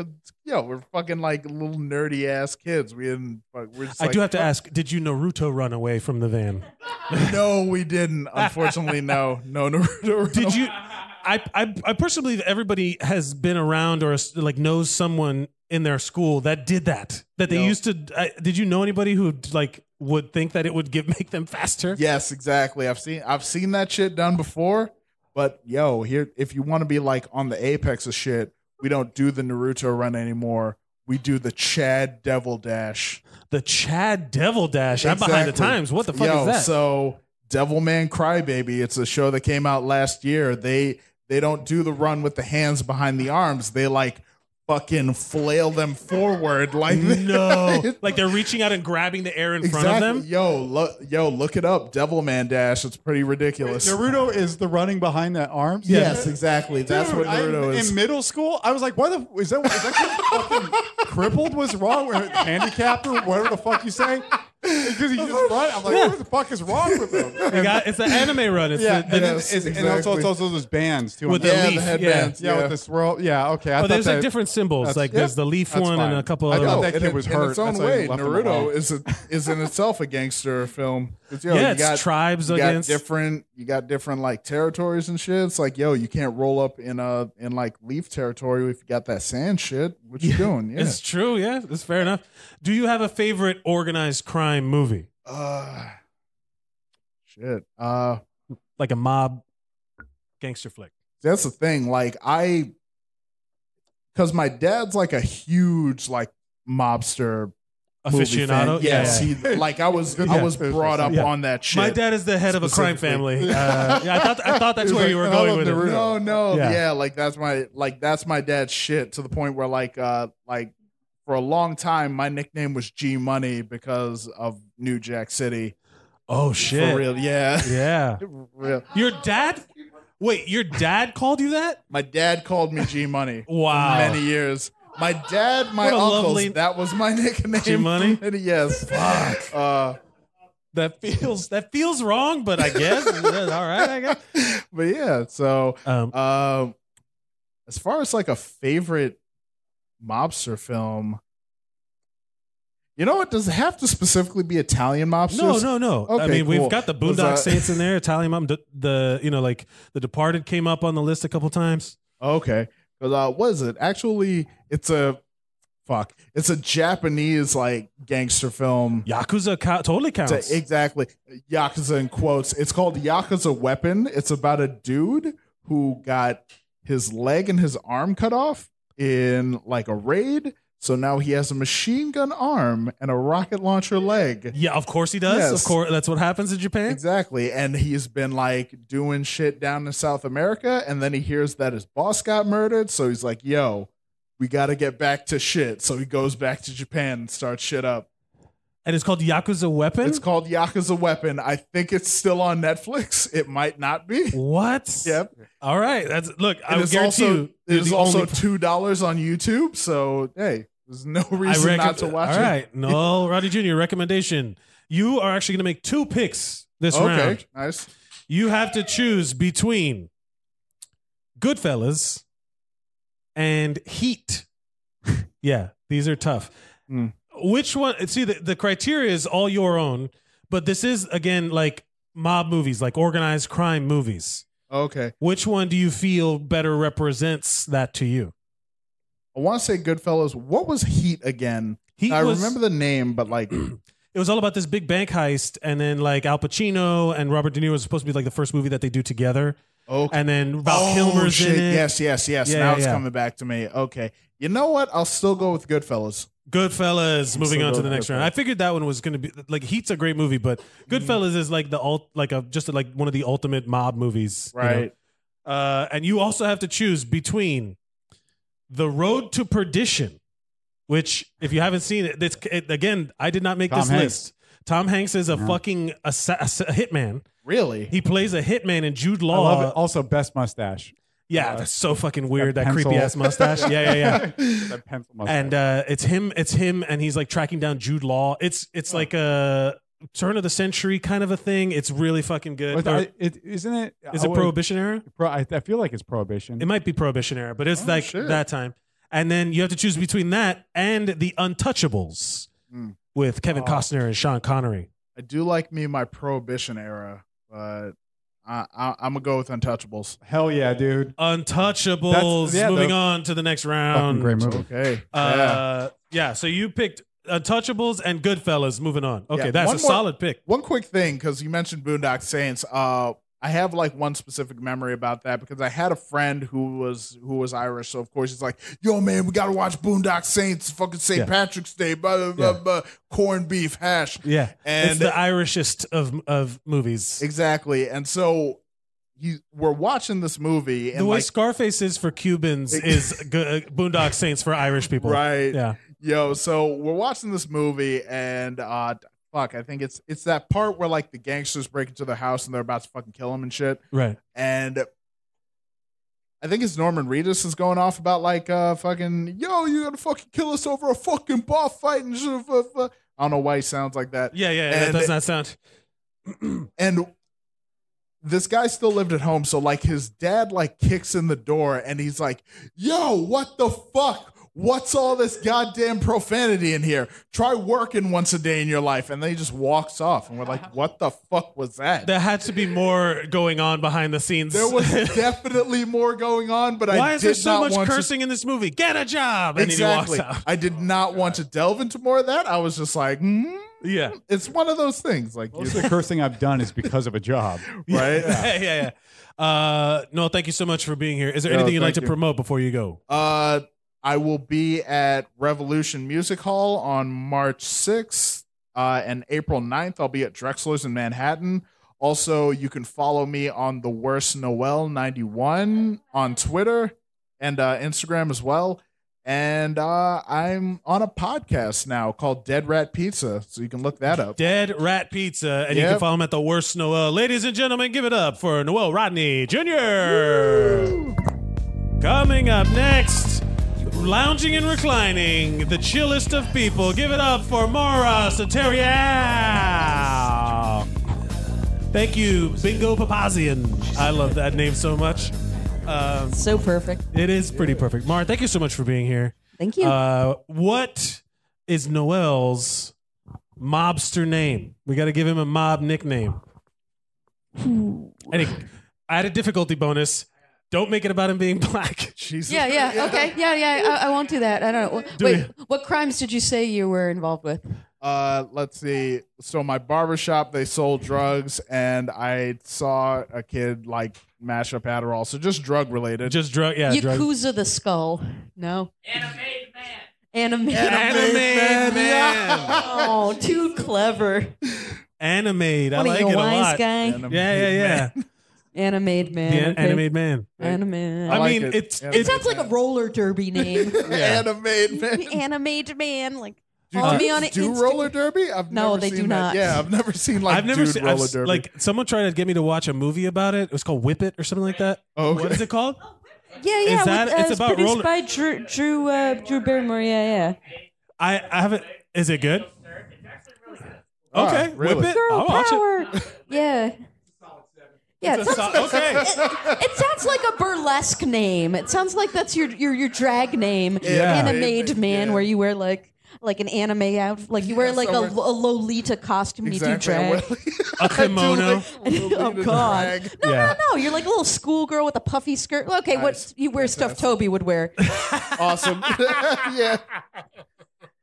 we're fucking like little nerdy ass kids. We didn't. We're just I do have to ask, did you Naruto run away from the van? No, we didn't. Unfortunately, no Naruto. Did you? I personally believe everybody has been around or like knows someone in their school that did that. That they used to. Did you know anybody who like would think that it would make them faster? Yes, exactly. I've seen that shit done before. But here, if you want to be like on the apex of shit, we don't do the Naruto run anymore. We do the Chad Devil Dash. The Chad Devil Dash. Exactly. I'm behind the times. What the fuck is that? So Devilman Crybaby. It's a show that came out last year. They don't do the run with the hands behind the arms. They like fucking flail them forward like like they're reaching out and grabbing the air in front of them. Look it up. Devilman Dash. It's pretty ridiculous. Naruto is the running behind that arms. Yes, exactly. That's what Naruto is. In middle school, I was like, is that kid fucking crippled? What's wrong with handicapped or whatever the fuck you say? Because he just run. I'm like, what the fuck is wrong with him? It's the anime run. It's and also those bands too. With the leaf, the headbands. With the swirl. Yeah, okay. But there's like different symbols. Like there's the leaf one and a couple other. I thought that kid was hurt. In its own way, Naruto is in itself a gangster film. It's tribes against. You got different like territories and shit. It's like, you can't roll up in like leaf territory if you got that sand shit. What you doing? Yeah. It's true. Yeah, that's fair enough. Do you have a favorite organized crime movie? Shit. Like a mob gangster flick. That's the thing. Like because my dad's like a huge like mobster aficionado. Yes, I was brought up on that shit. My dad is the head of a crime family. I thought that's where you were going with it. No. Yeah, like that's my dad's shit to the point where like for a long time my nickname was G Money because of New Jack City. Oh shit. For real, yeah. Yeah. Real. Your dad? Wait, your dad called you that? My dad called me G Money. Wow. For many years. My dad, my uncles, that was my nickname. G Money? Yes. Fuck. That feels wrong, but I guess. All right, I guess. But yeah, so as far as like a favorite mobster film, you know what? Does it have to specifically be Italian mobsters? No. Okay, I mean, cool. we've got the Boondock Saints in there, Italian mob. Like The Departed came up on the list a couple times. Okay. Because what is it? Actually, it's a Japanese like gangster film. Yakuza totally counts. Exactly. Yakuza in quotes. It's called Yakuza Weapon. It's about a dude who got his leg and his arm cut off in like a raid. So now he has a machine gun arm and a rocket launcher leg. Yeah, of course he does. Yes. Of course, that's what happens in Japan. Exactly. And he's been like doing shit down in South America. And then he hears that his boss got murdered. So he's like, we got to get back to shit. So he goes back to Japan and starts shit up. And it's called Yakuza Weapon? It's called Yakuza Weapon. I think it's still on Netflix. It might not be. What? Yep. All right. I guarantee you. It is also $2 on YouTube. So, hey. There's no reason not to watch it. All right. No, Roddy Jr., recommendation. You are actually going to make 2 picks this round. Okay, nice. You have to choose between Goodfellas and Heat. Yeah, these are tough. Which one? See, the criteria is all your own, but this is, again, like mob movies, like organized crime movies. Okay. Which one do you feel better represents that to you? I want to say Goodfellas. What was Heat again? I remember the name, but like it was all about this big bank heist, and then like Al Pacino and Robert De Niro was supposed to be like the first movie that they do together. Okay. And then Val Kilmer's in it. Yes. Now it's coming back to me. Okay. You know what? I'll still go with Goodfellas. Moving on to the next round. I figured that one was going to be like Heat's a great movie, but Goodfellas is like just one of the ultimate mob movies, right? And you also have to choose between The Road to Perdition, which, if you haven't seen it, again, I did not make this list. Tom Hanks is a fucking a hitman. Really? He plays a hitman in Jude Law. I love it. Also, best mustache. Yeah, that's so fucking weird. That creepy ass mustache. Yeah. That pencil mustache. And it's him, and he's like tracking down Jude Law. It's like a turn of the century kind of a thing. It's really fucking good. Isn't it? Is it Prohibition era? I feel like it's Prohibition. It might be Prohibition era, but it's shit. that time. And then you have to choose between that and The Untouchables with Kevin Costner and Sean Connery. I do like me my Prohibition era, but I'm gonna go with Untouchables. Hell yeah, dude. Untouchables. Moving on to the next round. Great movie. Okay. Yeah. So you picked Untouchables and Goodfellas. Moving on. Okay, Yeah, that's a solid pick. One quick thing, because you mentioned Boondock Saints. I have like one specific memory about that because I had a friend who was Irish, so of course he's like, "Yo, man, we gotta watch Boondock Saints, fucking St. Patrick's Day, blah, blah, blah, corned beef hash." Yeah, and it's the Irishest of movies. Exactly, and so we're watching this movie, and the way like, Scarface is for Cubans is Boondock Saints for Irish people, right? Yeah. Yo, so we're watching this movie, and fuck, I think it's that part where like the gangsters break into their house and they're about to fucking kill him and shit. Right. And I think it's Norman Reedus is going off about like fucking, yo, you gonna fucking kill us over a fucking bar fight and shit. I don't know why he sounds like that. Yeah, that does not sound. And this guy still lived at home, so like his dad like kicks in the door and he's like, yo, what the fuck? What's all this goddamn profanity in here? Try working once a day in your life. And then he just walks off. And we're like, what the fuck was that? There had to be more going on behind the scenes. There was definitely more going on, but why I is did there so not much want cursing in this movie? Get a job! And exactly. then he walks out. I did not want to delve into more of that. I was just like, yeah. It's one of those things. Like most of the cursing I've done is because of a job. Right? Yeah. No, thank you so much for being here. Is there anything you'd like to promote before you go? I will be at Revolution Music Hall on March 6th and April 9th. I'll be at Drexler's in Manhattan. Also, you can follow me on The Worst Noel 91 on Twitter and Instagram as well. And I'm on a podcast now called Dead Rat Pizza, so you can look that up. Dead Rat Pizza, and you can follow him at The Worst Noel. Ladies and gentlemen, give it up for Noel Rodney Jr. Woo! Coming up next, lounging and reclining, the chillest of people. Give it up for Maura Soteria. Thank you, Bingo Papazian. I love that name so much. So perfect. It is pretty perfect. Maura, thank you so much for being here. Thank you. What is Noel's mobster name? We got to give him a mob nickname. I had a difficulty bonus. Don't make it about him being black. Jesus. Yeah. Okay. Yeah. I won't do that. I don't know. Wait, what crimes did you say you were involved with? Let's see. So my barbershop, they sold drugs, and I saw a kid like mash up Adderall. So just drug related. Just drug. Yeah. Yakuza the Skull. No. Animated man. Oh, too clever. Animated. I What are like you, it a wise lot. guy? Yeah. Animated man. The okay. Animated man. Animated. I like mean, it. It sounds like a roller derby name. Animated man. Animated man. Like, follow me on it. Do roller derby? I've No, never they seen do that. not. Yeah, I've never seen like I've never dude seen roller derby. like someone tried to get me to watch a movie about it. It was called Whip It or something like that. Oh, okay. What is it called? Yeah. Is that- it's about produced roller- by Drew Barrymore. Yeah. I haven't. Is it good? Ah, Okay, really? Whip It. Girl I'll watch power. it. Yeah. Yeah, It's a okay. it sounds like a burlesque name. It sounds like that's your drag name. Yeah. Animated man, Yeah. where you wear like an anime outfit, like you wear like a Lolita costume and you do drag. A kimono. Oh God! Yeah. No, you're like a little schoolgirl with a puffy skirt. Okay, Nice. what you wear stuff Toby would wear. Awesome. Yeah.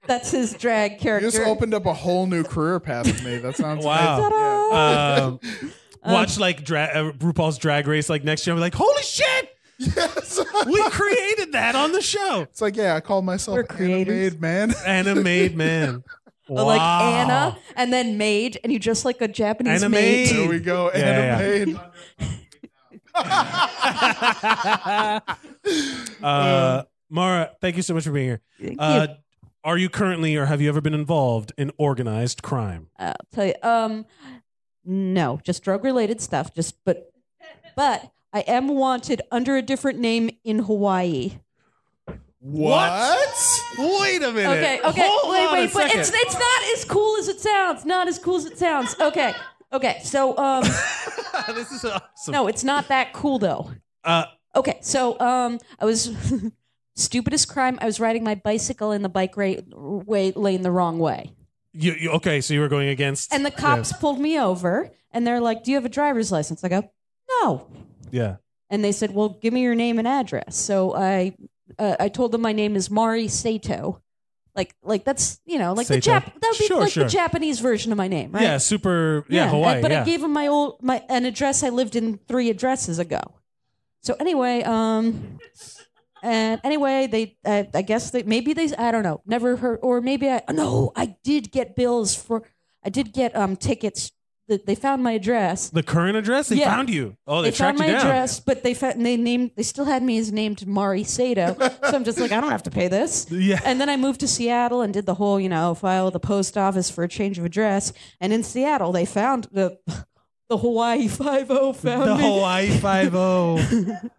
That's his drag You character. just opened up a whole new career path for me. That sounds Wow. amazing. Watch like RuPaul's Drag Race like next year. I'm like, holy shit! Yes. We created that on the show. It's like, yeah, I call myself We're creators. Animated man. Animated man. Or like Anna and then maid, and you just like a Japanese Anna maid. maid. There we go. Yeah. Animated. Mara, thank you so much for being here. Thank you. Are you currently or have you ever been involved in organized crime? I'll tell you. No, just drug related stuff. But I am wanted under a different name in Hawaii. What? Wait a minute. Okay. Hold on Wait. a But second. it's not as cool as it sounds. Not as cool as it sounds. Okay. So This is awesome. no, it's not that cool though. Okay. So I was stupidest crime. I was riding my bicycle in the bike lane the wrong way. You okay? So you were going against, And the cops pulled me over, and they're like, "Do you have a driver's license?" I go, "No." Yeah. And they said, "Well, give me your name and address." So I told them my name is Mari Sato, like that's like the Sato. that would be Sure, like sure. the Japanese version of my name, right? Yeah, super. Yeah, Hawaii. But yeah. I gave them an address I lived in 3 addresses ago. So anyway, they I guess they I don't know, never heard, or maybe I did get tickets. They found my address. The current address? They found you. Oh, they found tracked my you down. address, but they still had me as named Mari Sato. So I'm just like, I don't have to pay this. Yeah. And then I moved to Seattle and did the whole, file with the post office for a change of address. And in Seattle, they found the Hawaii 5-0 found The me. Hawaii 5-0.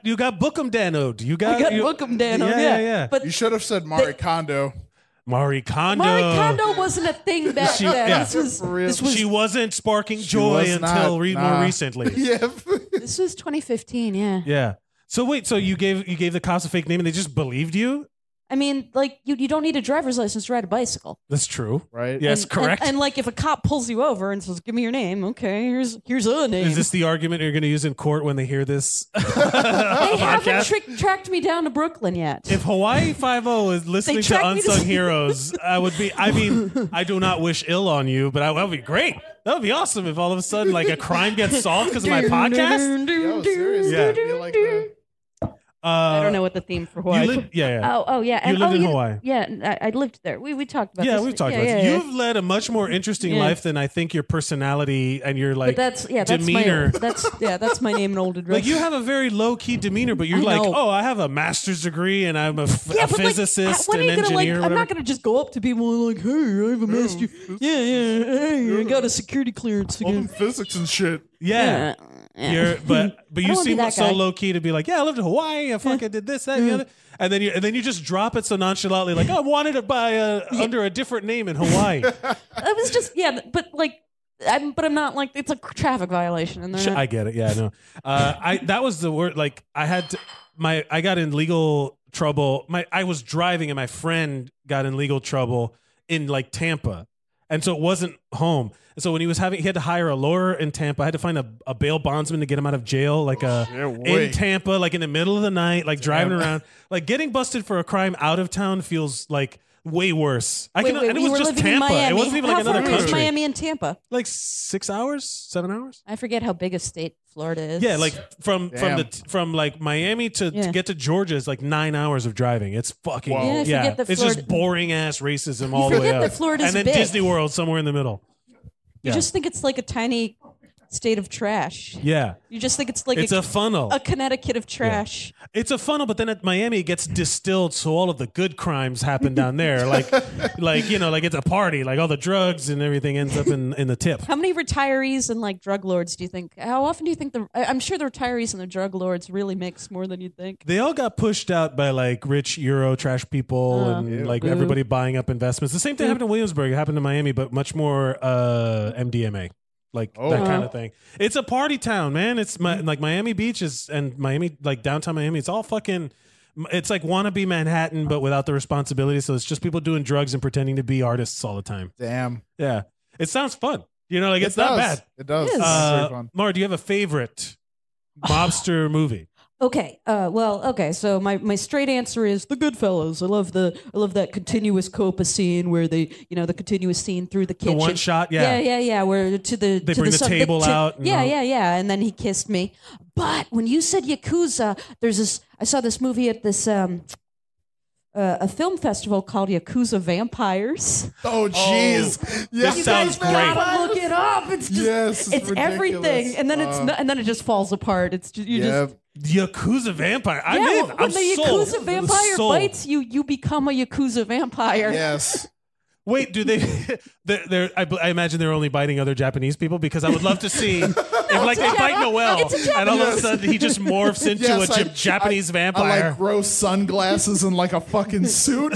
You got Bookham Danoed. I got Bookham Danoed, Yeah. But You should have said Mari Kondo. Marie Kondo. Marie Kondo wasn't a thing back then. yeah. This was She wasn't sparking joy was until not, more recently. Yeah. this was 2015. Yeah. Yeah. So wait, so you gave the cops a fake name and they just believed you? I mean, like you don't need a driver's license to ride a bicycle. That's true. Right. Yes, correct. And like if a cop pulls you over and says, "Give me your name," okay, here's a name. Is this the argument you're going to use in court when they hear this? They haven't tracked me down to Brooklyn yet. If Hawaii 5-0 is listening to tracked me to- Unsung Heroes, I do not wish ill on you, but that would be great. That would be awesome if all of a sudden like a crime gets solved because of my podcast. Yo, seriously. Yeah. I feel like that. I don't know what the theme for Hawaii. Yeah. Oh yeah. You lived in Hawaii. Yeah, I lived there. We talked about this. Yeah, we've talked about this. You've led a much more interesting life than I think your personality and your like demeanor. That's my name and old address. Like you have a very low key demeanor, but you're I like, know. oh, I have a master's degree and I'm a physicist when are and you gonna, engineer. I'm not gonna just go up to people and like, "Hey, I have a master. Hey, I got a security clearance All them again." physics and shit. Yeah. But I you don't wanna be seem that so guy. low key to be like, yeah, I lived in Hawaii. I fucking did this, that, and the other. And then you just drop it so nonchalantly, like, oh, I wanted it under a different name in Hawaii. It was just but like. I'm not like it's a traffic violation, and they're not. I get it. Yeah, no. That was the word. Like I got in legal trouble. I was driving and my friend got in legal trouble in like Tampa, and so it wasn't home. And so when he had to hire a lawyer in Tampa. I had to find a bail bondsman to get him out of jail, like in Tampa, like in the middle of the night, like driving around, like getting busted for a crime out of town feels like way worse. And it we were was just living in Tampa. It Miami. wasn't even like How another far is country. Miami and Tampa? Like 6 hours, 7 hours. I forget how big a state Florida is. Yeah, like from like Miami to get to Georgia is like 9 hours of driving. It's fucking Yeah, I forget that It's Florida- just boring ass racism all the way forget up. that Florida's and then big. Disney World somewhere in the middle. You just think it's like a tiny state of trash. Yeah, You just think it's like it's a funnel. a Connecticut of trash. It's a funnel, but then at Miami it gets distilled, so all of the good crimes happen down there. like it's a party. Like all the drugs and everything ends up in the tip. How many retirees and like drug lords do you think? How often do you think I'm sure the retirees and the drug lords really mix more than you'd think. They all got pushed out by like rich Euro trash people and like everybody buying up investments. The same thing happened in Williamsburg. It happened in Miami, but much more MDMA. Like that kind of thing. It's a party town, man. It's like Miami Beach and Miami, like downtown Miami. It's all fucking. It's like wannabe Manhattan, but without the responsibility. So it's just people doing drugs and pretending to be artists all the time. Damn. Yeah, it sounds fun. Like it's It not does. bad. It does. It is. It's very fun. Mara, do you have a favorite mobster movie? Okay. So my straight answer is The Goodfellas. I love that continuous Copa scene where they, the continuous scene through the kitchen. The one shot, yeah. Yeah. Where they bring the table out and all. Yeah. And then he kissed me. But when you said Yakuza, I saw this movie at this a film festival called Yakuza Vampires. Oh, jeez. This You sounds guys great. gotta look it up. It's just, Yes, it's everything, ridiculous. and then and then it just falls apart. It's just, you just. Yakuza vampire. I'm Yeah, in. when I'm the sold. Yakuza vampire Sold. bites you, you become a Yakuza vampire. Yes. Wait, do they? I imagine they're only biting other Japanese people because I would love to see if like they bite Noel and all of a sudden he just morphs into a Japanese vampire. I like grow sunglasses and like a fucking suit,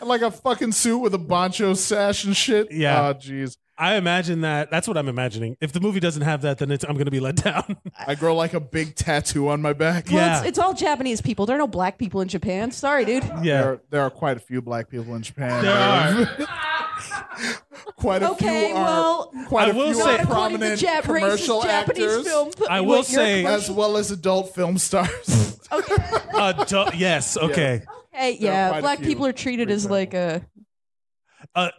like a fucking suit with a poncho sash and shit. Yeah. Oh, jeez. I imagine that. That's what I'm imagining. If the movie doesn't have that, then I'm going to be let down. I grow like a big tattoo on my back. Well, it's all Japanese people. There are no black people in Japan. Sorry, dude. Yeah. There are quite a few black people in Japan. There are. Quite a few are. Quite I will say, Not according to prominent commercial Japanese actors, film. I will say, as well as adult film stars. yes, okay. Hey, There are yeah, quite a black few. people are treated as like a.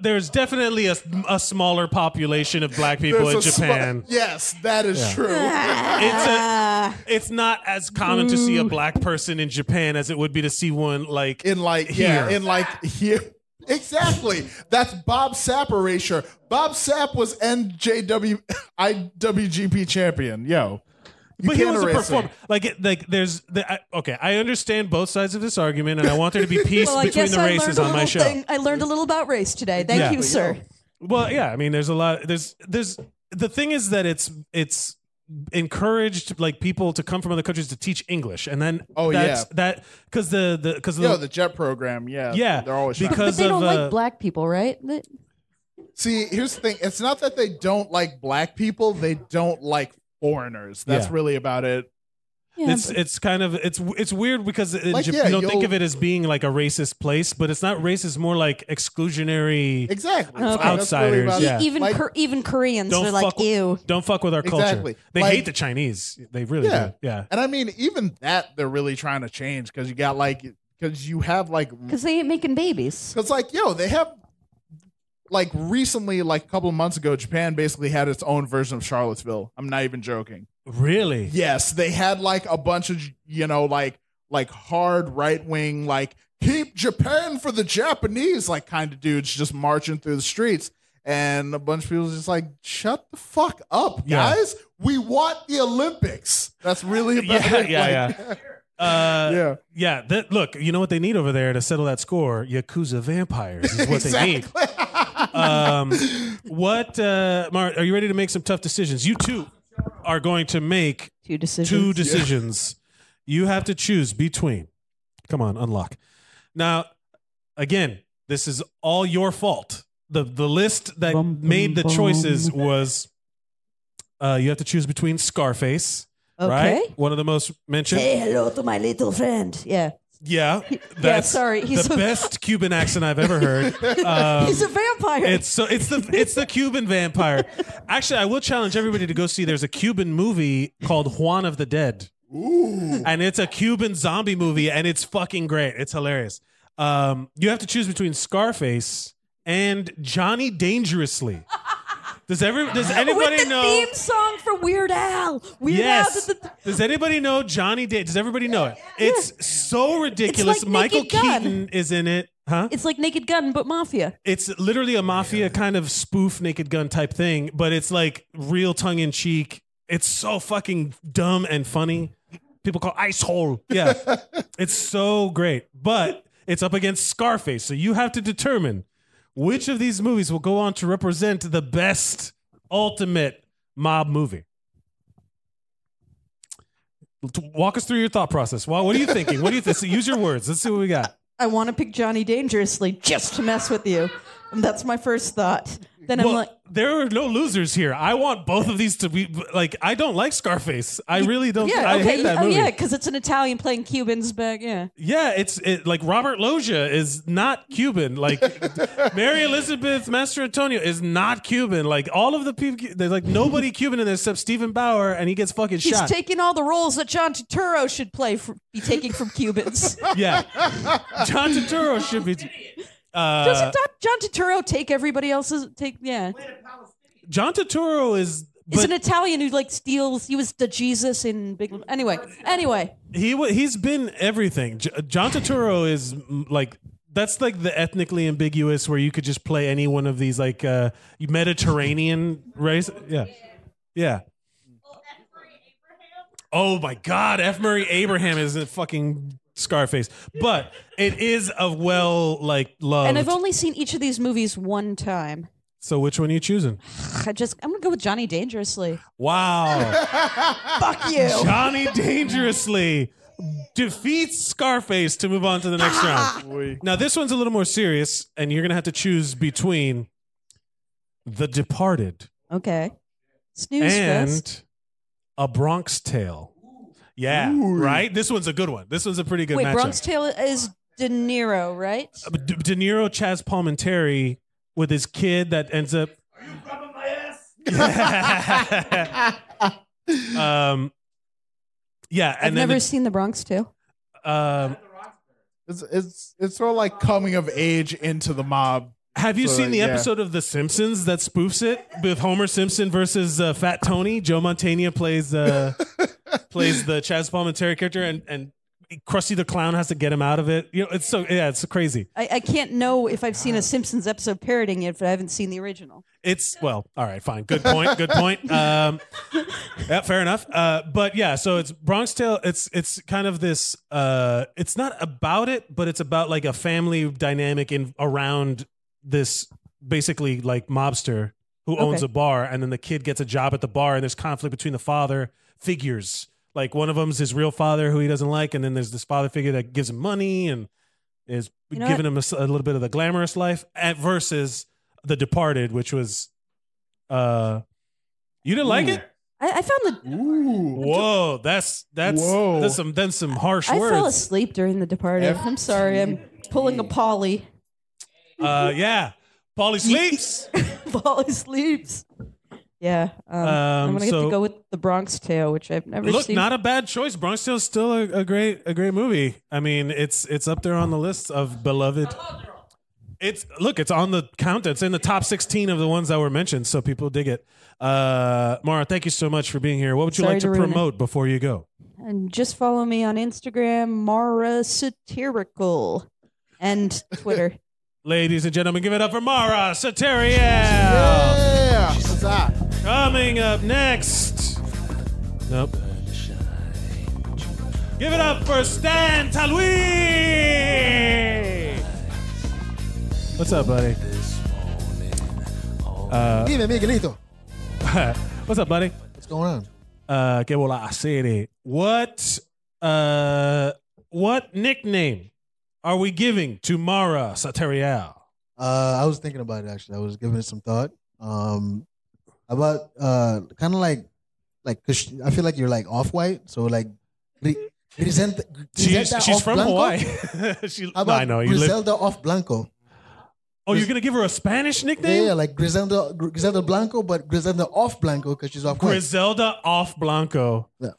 There's definitely a smaller population of black people There's in a Japan. yes, that is true. It's not as common to see a black person in Japan as it would be to see one like here. Here. Exactly. That's Bob Sapp erasure. Bob Sapp was IWGP champion. Yo. But he can't was a erase performer. Okay, I understand both sides of this argument, and I want there to be peace Well, I between guess the I races learned on a my little show. thing. I learned a little about race today. Thank Yeah. you, sir. Well, yeah, I mean, there's a lot. There's the thing is that it's encouraged like people to come from other countries to teach English, and then that because the JET program, yeah, they're always trying. But they don't like black people, right? See, here's the thing. It's not that they don't like black people; they don't like foreigners. That's really about it. Yeah, it's kind of it's weird because in Like, Japan, you don't think you'll- of it as being like a racist place, but it's not racist, more like exclusionary. Exactly. Okay. That's really Outsiders, about yeah. it. even Like, even Koreans Don't are like, fuck- ew. Don't fuck with our culture. Exactly. They Like- hate the Chinese. They really Yeah. do. Yeah. and I mean, even that they're really trying to change because you have like Because they ain't making babies. because they have like recently, like a couple of months ago, Japan basically had its own version of Charlottesville. I'm not even joking. Really? Yes, they had like a bunch of like hard right wing like keep Japan for the Japanese like kind of dudes just marching through the streets, and a bunch of people just like shut the fuck up, Yeah. guys. We want the Olympics. That's really about Yeah, it. yeah. Yeah. Yeah. Look, you know what they need over there to settle that score? Yakuza vampires is what they need. Mar, are you ready to make some tough decisions? You two are going to make Two decisions. two decisions. You have to choose between. Come on, unlock. Now, again, this is all your fault. The list that made the choices was you have to choose between Scarface, Okay. right? One of the most mentioned. Say hello to my little friend. Yeah. Yeah, that's sorry, he's the a- best Cuban accent I've ever heard. He's a vampire. It's the Cuban vampire. Actually, I will challenge everybody to go see. There's a Cuban movie called Juan of the Dead. Ooh. And it's a Cuban zombie movie, and it's fucking great. It's hilarious. You have to choose between Scarface and Johnny Dangerously. Does anybody With the know? theme song for Weird Al. Weird Yes. Al. Does anybody know Johnny Does everybody know it? It's so ridiculous. It's like Michael Naked Gun. Keaton is in it. Huh? It's like Naked Gun, but mafia. It's literally a mafia kind of spoof Naked Gun type thing, but it's like real tongue in cheek. It's so fucking dumb and funny. People call Ice Hole. Yeah. It's so great. But it's up against Scarface. So you have to determine which of these movies will go on to represent the best ultimate mob movie. Walk us through your thought process. Well, what are you thinking? What do you think? So use your words. Let's see what we got. I want to pick Johnny Dangerously just to mess with you. And that's my first thought. Then Well, I'm like, there are no losers here. I want both of these to be like. I don't like Scarface. I really don't. yeah, I okay. hate that movie. yeah, because it's an Italian playing Cubans back. Yeah. Yeah, it's like Robert Loggia is not Cuban. Like Mary Elizabeth Master Antonio is not Cuban. Like all of the people, there's like nobody Cuban in there except Stephen Bauer, and he gets fucking He's shot. taking all the roles that John Turturro should be taking from Cubans. Yeah, John Turturro should be. Doesn't John Turturro take everybody else's Yeah. John Turturro is. It's But an Italian who like steals. He was the Jesus in Big. Anyway. he's been everything. John Turturro is like. That's like the ethnically ambiguous where you could just play any one of these like Mediterranean race. Yeah. Yeah. Oh my God, F. Murray Abraham is a fucking Scarface, but it is a well loved. And I've only seen each of these movies one time. So which one are you choosing? I'm gonna go with Johnny Dangerously. Wow. Fuck you. Johnny Dangerously defeats Scarface to move on to the next round. Now, this one's a little more serious, and you're going to have to choose between The Departed Okay. Snooze and fest. A Bronx Tale. Yeah, right? This one's a good one. This one's a pretty good Wait, matchup. Bronx Tale is De Niro, right? De Niro, Chaz Palminteri with his kid that ends up... Are you rubbing my ass? Yeah, and I've never seen The Bronx Tale. It's sort of like coming of age into the mob. Have you So, seen the yeah. episode of The Simpsons that spoofs it with Homer Simpson versus Fat Tony? Joe Mantegna plays the Chaz Palminteri character, and Krusty the Clown has to get him out of it. You know, it's it's crazy. I can't know if I've seen a Simpsons episode parodying it, but I haven't seen the original. All right, fine. Good point. Good point. Yeah, fair enough. But yeah, so it's Bronx Tale. It's kind of this. It's not about it, but it's about like a family dynamic around this basically like mobster who owns a bar, and then the kid gets a job at the bar, and there's conflict between the father figures. Like one of them's his real father who he doesn't like, and then there's this father figure that gives him money and is giving him a little bit of the glamorous life, versus The Departed, which was, you didn't like it? I found the. Whoa, that's some harsh I words. fell asleep during The Departed. I'm sorry. I'm pulling a Polly. Yeah, Paulie sleeps. Polly sleeps. Yeah, I'm gonna get to go with The Bronx Tale, which I've never Look, seen. not a bad choice. Bronx Tale's still a great movie. I mean, it's up there on the list of beloved. It's on the count. It's in the top 16 of the ones that were mentioned, so people dig it. Mara, thank you so much for being here. What would you Sorry like to to ruin it. promote before you go? And just follow me on Instagram, Mara Satirical, and Twitter. Ladies and gentlemen, give it up for Mara Satiriel. Yeah, what's that? Coming up next. Nope. Give it up for Stan Talwi. What's up, buddy? Dime, Miguelito. What's up, buddy? What's going on? Que vola hacer? What nickname are we giving to Mara Satiriel? I was thinking about it actually. I was giving it some thought. About kind of like cause I feel like you're like off white, so like She's from Hawaii. How about I know you Griselda off Blanco? Oh, you're gonna give her a Spanish nickname? Yeah, like Griselda Blanco, but Griselda off Blanco because she's off white. Griselda off Blanco. Yeah,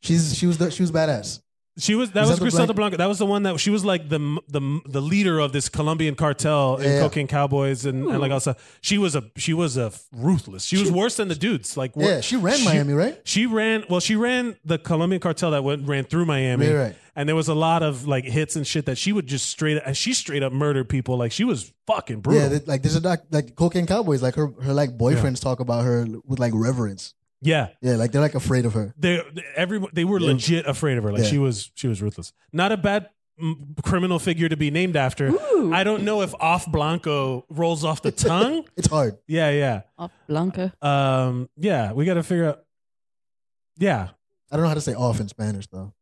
she was badass. That was Griselda Blanco. That was the one that she was like the leader of this Colombian cartel in Cocaine Cowboys and like also she was a ruthless. She was worse than the dudes. Like she ran Miami, right? She ran the Colombian cartel that ran through Miami. Right. And there was a lot of like hits and shit that she would just straight up murdered people. Like she was fucking brutal. Yeah, like there's like Cocaine Cowboys. Like her like boyfriends talk about her with like reverence. Yeah, like they're like afraid of her. They were legit afraid of her. Like she was ruthless. Not a bad criminal figure to be named after. Ooh. I don't know if off Blanco rolls off the tongue. It's hard. Yeah. Off Blanca. Yeah, we got to figure out. Yeah, I don't know how to say off in Spanish though.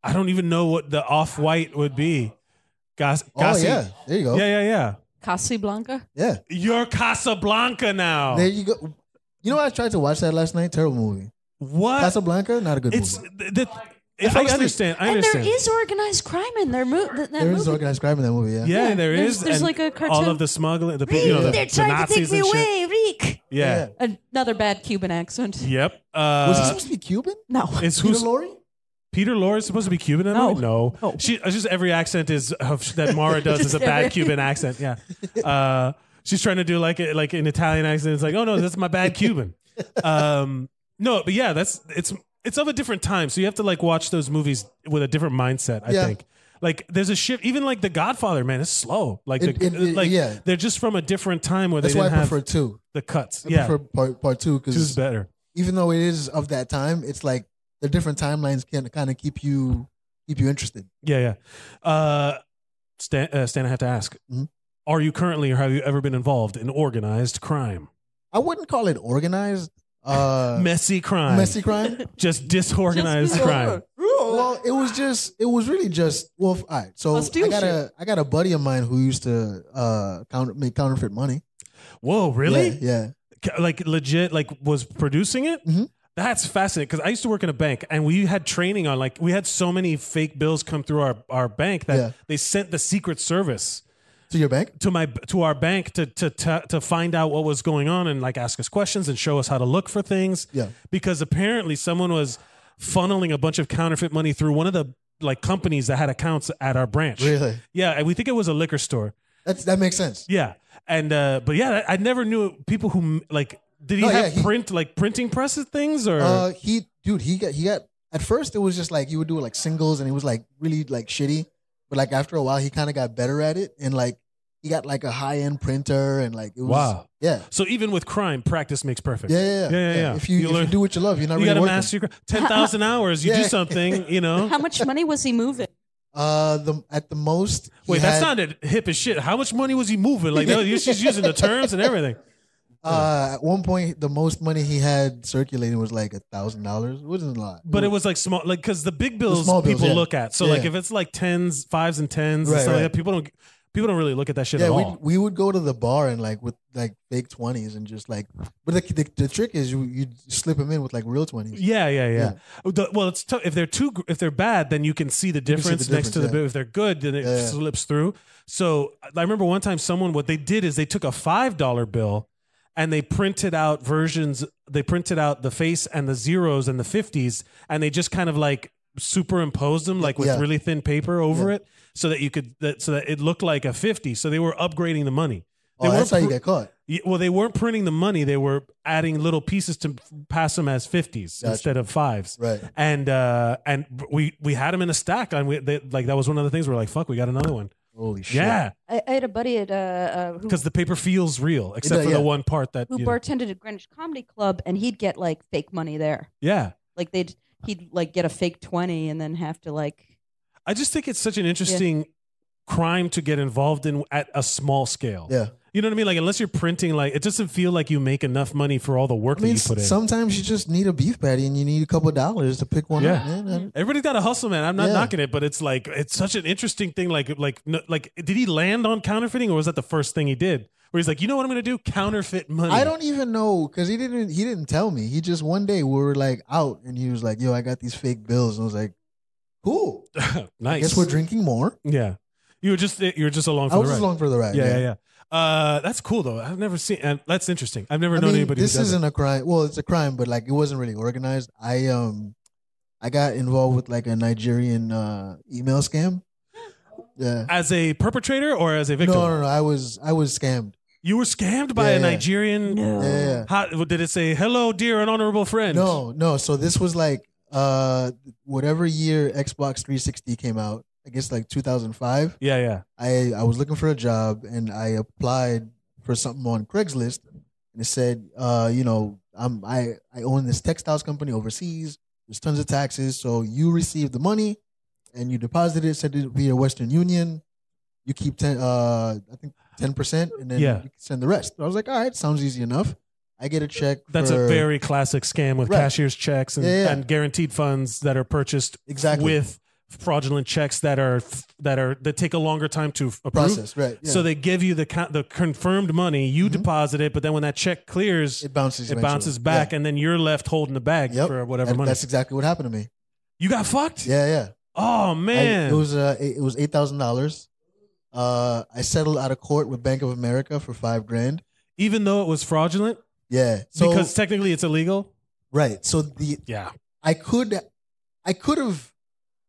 I don't even know what the off white would be. Oh yeah, there you go. Yeah. Casablanca. Yeah, you're Casablanca now. There you go. You know, I tried to watch that last night. Terrible movie. What? Casablanca, not a good It's movie. I understand. And there is organized crime in their movie. There is organized crime in that movie. Yeah, there is. There's and like a cartel. all of the smuggling, the They're trying to Nazis take me and shit. away, Reek. Yeah. Another bad Cuban accent. Yep. Was he supposed to be Cuban? No. It's Peter Lorre? Peter Lorre is supposed to be Cuban in No. it? No. No. It's just every accent that Mara does is a bad Cuban accent. Yeah. She's trying to do like an Italian accent. It's like, oh no, that's my bad Cuban. No, but yeah, it's of a different time. So you have to like watch those movies with a different mindset, I think. Like there's a shift, even like The Godfather, man, it's slow. Like they're just from a different time where That's they why didn't I have prefer two. the cuts. I prefer part two two's because better. Even though it is of that time, it's like the different timelines can kind of keep you keep you interested. Yeah. Stan, I have to ask: Mhm. Are you currently, or have you ever been involved in organized crime? I wouldn't call it organized. Messy crime. Messy crime. Just disorganized crime. Well, it was really just all right. So I got a buddy of mine who used to make counterfeit money. Whoa, really? Yeah. Like legit, like was producing it? Mhm. That's fascinating because I used to work in a bank and we had training on, like, we had so many fake bills come through our bank that they sent the Secret Service to your bank, to our bank to find out what was going on and like ask us questions and show us how to look for things. Yeah. Because apparently someone was funneling a bunch of counterfeit money through one of the like companies that had accounts at our branch. Really? Yeah, and we think it was a liquor store. That makes sense. Yeah, and but yeah, I never knew people who like. Did he have printing presses things or? He got at first it was just like you would do like singles and it was like really like shitty, but like after a while he kind of got better at it and like he got like a high end printer and like it was yeah. So even with crime, practice makes perfect. Yeah. If you do what you love, you're not you really got to working. master your 10,000 hours. You do something, you know. How much money was he moving? At the most. Wait, that sounded hip as shit. How much money was he moving? Like she's using the terms and everything. At one point, the most money he had circulating was like $1,000. It wasn't a lot, but it was like small, like because the big bills small bills, people look at. So like if it's like tens, fives, and tens, and stuff like that, people don't really look at that shit at all. We would go to the bar and like with like fake 20s and just like, but the trick is you slip them in with like real 20s. Yeah. Well, it's tough. If they're bad, then you can see the difference next to the bill. If they're good, then it slips through. So I remember one time what they did is they took a $5 bill and they printed out versions. They printed out the face and the zeros and the 50s, and they just kind of like superimposed them like with really thin paper over it, so that it looked like a 50. So they were upgrading the money. That's how you get caught. Well, they weren't printing the money; they were adding little pieces to pass them as 50s instead of 5s. Right. And we had them in a stack, and like that was one of the things. We're like, fuck, we got another one. Holy shit! Yeah, I had a buddy at because the paper feels real, except for the one part that who bartended at Greenwich Comedy Club, and he'd get like fake money there. Yeah, like he'd like get a fake 20 and then have to like. I just think it's such an interesting crime to get involved in at a small scale. Yeah. You know what I mean? Like, unless you're printing, like, it doesn't feel like you make enough money for all the work that you put in. Sometimes you just need a beef patty and you need a couple of dollars to pick one up. Man. Everybody's got to hustle, man. I'm not knocking it, but it's like, it's such an interesting thing. Like, did he land on counterfeiting, or was that the first thing he did? Where he's like, you know what I'm going to do? Counterfeit money. I don't even know, because he didn't tell me. He just one day we were like out and he was like, yo, I got these fake bills. And I was like, cool. Nice. I guess we're drinking more. Yeah. You were just along for the ride. I was just along for the ride. Yeah. That's cool though. I've never seen, and that's interesting. I've never known anybody. This isn't a crime. Well, it's a crime, but like it wasn't really organized. I got involved with like a Nigerian email scam. Yeah. As a perpetrator or as a victim? No. I was scammed. You were scammed by a Nigerian. No. Yeah. How did it say, "Hello, dear and honorable friend"? No. So this was like whatever year Xbox 360 came out. I guess like 2005. Yeah. I was looking for a job and I applied for something on Craigslist, and it said, I own this textiles company overseas. There's tons of taxes, so you receive the money and you deposit it, send it via Western Union. You keep 10%, and then you can send the rest. So I was like, all right, sounds easy enough. I get a check. That's a very classic scam with cashier's checks and guaranteed funds that are purchased with fraudulent checks that take a longer time to approve. Process, right? Yeah. So they give you the confirmed money, you deposit it, but then when that check clears, it bounces back, and then you're left holding the bag for whatever money. That's exactly what happened to me. You got fucked? Yeah. Oh man, it was $8,000. I settled out of court with Bank of America for $5,000, even though it was fraudulent. Yeah, because technically it's illegal. Right. So I could have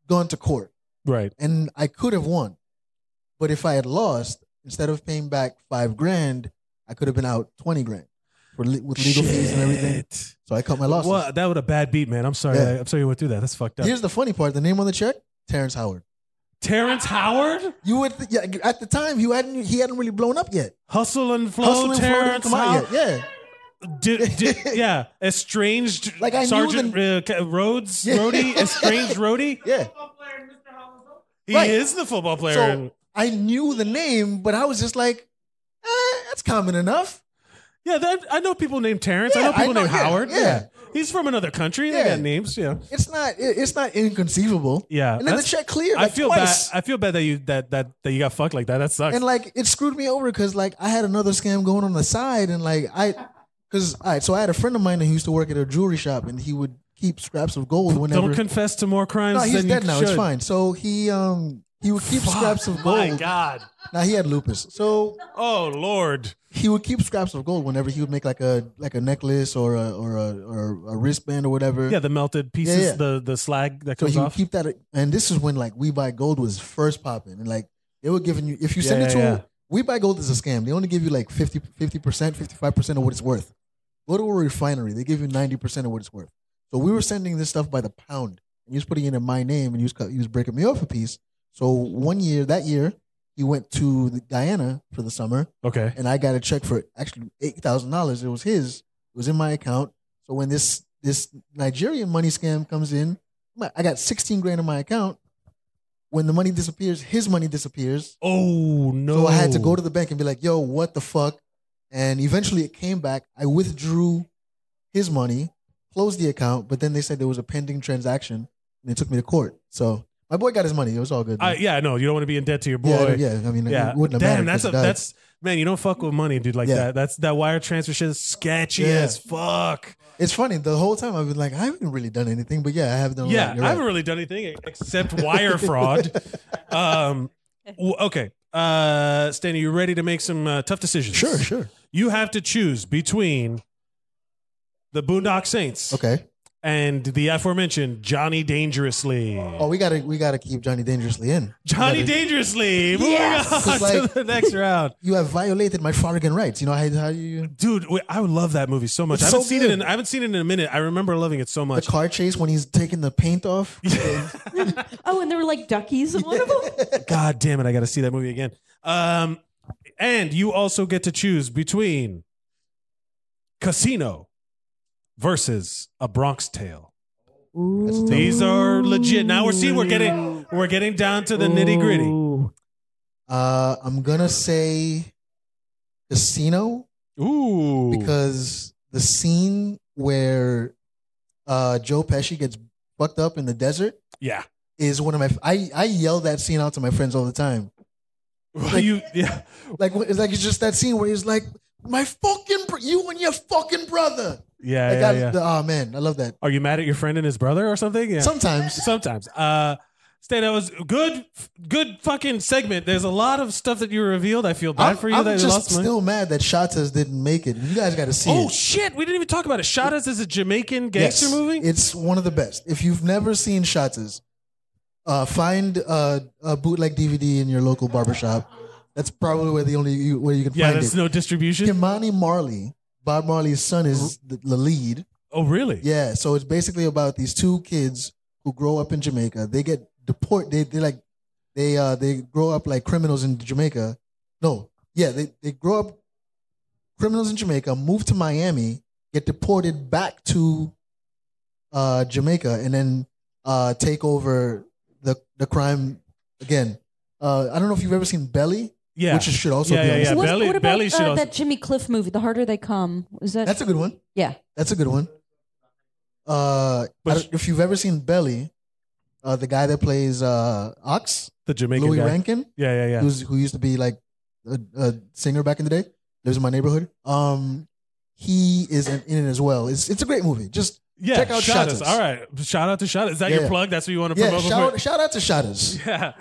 gone to court, right, and I could have won, but if I had lost, instead of paying back $5,000, I could have been out $20,000 with legal fees and everything. So I cut my losses. Well, that was a bad beat, man. I'm sorry. Yeah. I'm sorry you went through that. That's fucked up. Here's the funny part: the name on the check, Terrence Howard. Terrence Howard? You would at the time he hadn't really blown up yet. Hustle and Flow, Terrence Howard. Yeah. Estranged like I Sergeant Rhodes, Rhodey, estranged Rhodey. Yeah. He Right. is the football player. So I knew the name, but I was just like, that's common enough. Yeah, I know people named Terrence. I Yeah, know people I know, named yeah, Howard. yeah. He's from another country. They Yeah. got names. Yeah. It's not inconceivable. Yeah. And then the that's- check cleared. I Like, feel twice. bad. I feel bad that you got fucked like that. That sucks. And like it screwed me over because like I had another scam going on the side, and like so I had a friend of mine who used to work at a jewelry shop, and he would keep scraps of gold whenever. Don't confess to more crimes. No, he's than dead you now. should. It's fine. So he would keep scraps of gold. My God. Now he had lupus, so Oh Lord. he would keep scraps of gold whenever he would make like a necklace or a wristband or whatever. Yeah, the melted pieces, Yeah, the slag that So comes he would off. keep that, and this is when like We Buy Gold was first popping, and like they were giving you if you send Yeah, it to yeah. We Buy Gold is a scam. They only give you like 50%, 55% of what it's worth. Go to a refinery, they give you 90% of what it's worth. So we were sending this stuff by the pound, and he was putting it in my name, and he was breaking me off a piece. So that year, he went to Guyana for the summer, Okay. and I got a check for actually $8,000. It was his. It was in my account. So when this Nigerian money scam comes in, I got 16 grand in my account. When the money disappears, his money disappears. Oh no. So I had to go to the bank and be like, "Yo, what the fuck?" And eventually it came back. I withdrew his money, closed the account, but then they said there was a pending transaction, and they took me to court. So my boy got his money. It was all good. man. Yeah, no, you don't want to be in debt to your boy. Yeah, I mean, Yeah. it wouldn't have Damn, mattered 'cause he died. that's man, you don't fuck with money, dude, like Yeah. that. That wire transfer shit is sketchy Yeah. as fuck. It's funny. The whole time I've been like, I haven't really done anything, but yeah, I have done. a Yeah, lot. You're I right. haven't really done anything except wire fraud. Okay. Stanley, you ready to make some tough decisions? Sure. You have to choose between the Boondock Saints Okay. and the aforementioned Johnny Dangerously. Oh, we gotta keep Johnny Dangerously in. Johnny We gotta- Dangerously. Moving Yes! on It's like- to the next round. You have violated my Farragon rights. You know how you Dude, I would love that movie so much. It's I haven't so seen it good. I haven't seen it in a minute. I remember loving it so the much. car chase when he's taking the paint off. Oh, and there were like duckies in one of them. God damn it, I got to see that movie again. And you also get to choose between Casino versus A Bronx Tale. These are legit. Now we're getting down to the nitty gritty. I'm gonna say Casino Ooh, because the scene where Joe Pesci gets fucked up in the desert yeah. is one of my. I yell that scene out to my friends all the time. Yeah. Like it's just that scene where he's like, "My fucking you and your fucking brother." Yeah, Like, yeah. oh man, I love that. Are you mad at your friend and his brother or something? Yeah. Sometimes. Sometimes. Stan, that was good fucking segment. There's a lot of stuff that you revealed. I feel bad for you I'm that you just lost money. still mad that Shatas didn't make it. You guys got to see Oh it. shit, we didn't even talk about it. Shatas is a Jamaican gangster Yes, movie? It's one of the best. If you've never seen Shatas, find a bootleg DVD in your local barbershop. That's probably where where you can Yeah, find there's it. no distribution. Kimani Marley, Bob Marley's son, is the lead. Oh really? Yeah, so it's basically about these two kids who grow up in Jamaica. They get deported. They grow up like criminals in Jamaica. No, yeah, they grow up criminals in Jamaica, move to Miami, get deported back to Jamaica, and then take over the crime again. I don't know if you've ever seen Belly. Yeah. Which should also Yeah, be yeah, on yeah. this list. Belly- what about Belly should also- that Jimmy Cliff movie, The Harder They Come? Is that? That's a good one. Yeah. That's a good one. If you've ever seen Belly, the guy that plays Ox, The Jamaican Louis guy. Rankin, Yeah, yeah, yeah. who used to be like a singer back in the day, lives in my neighborhood. He is in it as well. It's a great movie. Just Yeah, check out Shatas. Shatas. All right. Shout out to Shatas. Is that your Yeah. plug? That's what you want to Yeah, promote? shout out to Shatas. Yeah.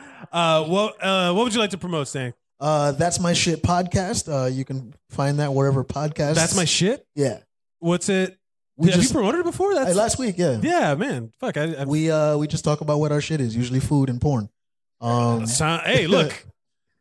What would you like to promote, Stan? That's My Shit podcast. You can find that wherever podcasts. That's my shit? Yeah. What's it? We Have just- you promoted it before? That's Last week, yeah. Yeah, man. Fuck. We just talk about what our shit is, usually food and porn. Hey, look.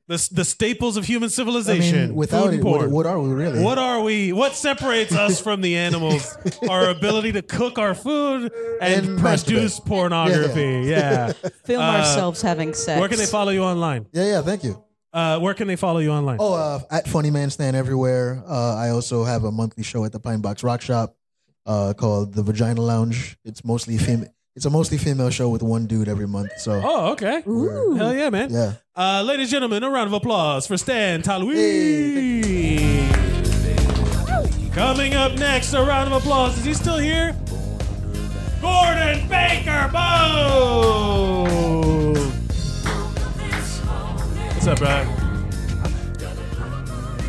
The staples of human civilization. without food it, and porn. what are we really? What are we? What separates us from the animals? Our ability to cook our food and And produce masturbate. pornography. Yeah. Film ourselves having sex. Where can they follow you online? Yeah, thank you. Where can they follow you online? At Funny Man Stan everywhere. I also have a monthly show at the Pine Box Rock Shop called The Vagina Lounge. It's mostly It's a mostly female show with one dude every month. So Oh, okay. Ooh. Hell yeah, man. yeah. Ladies and gentlemen, a round of applause for Stan Talwi. Coming up next, a round of applause. Is he still here? Gordon Baker. Boom. What's up, bro?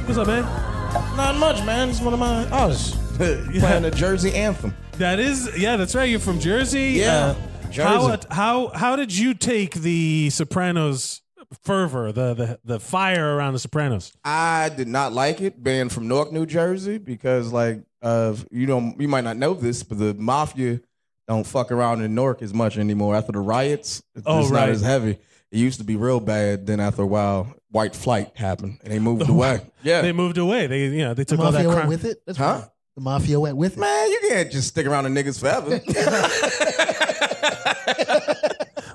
What's up, man? Not much, man. It's one of my artists playing the Jersey anthem. That is, yeah, that's right. You're from Jersey. Yeah, Jersey. How did you take the Sopranos fervor, the fire around the Sopranos? I did not like it being from Newark, New Jersey, because you might not know this, but the mafia don't fuck around in Newark as much anymore after the riots. It's not right. as heavy. It used to be real bad. Then after a while, white flight happened and they moved away. Yeah, They moved away. They The took all that mafia went crime. with it. That's Huh? fine. The mafia went with it. man, you can't just stick around the niggas forever.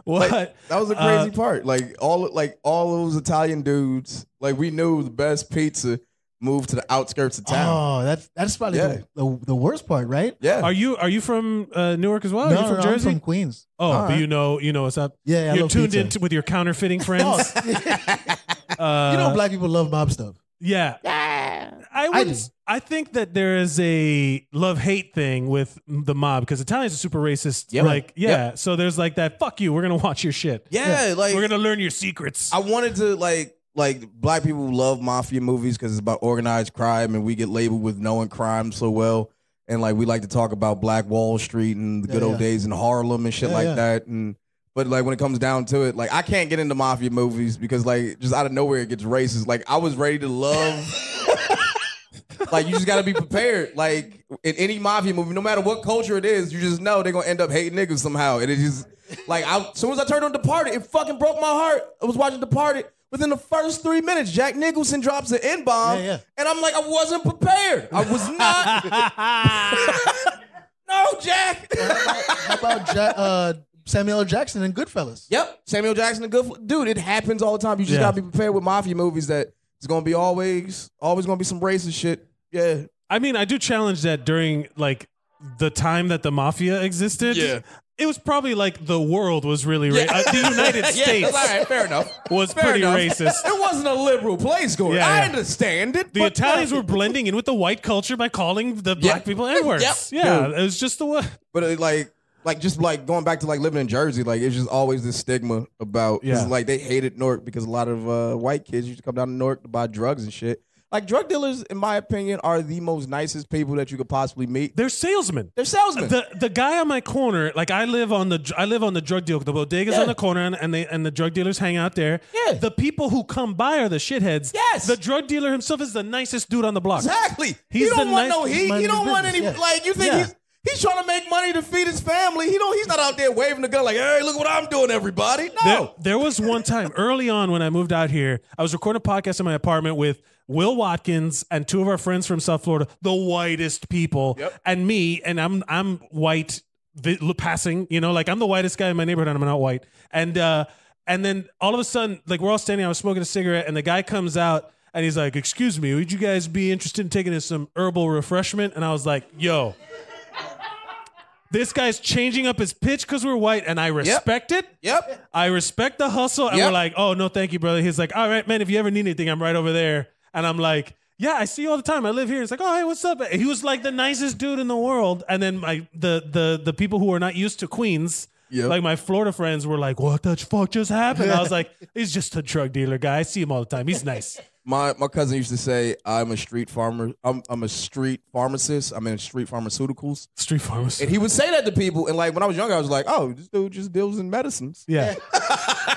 What? That was a crazy part. Like all those Italian dudes, like we knew the best pizza moved to the outskirts of town. Oh, that's probably Yeah. the worst part, right? Yeah. Are you from Newark as well? No, Are you from no, Jersey? I'm from Queens. Oh, All but right. you know what's up. Yeah, I You're love tuned pizza. in with your counterfeiting friends. You know, black people love mob stuff. Yeah. I think that there is a love-hate thing with the mob because Italians are super racist. Yep. Like, yeah. Yep. So there's like that, fuck you, we're going to watch your shit. Yeah, like We're going to learn your secrets. I wanted to like black people love mafia movies because it's about organized crime and we get labeled with knowing crime so well. And like we like to talk about Black Wall Street and the good old days in Harlem and shit like that. But like when it comes down to it, like I can't get into mafia movies because like just out of nowhere it gets racist. Like I was ready to love. Like you just got to be prepared. Like in any mafia movie, no matter what culture it is, you just know they're gonna end up hating niggas somehow. And it just like as soon as I turned on Departed, it fucking broke my heart. I was watching Departed. Within the first 3 minutes, Jack Nicholson drops an N-bomb, and I'm like, I wasn't prepared. I was not. No, Jack. How about Samuel L. Jackson and Goodfellas? Yep, Samuel Jackson and Goodfellas. Dude, it happens all the time. You just gotta be prepared with mafia movies that it's gonna be always gonna be some racist shit. Yeah. I mean, I do challenge that during like the time that the mafia existed. Yeah. It was probably like the world was really the United States all right, fair enough. was Fair pretty enough. racist. It wasn't a liberal place, Gordon. Yeah, I yeah. understand it. The but Italians were blending in with the white culture by calling the black people N-words. Yep. Yeah, Dude. it was just the way. But it, like just like going back to like living in Jersey, like it's just always this stigma about like they hated Newark because a lot of white kids used to come down to Newark to buy drugs and shit. Like drug dealers, in my opinion, are the most nicest people that you could possibly meet. They're salesmen. They're salesmen. The guy on my corner, like I live on the drug deal. The bodega's on the corner, and the drug dealers hang out there. Yeah. The people who come by are the shitheads. Yes. The drug dealer himself is the nicest dude on the block. Exactly. He's he don't the want nice- no heat. He don't want any like you think he's trying to make money to feed his family. He's not out there waving the gun like, hey, look what I'm doing, everybody. No. There was one time early on when I moved out here, I was recording a podcast in my apartment with Will Watkins and two of our friends from South Florida, the whitest people, and me, and I'm white passing, like I'm the whitest guy in my neighborhood and I'm not white. And then all of a sudden, like we're all standing, I was smoking a cigarette, and the guy comes out and he's like, excuse me, would you guys be interested in taking some herbal refreshment? And I was like, yo. This guy's changing up his pitch because we're white, and I respect it. Yep. I respect the hustle, and we're like, oh, no, thank you, brother. He's like, all right, man, if you ever need anything, I'm right over there. And I'm like, yeah, I see you all the time. I live here. It's like, oh, hey, what's up? He was like the nicest dude in the world. And then the people who are not used to Queens, like my Florida friends were like, what the fuck just happened? I was like, he's just a drug dealer guy. I see him all the time. He's nice. My cousin used to say, I'm a street farmer. I'm a street pharmacist. I'm in street pharmaceuticals. Street pharmacist. And he would say that to people. And like when I was younger, I was like, oh, this dude just deals in medicines. Yeah.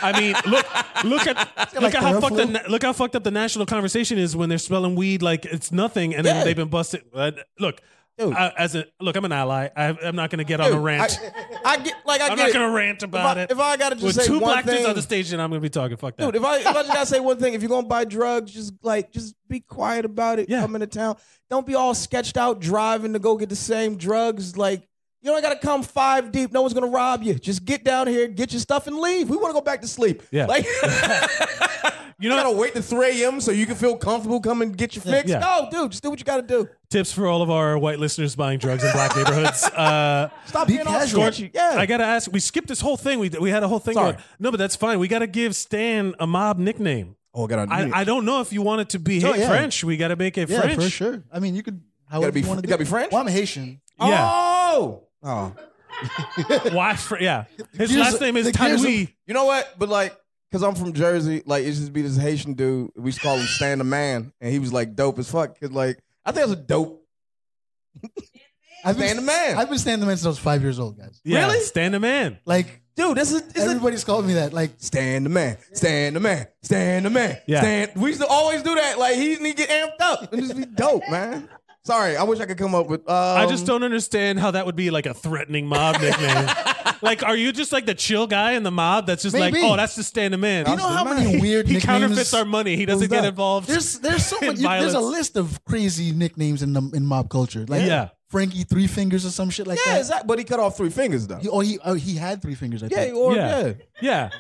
I mean, look how fucked up the national conversation is when they're smelling weed like it's nothing, and then they've been busted. Look. Dude. I'm an ally. I'm not going to get on a rant. I'm not going to rant about it. If I got to just with say two one black dudes thing on the stage, and I'm going to be talking. Fuck that. Dude, if I just gotta say one thing, if you're gonna buy drugs, just be quiet about it. Yeah. Come into town. Don't be all sketched out driving to go get the same drugs. Like You don't gotta come 5 deep. No one's gonna rob you. Just get down here, get your stuff, and leave. We want to go back to sleep. Yeah. Like, You you know, gotta wait to 3 a.m. so you can feel comfortable. Come and get your fix. Yeah. No, dude, just do what you gotta do. tips for all of our white listeners buying drugs in black neighborhoods. Stop being all casual. sketchy. Yeah. I gotta ask. We skipped this whole thing. We had a whole thing. Sorry. Going. No, but that's fine. We gotta give Stan a mob nickname. Oh, I got I don't know if you want it to be Oh, yeah. French. We gotta make it Yeah, French. for sure. I mean, you could. However be- you want you to gotta be French? Well, I'm Haitian. Yeah. Oh. Why? Yeah. His gears- last name is the gears Tanui. You know what? But like, cause I'm from Jersey, like it just be this Haitian dude. We used to call him Stan the Man, and he was like dope as fuck. Cause like, I think it was a dope Stan the Man. I've been Stan the Man since I was 5 years old, guys. Yeah, Really? Stan the Man. Like, Dude, this is everybody's called me that. Like, Stan the Man, Stan the Man, Stan the Man. Yeah. Stan. We used to always do that. Like he need to get amped up and just be dope, man. Sorry, I wish I could come up with. I just don't understand how that would be like a threatening mob nickname. Like, are you just like the chill guy in the mob that's just Maybe. like, oh, that's just Stan the Man? you know how many weird He nicknames? counterfeits our money. He doesn't get involved. There's so in much. There's a violence. list of crazy nicknames in mob culture. Like Yeah. Frankie Three Fingers or some shit like Yeah, that. exactly. But he cut off 3 fingers though. He had 3 fingers. I Yeah, think. or Yeah. yeah. Yeah.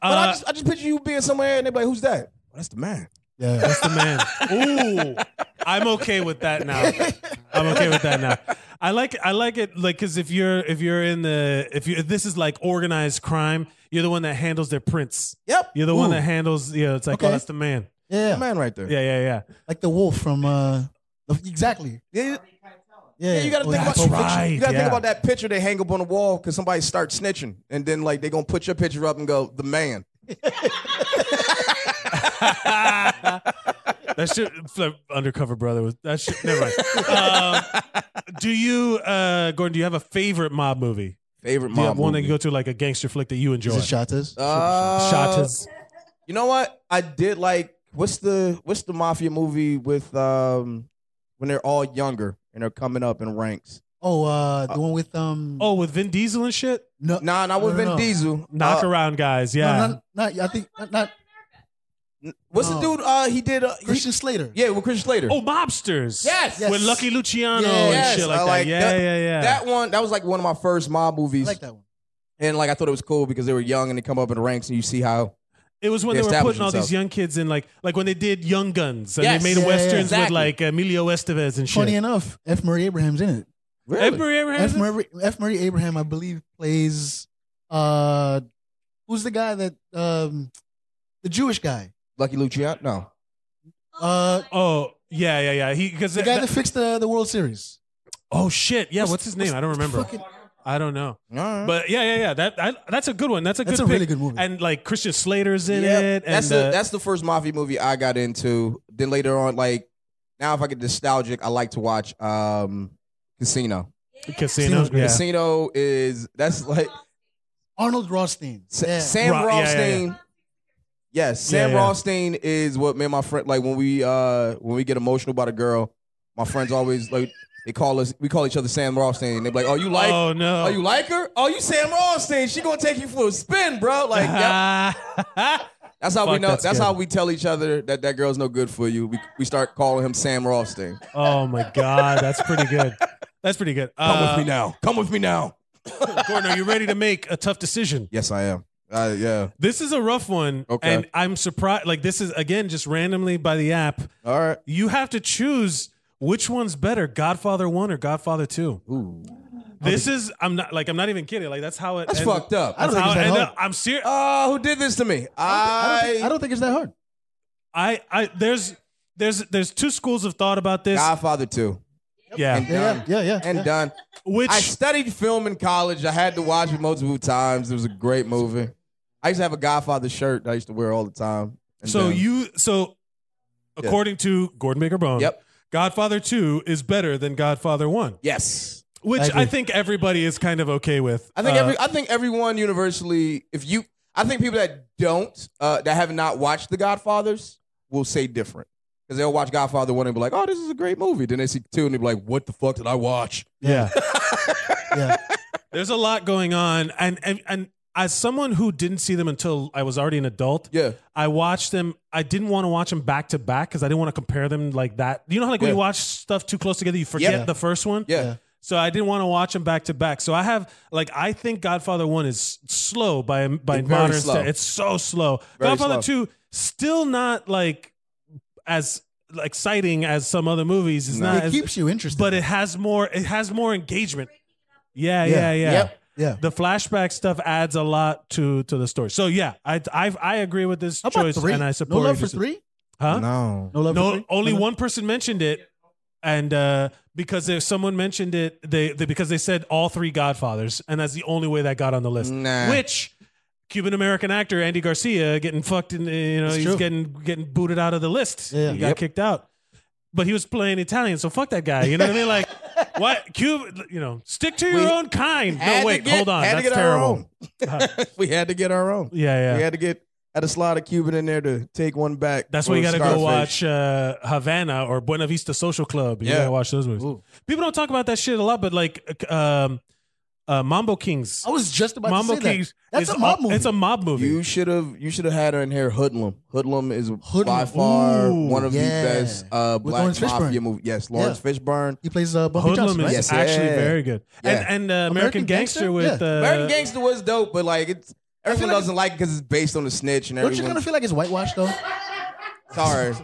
But I just picture you being somewhere and they're like, "Who's that?" Oh, that's the man. Yeah. That's the man. Ooh, I'm okay with that now. I'm okay with that now. I like it like because if this is like organized crime, you're the one that handles their prints. Yep. You're the one Ooh. that handles. It's like, Okay. oh, that's the man. Yeah. The man right there. Yeah. Like the wolf from exactly. Yeah. Yeah. Yeah, you gotta Oh, think about that's right. You gotta Yeah. think about that picture they hang up on the wall because somebody starts snitching, and then like they gonna put your picture up and go, "The man." That shit, Undercover Brother was that shit. Never mind. Do you, Gordon? Do you have a favorite mob movie? Favorite Do you mob have one that movie? you go to like a gangster flick that you enjoy? Is it Shatas? Shatas. You know what? I did like what's the mafia movie with when they're all younger and they're coming up in ranks. Oh, the one with Oh, with Vin Diesel and shit. no, Nah, not with no, Vin no. Diesel. Knock around guys. Yeah. No, not. I think not What's No. the dude? He did. Christian Slater. Yeah, with Christian Slater. Oh, mobsters. Yes. With Lucky Luciano Yes. and shit like I that. like Yeah, that. yeah. That one. That was like one of my first mob I movies, like that one. and like I thought it was cool because they were young and they come up in the ranks and you see how. It was when They they were established putting all themselves. these young kids in, like when they did Young Guns and Yes. they made Yeah, westerns yeah, exactly. with like Emilio Estevez and shit. Funny enough, F. Murray Abraham's in it. Ed Murray Abraham? F. Murray Abraham, I believe, plays who's the guy that the Jewish guy? Lucky Luciano? No. Oh, yeah. He because The guy that fixed the World Series. oh shit, yeah. What's his name? I don't remember. Fucking- I don't know. All right. But yeah. That's a good one. That's a That's good a really pick. good movie. And like Christian Slater's in Yep. it. And That's the first mafia movie I got into. Then later on, like now, if I get nostalgic, I like to watch Casino. Casino. Casino's great. Yeah. Casino that's like Arnold Rothstein. Yeah. Sam Ro- yeah, yeah, Rothstein. Yes, Sam Yeah, yeah. Rothstein is what me and my friend like when we get emotional about a girl. My friends always like we call each other Sam Rothstein. They're like, "Oh, you like? Oh no. Oh, you like her? Oh, you Sam Rothstein? She gonna take you for a spin, bro." Like, yep. That's how we Fuck, know. that's That's good. how we tell each other that girl's no good for you. We start calling him Sam Rothstein. Oh my god, that's pretty good. That's pretty good. Come with me now. Come with me now. Gordon, are you ready to make a tough decision? Yes, I am. Yeah. This is a rough one. Okay. And I'm surprised. Like, this is, again, just randomly by the app. All right. You have to choose which one's better, Godfather 1 or Godfather 2. Ooh. This is, I'm not even kidding. Like, that's how it That's ended. fucked up. I don't That's think how it's it that ended hard. up. I'm serious. Who did this to me? I don't think it's that hard. There's two schools of thought about this. Godfather 2. Yeah. Yeah. And done. Which, I studied film in college. I had to watch it multiple times. It was a great movie. I used to have a Godfather shirt that I used to wear all the time. And then- according to Gordon Baker Bone, Yep. Godfather 2 is better than Godfather 1. Yes. Which I agree. I think everybody is kind of okay with. I think everyone universally, I think people that don't, that have not watched The Godfathers will say different. Because they'll watch Godfather 1 and be like, oh, this is a great movie. Then they see 2 and they'll be like, what the fuck did I watch? Yeah. Yeah. There's a lot going on. And as someone who didn't see them until I was already an adult, Yeah. I watched them. I didn't want to watch them back to back because I didn't want to compare them like that. You know how like when Yeah. you watch stuff too close together, you forget Yeah. the first one? Yeah. So I didn't want to watch them back to back. So I think Godfather 1 is slow by modern slow. standards. It's so slow. Very Godfather slow. 2 still not like as exciting as some other movies. It's not It keeps you interested. but it has more engagement. Yeah. Yep. Yeah. The flashback stuff adds a lot to the story. So yeah, I agree with this How about choice, 3? and I support No love your for 3? Huh? No. No love for 3? Only one person mentioned it, and because if someone mentioned it, because they said all 3 Godfathers, and that's the only way that got on the list. Nah. Which Cuban American actor Andy Garcia getting fucked in, he's true. getting booted out of the list. Yeah. He got kicked out. But he was playing Italian, so fuck that guy. You know what I mean? Like, what? Cuba, stick to your own kind. No, wait, hold on. That's terrible. We had to get our own. Yeah. We had to slide a Cuban in there to take one back. That's why you got to go Scarface. watch Havana or Buena Vista Social Club. You got to watch those movies. Ooh. People don't talk about that shit a lot, but like Mambo Kings. I was just about Mambo to say Kings. that. That's is a mob movie. It's a mob movie. You should have had her in here. Hoodlum. Hoodlum is by Hoodlum. far Ooh, one of the yeah. best With black Lawrence mafia Fishburne. movies. Yes, Lawrence Fishburne. He plays Bumpy Hoodlum Johnson, is right? Yes, actually yeah. very good. Yeah. And American Gangster Gangster? with Yeah. American Gangster was dope, but like everyone like doesn't like it because it's based on the snitch and Don't you everyone. kind of feel like it's whitewashed though? Sorry.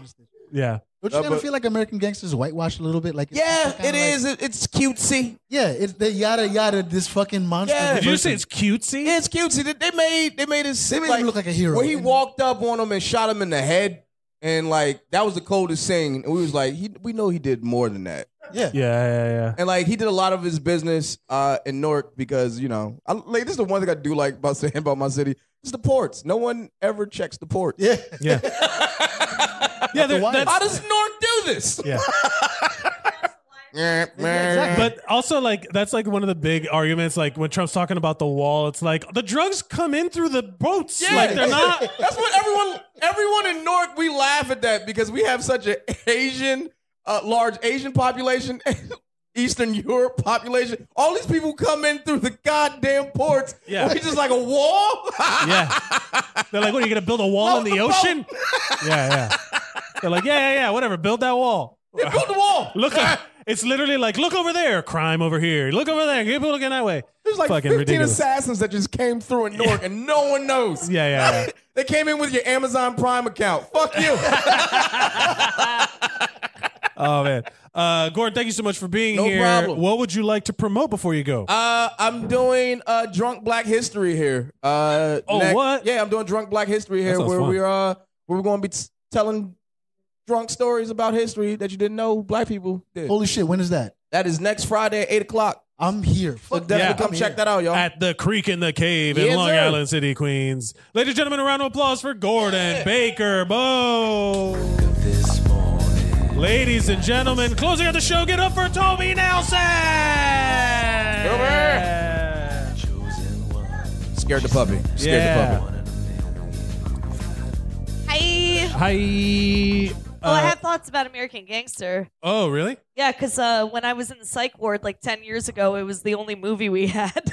yeah. Don't you kind but- of feel like American Gangster is whitewashed a little bit? Like Yeah, kinda it is. It's cutesy. Yeah, it's the yada yada. This fucking monster. Yeah. Did you say it's cutesy? Yeah, it's cutesy. They made it They made him look like a hero. Where he walked up on him and shot him in the head, and like that was the coldest thing. And we was like, we know he did more than that. Yeah. Yeah. And like he did a lot of his business in Newark because this is the one thing I do like about saying about my city. It's the ports. No one ever checks the ports. Yeah. Yeah. Yeah, How does Newark do this? yeah. Exactly. But also, like, that's like one of the big arguments. Like when Trump's talking about the wall, it's like the drugs come in through the boats. Yeah. Like they're not. That's what everyone in Newark, we laugh at that because we have such an large Asian population, Eastern Europe population. All these people come in through the goddamn ports. Yeah. We just like a wall. Yeah. They're like, what, are you going to build a wall in the ocean? Yeah. They're like, yeah, whatever. Build that wall. Yeah, build the wall. Look, it's literally like, look over there, crime over here. Look over there, people looking that way. There's like Fucking 15 ridiculous. assassins that just came through in Newark and no one knows. Yeah. They came in with your Amazon Prime account. Fuck you. Oh, man. Gordon, thank you so much for being No here. problem. What would you like to promote before you go? I'm doing Drunk Black History here. What? Yeah, I'm doing Drunk Black History here sounds where fun. we're going to be telling drunk stories about history that you didn't know black people did. Holy shit! When is that? That is next Friday at 8 o'clock. I'm here. So definitely come check that out, y'all. At the Creek in the Cave in Yes, Long sir. Island City, Queens. Ladies and gentlemen, a round of applause for Gordon Baker. Bo. Ladies and gentlemen, closing out the show, get up for Toby Nelson. Scared the puppy. Scared the puppy. Hi. Hi. Oh, I have thoughts about American Gangster. Oh, really? Yeah, because when I was in the psych ward like 10 years ago, it was the only movie we had.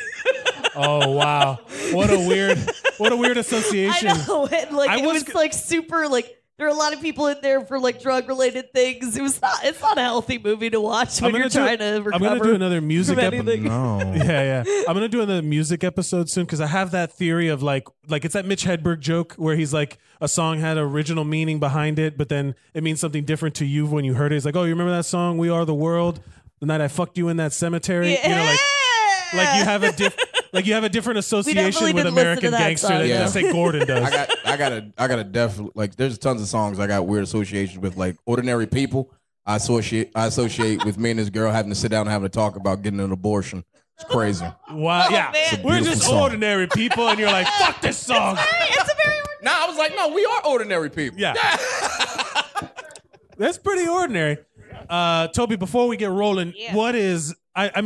Oh, wow. What a weird association. I know. And, like, I it was was like super like. There are a lot of people in there for like drug related things. It's not a healthy movie to watch when you're trying to recover. I'm gonna do another music from episode. anything. Yeah. I'm gonna do another music episode soon because I have that theory of like it's that Mitch Hedberg joke where he's like a song had original meaning behind it, but then it means something different to you when you heard it. It's like, oh, you remember that song "We Are the World"? The night I fucked you in that cemetery. Yeah. You know, like you have a different association definitely with didn't listen American to that Gangster song. than Yeah. just say Gordon does. I gotta definitely like. There's tons of songs I got weird associations with, like Ordinary People. I associate with me and this girl having to sit down and having to talk about getting an abortion. It's crazy. Wow, yeah, man. It's a we're beautiful just song. ordinary people, and you're like, fuck this song. It's a very Now I was like, no, we are ordinary people. Yeah. That's pretty ordinary. Toby, before we get rolling, Yeah. what is I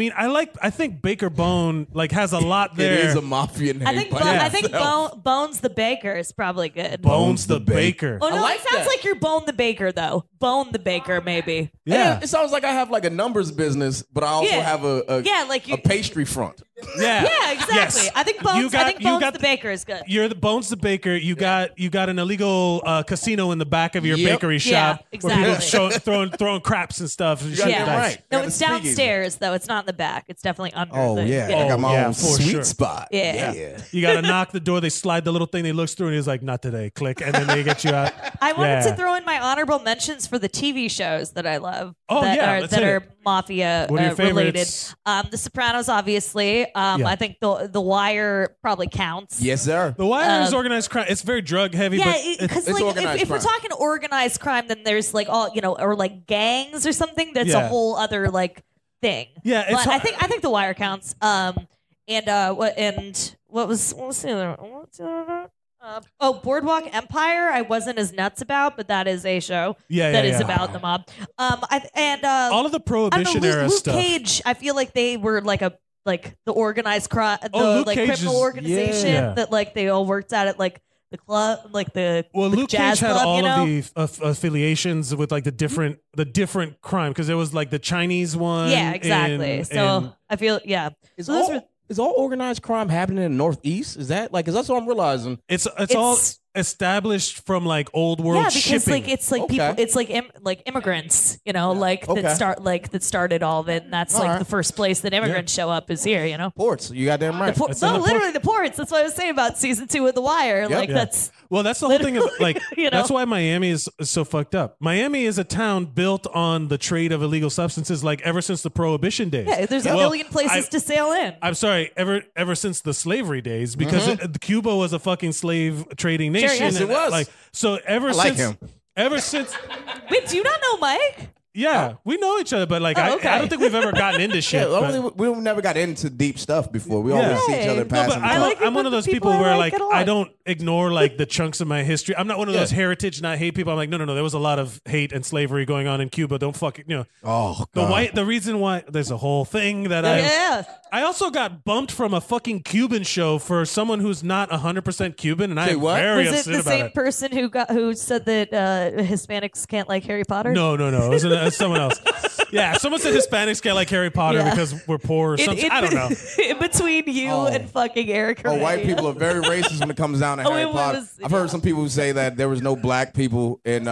think Baker Bone like has a lot there. It is a mafia name. I think by I think itself. Bones the Baker is probably good. Bones the Baker. Oh no, I like it sounds that. like you're Bone the Baker though. Bone the Baker maybe. Yeah. It sounds like I have like a numbers business, but I also Yeah. have a Yeah, like you- a pastry front. Yeah. Yeah, exactly. Yes. I think Bones. I think Bones the baker is good. You're the Bones the baker. You got an illegal casino in the back of your Yep. bakery Yeah, shop exactly. where people throwing craps and stuff. And shit. got that right. No, Got it's the speakeasy. downstairs though. It's not in the back. It's definitely under. Oh the, yeah, I got my yeah, own for sweet sure. spot. Yeah. You got to knock the door. They slide the little thing. They looks through and he's like, "Not today." Click, and then they get you out. I wanted Yeah. to throw in my honorable mentions for the TV shows that I love. Oh, that yeah, are, let's that hit are it. mafia What are your related. favorites? The Sopranos, obviously. Yeah. I think the Wire probably counts. Yes, sir. The Wire is organized crime. It's very drug heavy. Yeah, but because it's like organized if we're crime. talking organized crime, then there's like all or like gangs or something. That's Yeah. a whole other like thing. Yeah, it's but I hard- think the Wire counts. What was the other one? What's the other one? Boardwalk Empire. I wasn't as nuts about, but that is a show Yeah, that yeah, is yeah. about the mob. all of the I don't Prohibition know, era Luke stuff. Cage. I feel like they were like the organized crime, the Luke like Cage criminal is- organization yeah. that like they all worked at it like the club, like the Well, the Luke jazz Cage had club, all you know? of the affiliations with like the different crime because there was like the Chinese one. Yeah, exactly. and- So and- I feel Is So those all, were- is all organized crime happening in the Northeast? Is that like? Because that's what I'm realizing. it's all established from like old world yeah, because shipping. like it's like Okay. people, it's like like immigrants, like Okay. that started all of it, and that's like Alright. the first place that immigrants show up is here, you know. Ports. You got damn right. It's in No, the literally the ports. That's what I was saying about season 2 of The Wire. Like Yeah. that's Well, that's the whole thing of like You know? that's why Miami is so fucked up. Miami is a town built on the trade of illegal substances like ever since the Prohibition days. yeah. There's a Well, million places I- to sail in. I'm sorry, ever since the slavery days, because Cuba was a fucking slave trading nation. yes, it and, was. Like so, ever I like since, him. ever since, Wait, do you not know Mike? yeah, we know each other, but like okay. I don't think we've ever gotten into shit. Yeah, but- we never got into deep stuff before. We Yeah. always see each other No, passing. but the like it I'm one with of the those people people I where like like it a lot. I don't ignore like the chunks of my history. I'm not one of those heritage not hate people. I'm like no. There was a lot of hate and slavery going on in Cuba. Don't fucking Oh, the God. the reason why there's a whole thing that Yeah. I also got bumped from a fucking Cuban show for someone who's not 100% Cuban, and Say I'm what? very Was it upset the about same it. person who said that Hispanics can't like Harry Potter? No. It was someone else. Yeah, someone said Hispanics can't like Harry Potter Yeah. because we're poor or something. I don't know. In between you Oh. and fucking Eric. Oh, white Herrera. people are very racist when it comes down to Oh, Harry it Potter. was- I've heard some people who say that there was no black people in.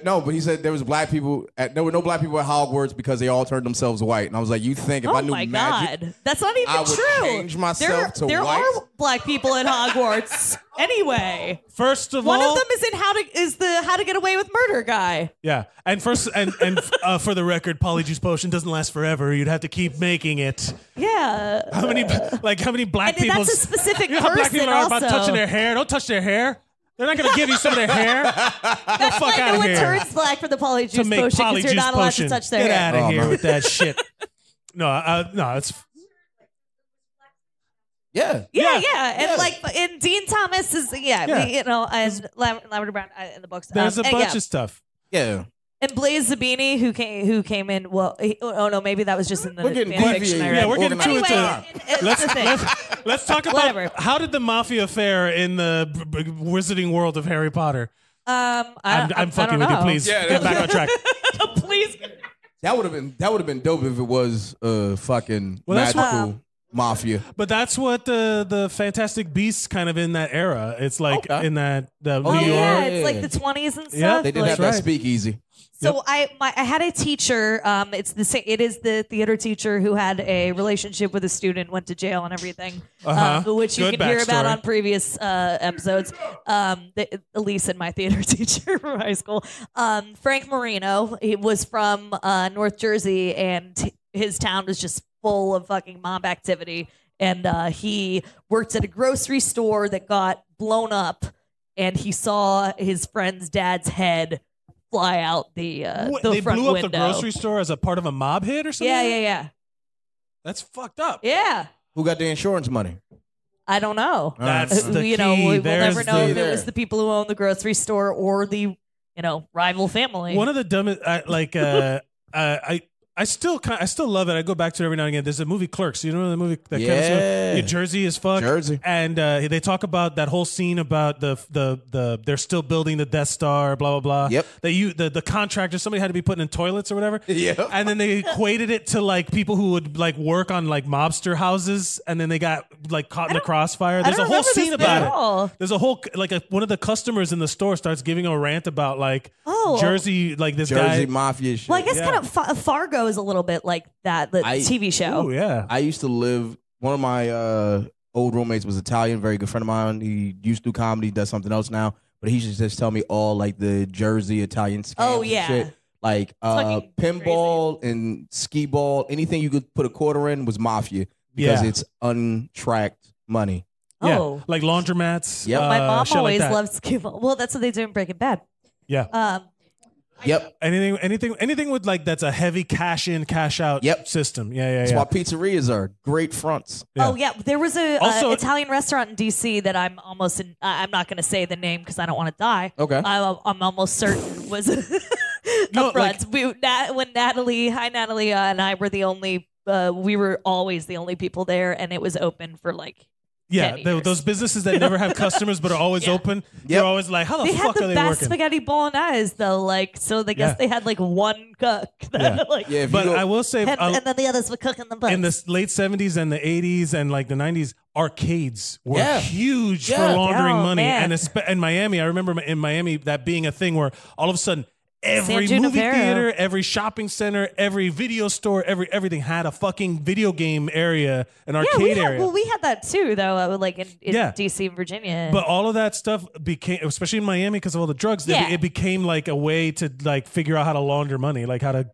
No, but he said there was black people. There were no black people at Hogwarts because they all turned themselves white. And I was like, you think if Oh I knew my magic, God, that's not even I would true. change myself to there white? are black people in Hogwarts anyway. First of One all, of them is in How to Get Away with Murder guy. yeah, and first and for the record, polyjuice potion doesn't last forever. You'd have to keep making it. Yeah, How many black and people? that's a specific You know how black person people are about also. touching their hair? Don't touch their hair. They're not gonna give you some of their hair. Get the fuck like out no of one here. turns black for the To polyjuice make potion because you're polyjuice not allowed potion. to touch their Get hair. out of Oh, here man. with that shit. No, it's yeah. Yeah, and like, and Dean Thomas is Yeah. and Lavender Brown in the books. there's a and bunch yeah. of stuff. Yeah. And Blaze Zabini, who came in. Well, no, maybe that was just in the We're getting fan fiction I deviated. read. Yeah, we're getting too Anyway, into. that's the thing. Let's talk about Whatever. how did the mafia fare in the wizarding world of Harry Potter. I'm fucking with you. Please get back on track. Please. That would have been dope if it was fucking Well, that's what- magical mafia. But that's what the Fantastic Beasts kind of in that era. It's like Okay. in that the Oh, New Yeah, York. it's like the 20s and stuff. Yeah, They did like, have that right. speakeasy. So I had a teacher. It's the same. It is the theater teacher who had a relationship with a student, went to jail and everything, which you Good can hear about backstory. on previous episodes. Elise and my theater teacher from high school, Frank Marino. He was from North Jersey, and his town was just full of fucking mob activity. And he worked at a grocery store that got blown up, and he saw his friend's dad's head fly out the What, the they front blew up window. the grocery store as a part of a mob hit or something? Yeah. That's fucked up. Yeah. Who got the insurance money? I don't know. That's the you know, key. we'll There's never know the- if it was the people who own the grocery store or the rival family. One of the dumbest, I I still love it. I go back to it every now and again. There's a movie Clerks. You know the movie that Yeah. Jersey as fuck. Jersey. And they talk about that whole scene about the they're still building the Death Star, blah blah blah. Yep. The contractor, somebody had to be put in toilets or whatever. Yep. And then they equated it to like people who would like work on like mobster houses, and then they got like caught in the crossfire. There's a whole scene about it. There's a whole like one of the customers in the store starts giving a rant about like Jersey, like this Jersey guy. Mafia shit. Well, I guess kind of Fargo is a little bit like that, the TV show. Oh yeah. I used to live. One of my old roommates was Italian, very good friend of mine. He used to do comedy, does something else now, but he used to just tell me all like the Jersey Italian scams. Oh, and yeah. shit. Like fucking pinball and skee ball, anything you could put a quarter in was mafia because it's untracked money. Yeah, Oh. like laundromats. Yep. My mom shit like always that. loves skibble. Well, that's what they do in Breaking Bad. Yeah. Yep. Anything with like that's a heavy cash in, cash out system. Yeah. That's why pizzerias are great fronts. Oh yeah, there was a Also- Italian restaurant in DC that I'm almost in. I'm not going to say the name because I don't want to die. Okay. I'm almost certain was No, a front. When Natalie, and I were the only. We were always the only people there, and it was open for like. Yeah, 10 years. those businesses that never have customers but are always open. You're always like, how the They fuck had are the they best working? spaghetti bolognese though, like so. I guess they had like one cook. Yeah. like, Yeah, if But you go, I will say, and then the others were cooking the butts. in the late 70s and the 80s and like the 90s, arcades were Yeah. huge for Yeah. laundering Oh, money. man. And in Miami, I remember in Miami that being a thing where all of a sudden every San movie Junipero. theater, every shopping center, every video store, everything had a fucking video game area, an arcade area. Well, we had that too, though. Like in Yeah. DC and Virginia. But all of that stuff became, especially in Miami, because of all the drugs. Yeah. It became like a way to like figure out how to launder money, like how to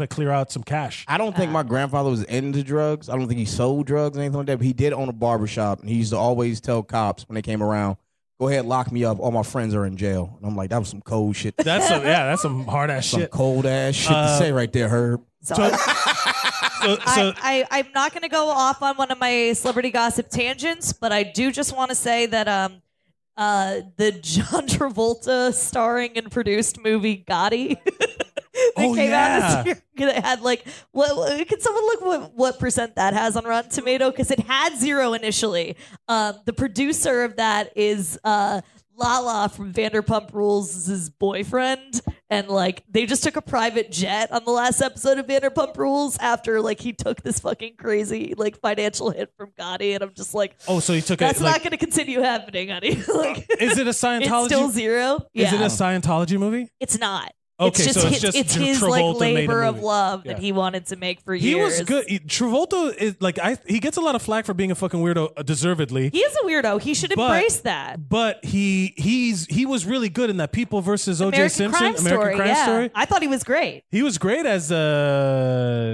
clear out some cash. I don't think my grandfather was into drugs. I don't think he sold drugs or anything like that. But he did own a barbershop, and he used to always tell cops when they came around, "Go ahead, lock me up. All my friends are in jail." And I'm like, that was some cold shit. That's some hard ass some shit. cold ass shit to say right there, Herb. So I'm not going to go off on one of my celebrity gossip tangents, but I do just want to say that the John Travolta starring and produced movie Gotti that came out this year, it had like what? Can someone look what percent that has on Rotten Tomato? Because it had 0 initially. The producer of that is Lala from Vanderpump Rules' boyfriend, and like they just took a private jet on the last episode of Vanderpump Rules after like he took this fucking crazy like financial hit from Gotti, and I'm just like, oh, so he took that's it. not Like, going to continue happening, honey. Like, is it a Scientology? it's still 0. Is it Yeah. a Scientology movie? It's not. Okay, it's just so it's his, just his Travolta like made a labor of movie. love Yeah. that he wanted to make for He years. was good. Travolta is like he gets a lot of flack for being a fucking weirdo, deservedly. He is a weirdo. He should embrace that. But he was really good in that People versus O.J. American Simpson, Crime American Story, Crime yeah. Story. I thought he was great. He was great as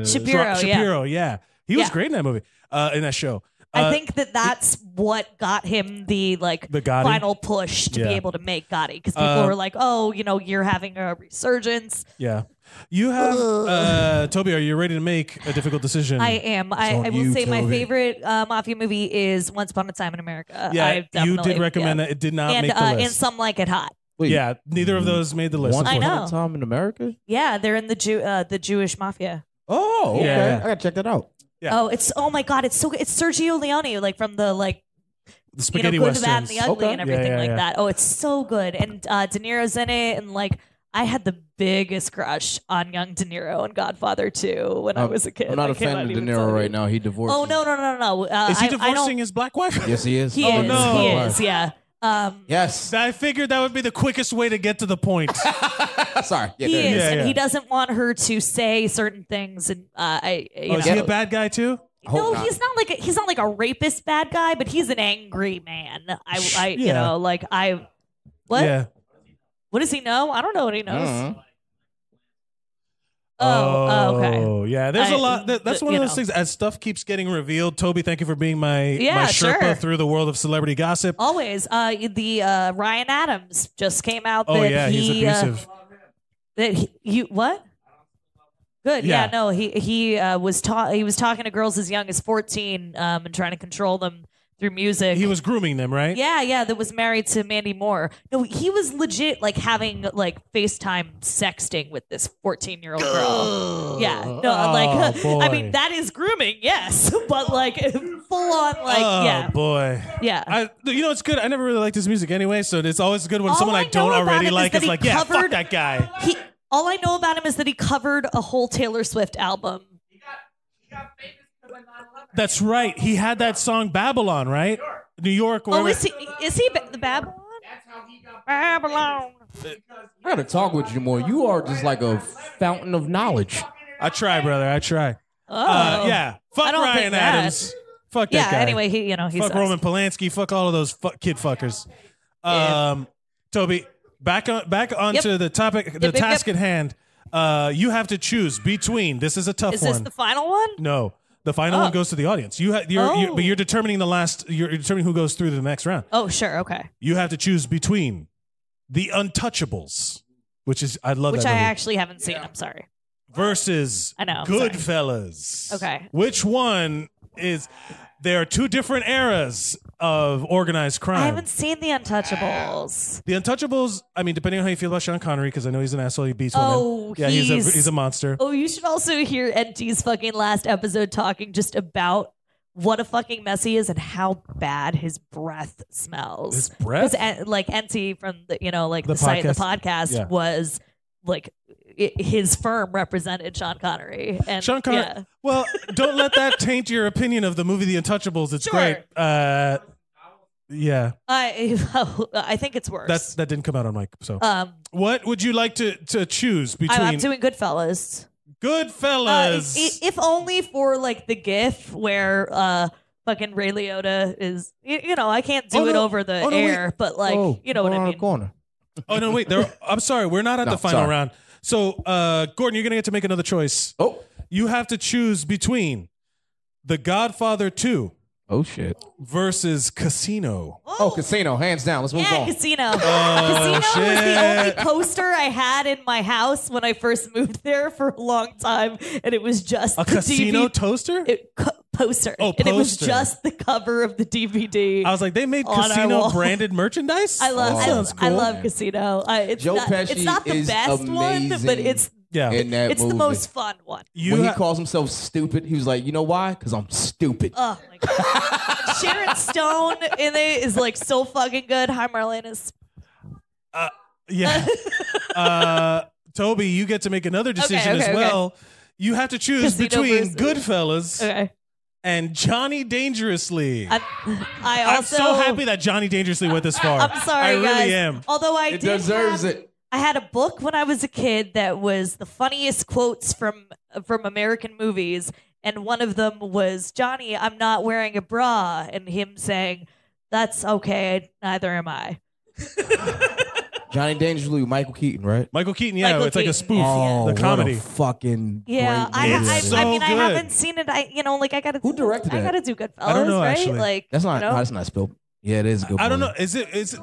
Shapiro, Shapiro, yeah. He was Yeah. great in that movie, in that show. I think that's what got him the Gotti? final push to Yeah. be able to make Gotti, because people were like, "Oh, you're having a resurgence." Yeah. You have Toby. Are you ready to make a difficult decision? I am. I will say my favorite mafia movie is Once Upon a Time in America. Yeah, I you definitely- did recommend yeah. that. It did not and, make the And list. Some Like It Hot. Wait, Yeah, neither of those made the list. Once I Upon know. a Time in America? Yeah, they're in the Jewish mafia. Oh, okay. Yeah. I gotta check that out. Yeah. Oh my God, it's so good. It's Sergio Leone, like from the The spaghetti Good, the Bad, and westerns. the Ugly, Okay. and everything Yeah, like yeah. that. Oh, it's so good. And De Niro's in it, and like I had the biggest crush on young De Niro in Godfather 2 when I was a kid. I'm not I a fan cannot of De even tell Niro you. right now. He divorced. Oh no! Is he I don't- divorcing his black wife? Yes, he is. He Oh, is. no. He is. Yeah. Yes. I figured that would be the quickest way to get to the point. Sorry. Yeah, He there it is, is. Yeah, and yeah. he doesn't want her to say certain things. And Is he a bad guy too? No, not. he's not like a rapist bad guy, but he's an angry man. You Yeah. know, like what? Yeah. What does he know? I don't know what he knows. Mhm. Okay. Oh, yeah. There's I- a lot. That's one of you those know. things. As stuff keeps getting revealed, Toby, thank you for being my Yeah, Sherpa sure. through the world of celebrity gossip. Always. The Ryan Adams just came out. Oh that yeah, he, he's abusive. You what? Good. Yeah. Yeah. No. He was talking to girls as young as 14 and trying to control them through music. He was grooming them, right? Yeah, that was married to Mandy Moore. No, he was legit like having like FaceTime sexting with this 14-year-old girl. Yeah, no, like boy. I mean that is grooming, yes, but like full on like yeah. Boy. Yeah. It's good. I never really liked his music anyway, so it's always good when All someone I know don't about already him like that is he like, yeah, fuck covered- that guy. All I know about him is that he covered a whole Taylor Swift album. That's right. He had that song Babylon, right? New York. Oh, wherever- is he the Babylon? Babylon. I gotta talk with you more. You are just like a fountain of knowledge. I try, brother. I try. Oh. Yeah. Fuck I don't Ryan think that. Adams. Fuck that Yeah, guy. anyway, he's fuck Roman Polanski. Fuck all of those kid fuckers. Toby, back onto the topic, the task at hand. You have to choose between. This is a tough Is one. this the final one? No, the final one goes to the audience. But you're determining the last. You're determining who goes through to the next round. Oh, sure, okay. You have to choose between the Untouchables, which I love Which that I movie, actually haven't seen. I'm sorry. versus I know, I'm sorry. Goodfellas. Okay. Which one is? There are two different eras of organized crime. I haven't seen The Untouchables. The Untouchables, I mean, depending on how you feel about Sean Connery, because I know he's an asshole, he beats Oh, women. Yeah, he's a monster. Oh, you should also hear NT's fucking last episode talking just about what a fucking mess he is and how bad his breath smells. His breath? Because like NT from the The site, the podcast? podcast Yeah. was like his firm represented Sean Connery. And Sean Connery. yeah. Well, don't let that taint your opinion of the movie The Untouchables. It's Sure. great. Yeah. I think it's worse. That didn't come out on mic. So, Um, what would you like to choose between I'm doing Goodfellas. Goodfellas? If only for like the GIF where fucking Ray Liotta is, I can't do it over the air, wait. but like, you know what I mean. Corner. Oh no, wait. I'm sorry. We're not at No, the final sorry. round. So, Gordon, you're gonna get to make another choice. Oh. You have to choose between The Godfather 2 Oh shit. versus Casino. Oh, Casino, hands down. Let's move Yeah, on. Casino. Casino was the shit. only poster I had in my house when I first moved there for a long time, and it was just A the Casino DVD toaster? poster. Oh, And it was poster. just the cover of the DVD. I was like, they made on our Casino wall. branded merchandise? I love. That sounds I cool. love Casino. It's Joe not, Pesci it's not the is best one, but amazing. it's Yeah. In that it's movie. the most fun one. When he calls himself stupid, he was like, you know why? Because I'm stupid. Oh my god, Sharon Stone in it is like so fucking good. Hi, Marlena's. Yeah. Toby, you get to make another decision Okay, as well. You have to choose Casino between versus- Goodfellas Okay. and Johnny Dangerously. I I'm also. so happy that Johnny Dangerously went this far. I'm sorry, I really guys. am. Although I It did deserves have- it. I had a book when I was a kid that was the funniest quotes from American movies, and one of them was Johnny, I'm not wearing a bra, and him saying, "That's okay, neither am I." Johnny Dangerously, Michael Keaton, right? Michael Keaton, yeah, Michael it's like a Keaton, spoof. yes, Oh, The what a comedy. fucking Yeah, great I movie. It's mean, so I good. haven't seen it. I gotta. Who directed I that? gotta do Goodfellas, I don't know, right? actually. Like That's not. you know? No, that's not spelled. Yeah, it is a good. I don't movie. know. Is it?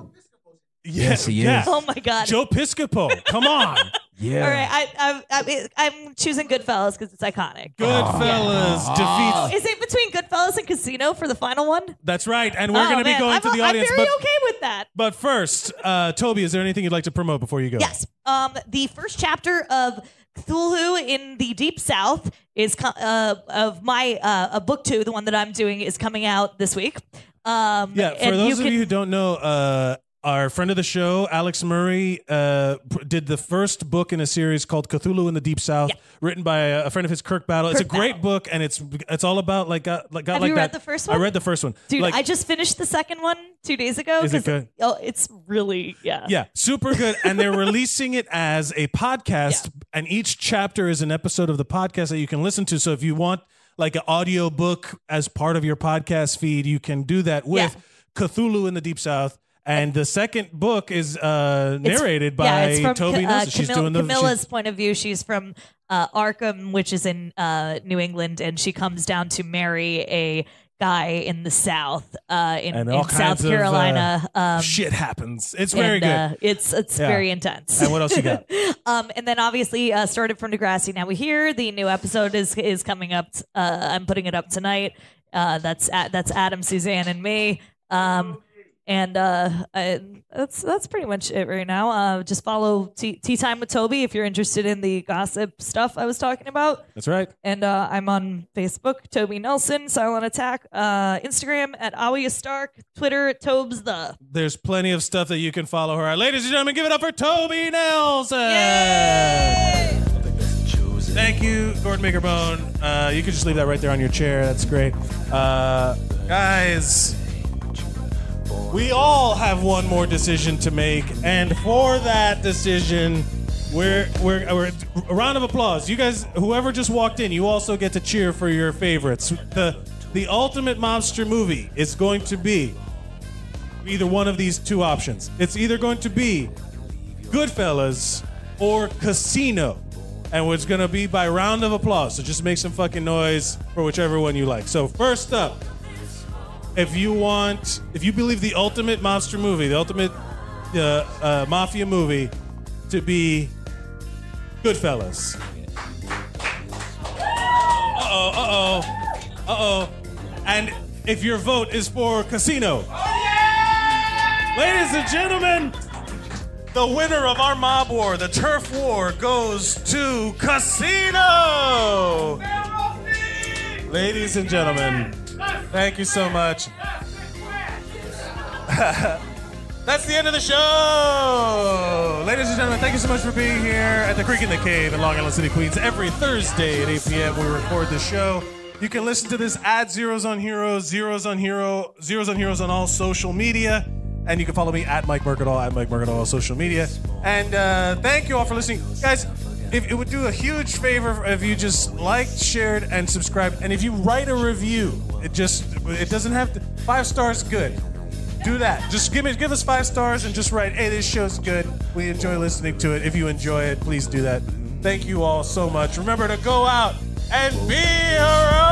Yes, he yeah. is. Oh my god. Joe Piscopo. Come on. Yeah. All right, I'm choosing Goodfellas because it's iconic. Goodfellas defeats. Is it between Goodfellas and Casino for the final one? That's right. And we're Oh, going to be man. going to the audience. I'm very but, okay with that. but first, Toby, is there anything you'd like to promote before you go? Yes. The first chapter of Cthulhu in the Deep South is of my book 2, the one that I'm doing, is coming out this week. Yeah, for those of you who don't know, our friend of the show, Alex Murray, did the first book in a series called Cthulhu in the Deep South, written by a friend of his, Kirk Battle. It's a great book, and it's all about like Have like you read that. the first one? I read the first one, Dude, Like, I just finished the second one 2 days ago. Is it 'cause- good? Oh, it's really, Yeah, super good. And they're releasing it as a podcast, and each chapter is an episode of the podcast that you can listen to. So if you want like an audio book as part of your podcast feed, you can do that with Cthulhu in the Deep South. And the second book is narrated by it's from Toby Nelson. She's doing the Camilla's point of view. She's from Arkham, which is in New England, and she comes down to marry a guy in the South, And in all South kinds of, Carolina. shit happens. It's very good. It's Yeah. very intense. And what else you got? And then obviously started from Degrassi. Now we hear the new episode is coming up. I'm putting it up tonight. That's Adam, Suzanne, and me. That's pretty much it right now. Just follow Tea Time with Toby if you're interested in the gossip stuff I was talking about. That's right. And I'm on Facebook, Toby Nelson, Silent Attack, Instagram at Alia Stark, Twitter at Tobes the. There's plenty of stuff that you can follow her. Ladies and gentlemen, give it up for Toby Nelson. Yay! Thank you, Gordon Makerbone. You can just leave that right there on your chair. That's great. Guys, we all have one more decision to make, and for that decision, we're a round of applause. You guys, whoever just walked in, you also get to cheer for your favorites. The ultimate mobster movie is going to be either one of these two options. It's either going to be Goodfellas or Casino. And it's going to be by round of applause. So just make some fucking noise for whichever one you like. So first up, if you believe the ultimate mobster movie, the ultimate mafia movie to be Goodfellas. Uh-oh. And if your vote is for Casino. Ladies and gentlemen, the winner of our mob war, the turf war, goes to Casino! Ladies and gentlemen, thank you so much. That's the end of the show! Ladies and gentlemen, thank you so much for being here at the Creek in the Cave in Long Island City, Queens. Every Thursday at 8 p.m. we record the show. You can listen to this at Zeros on Heroes on all social media. And you can follow me at Mike Mercadal on social media. And thank you all for listening. Guys, if it would do a huge favor if you just liked, shared, and subscribed. And if you write a review, it doesn't have to, 5 stars good. Do that. Just give us 5 stars and just write, hey, this show's good. We enjoy listening to it. If you enjoy it, please do that. Thank you all so much. Remember to go out and be heroic.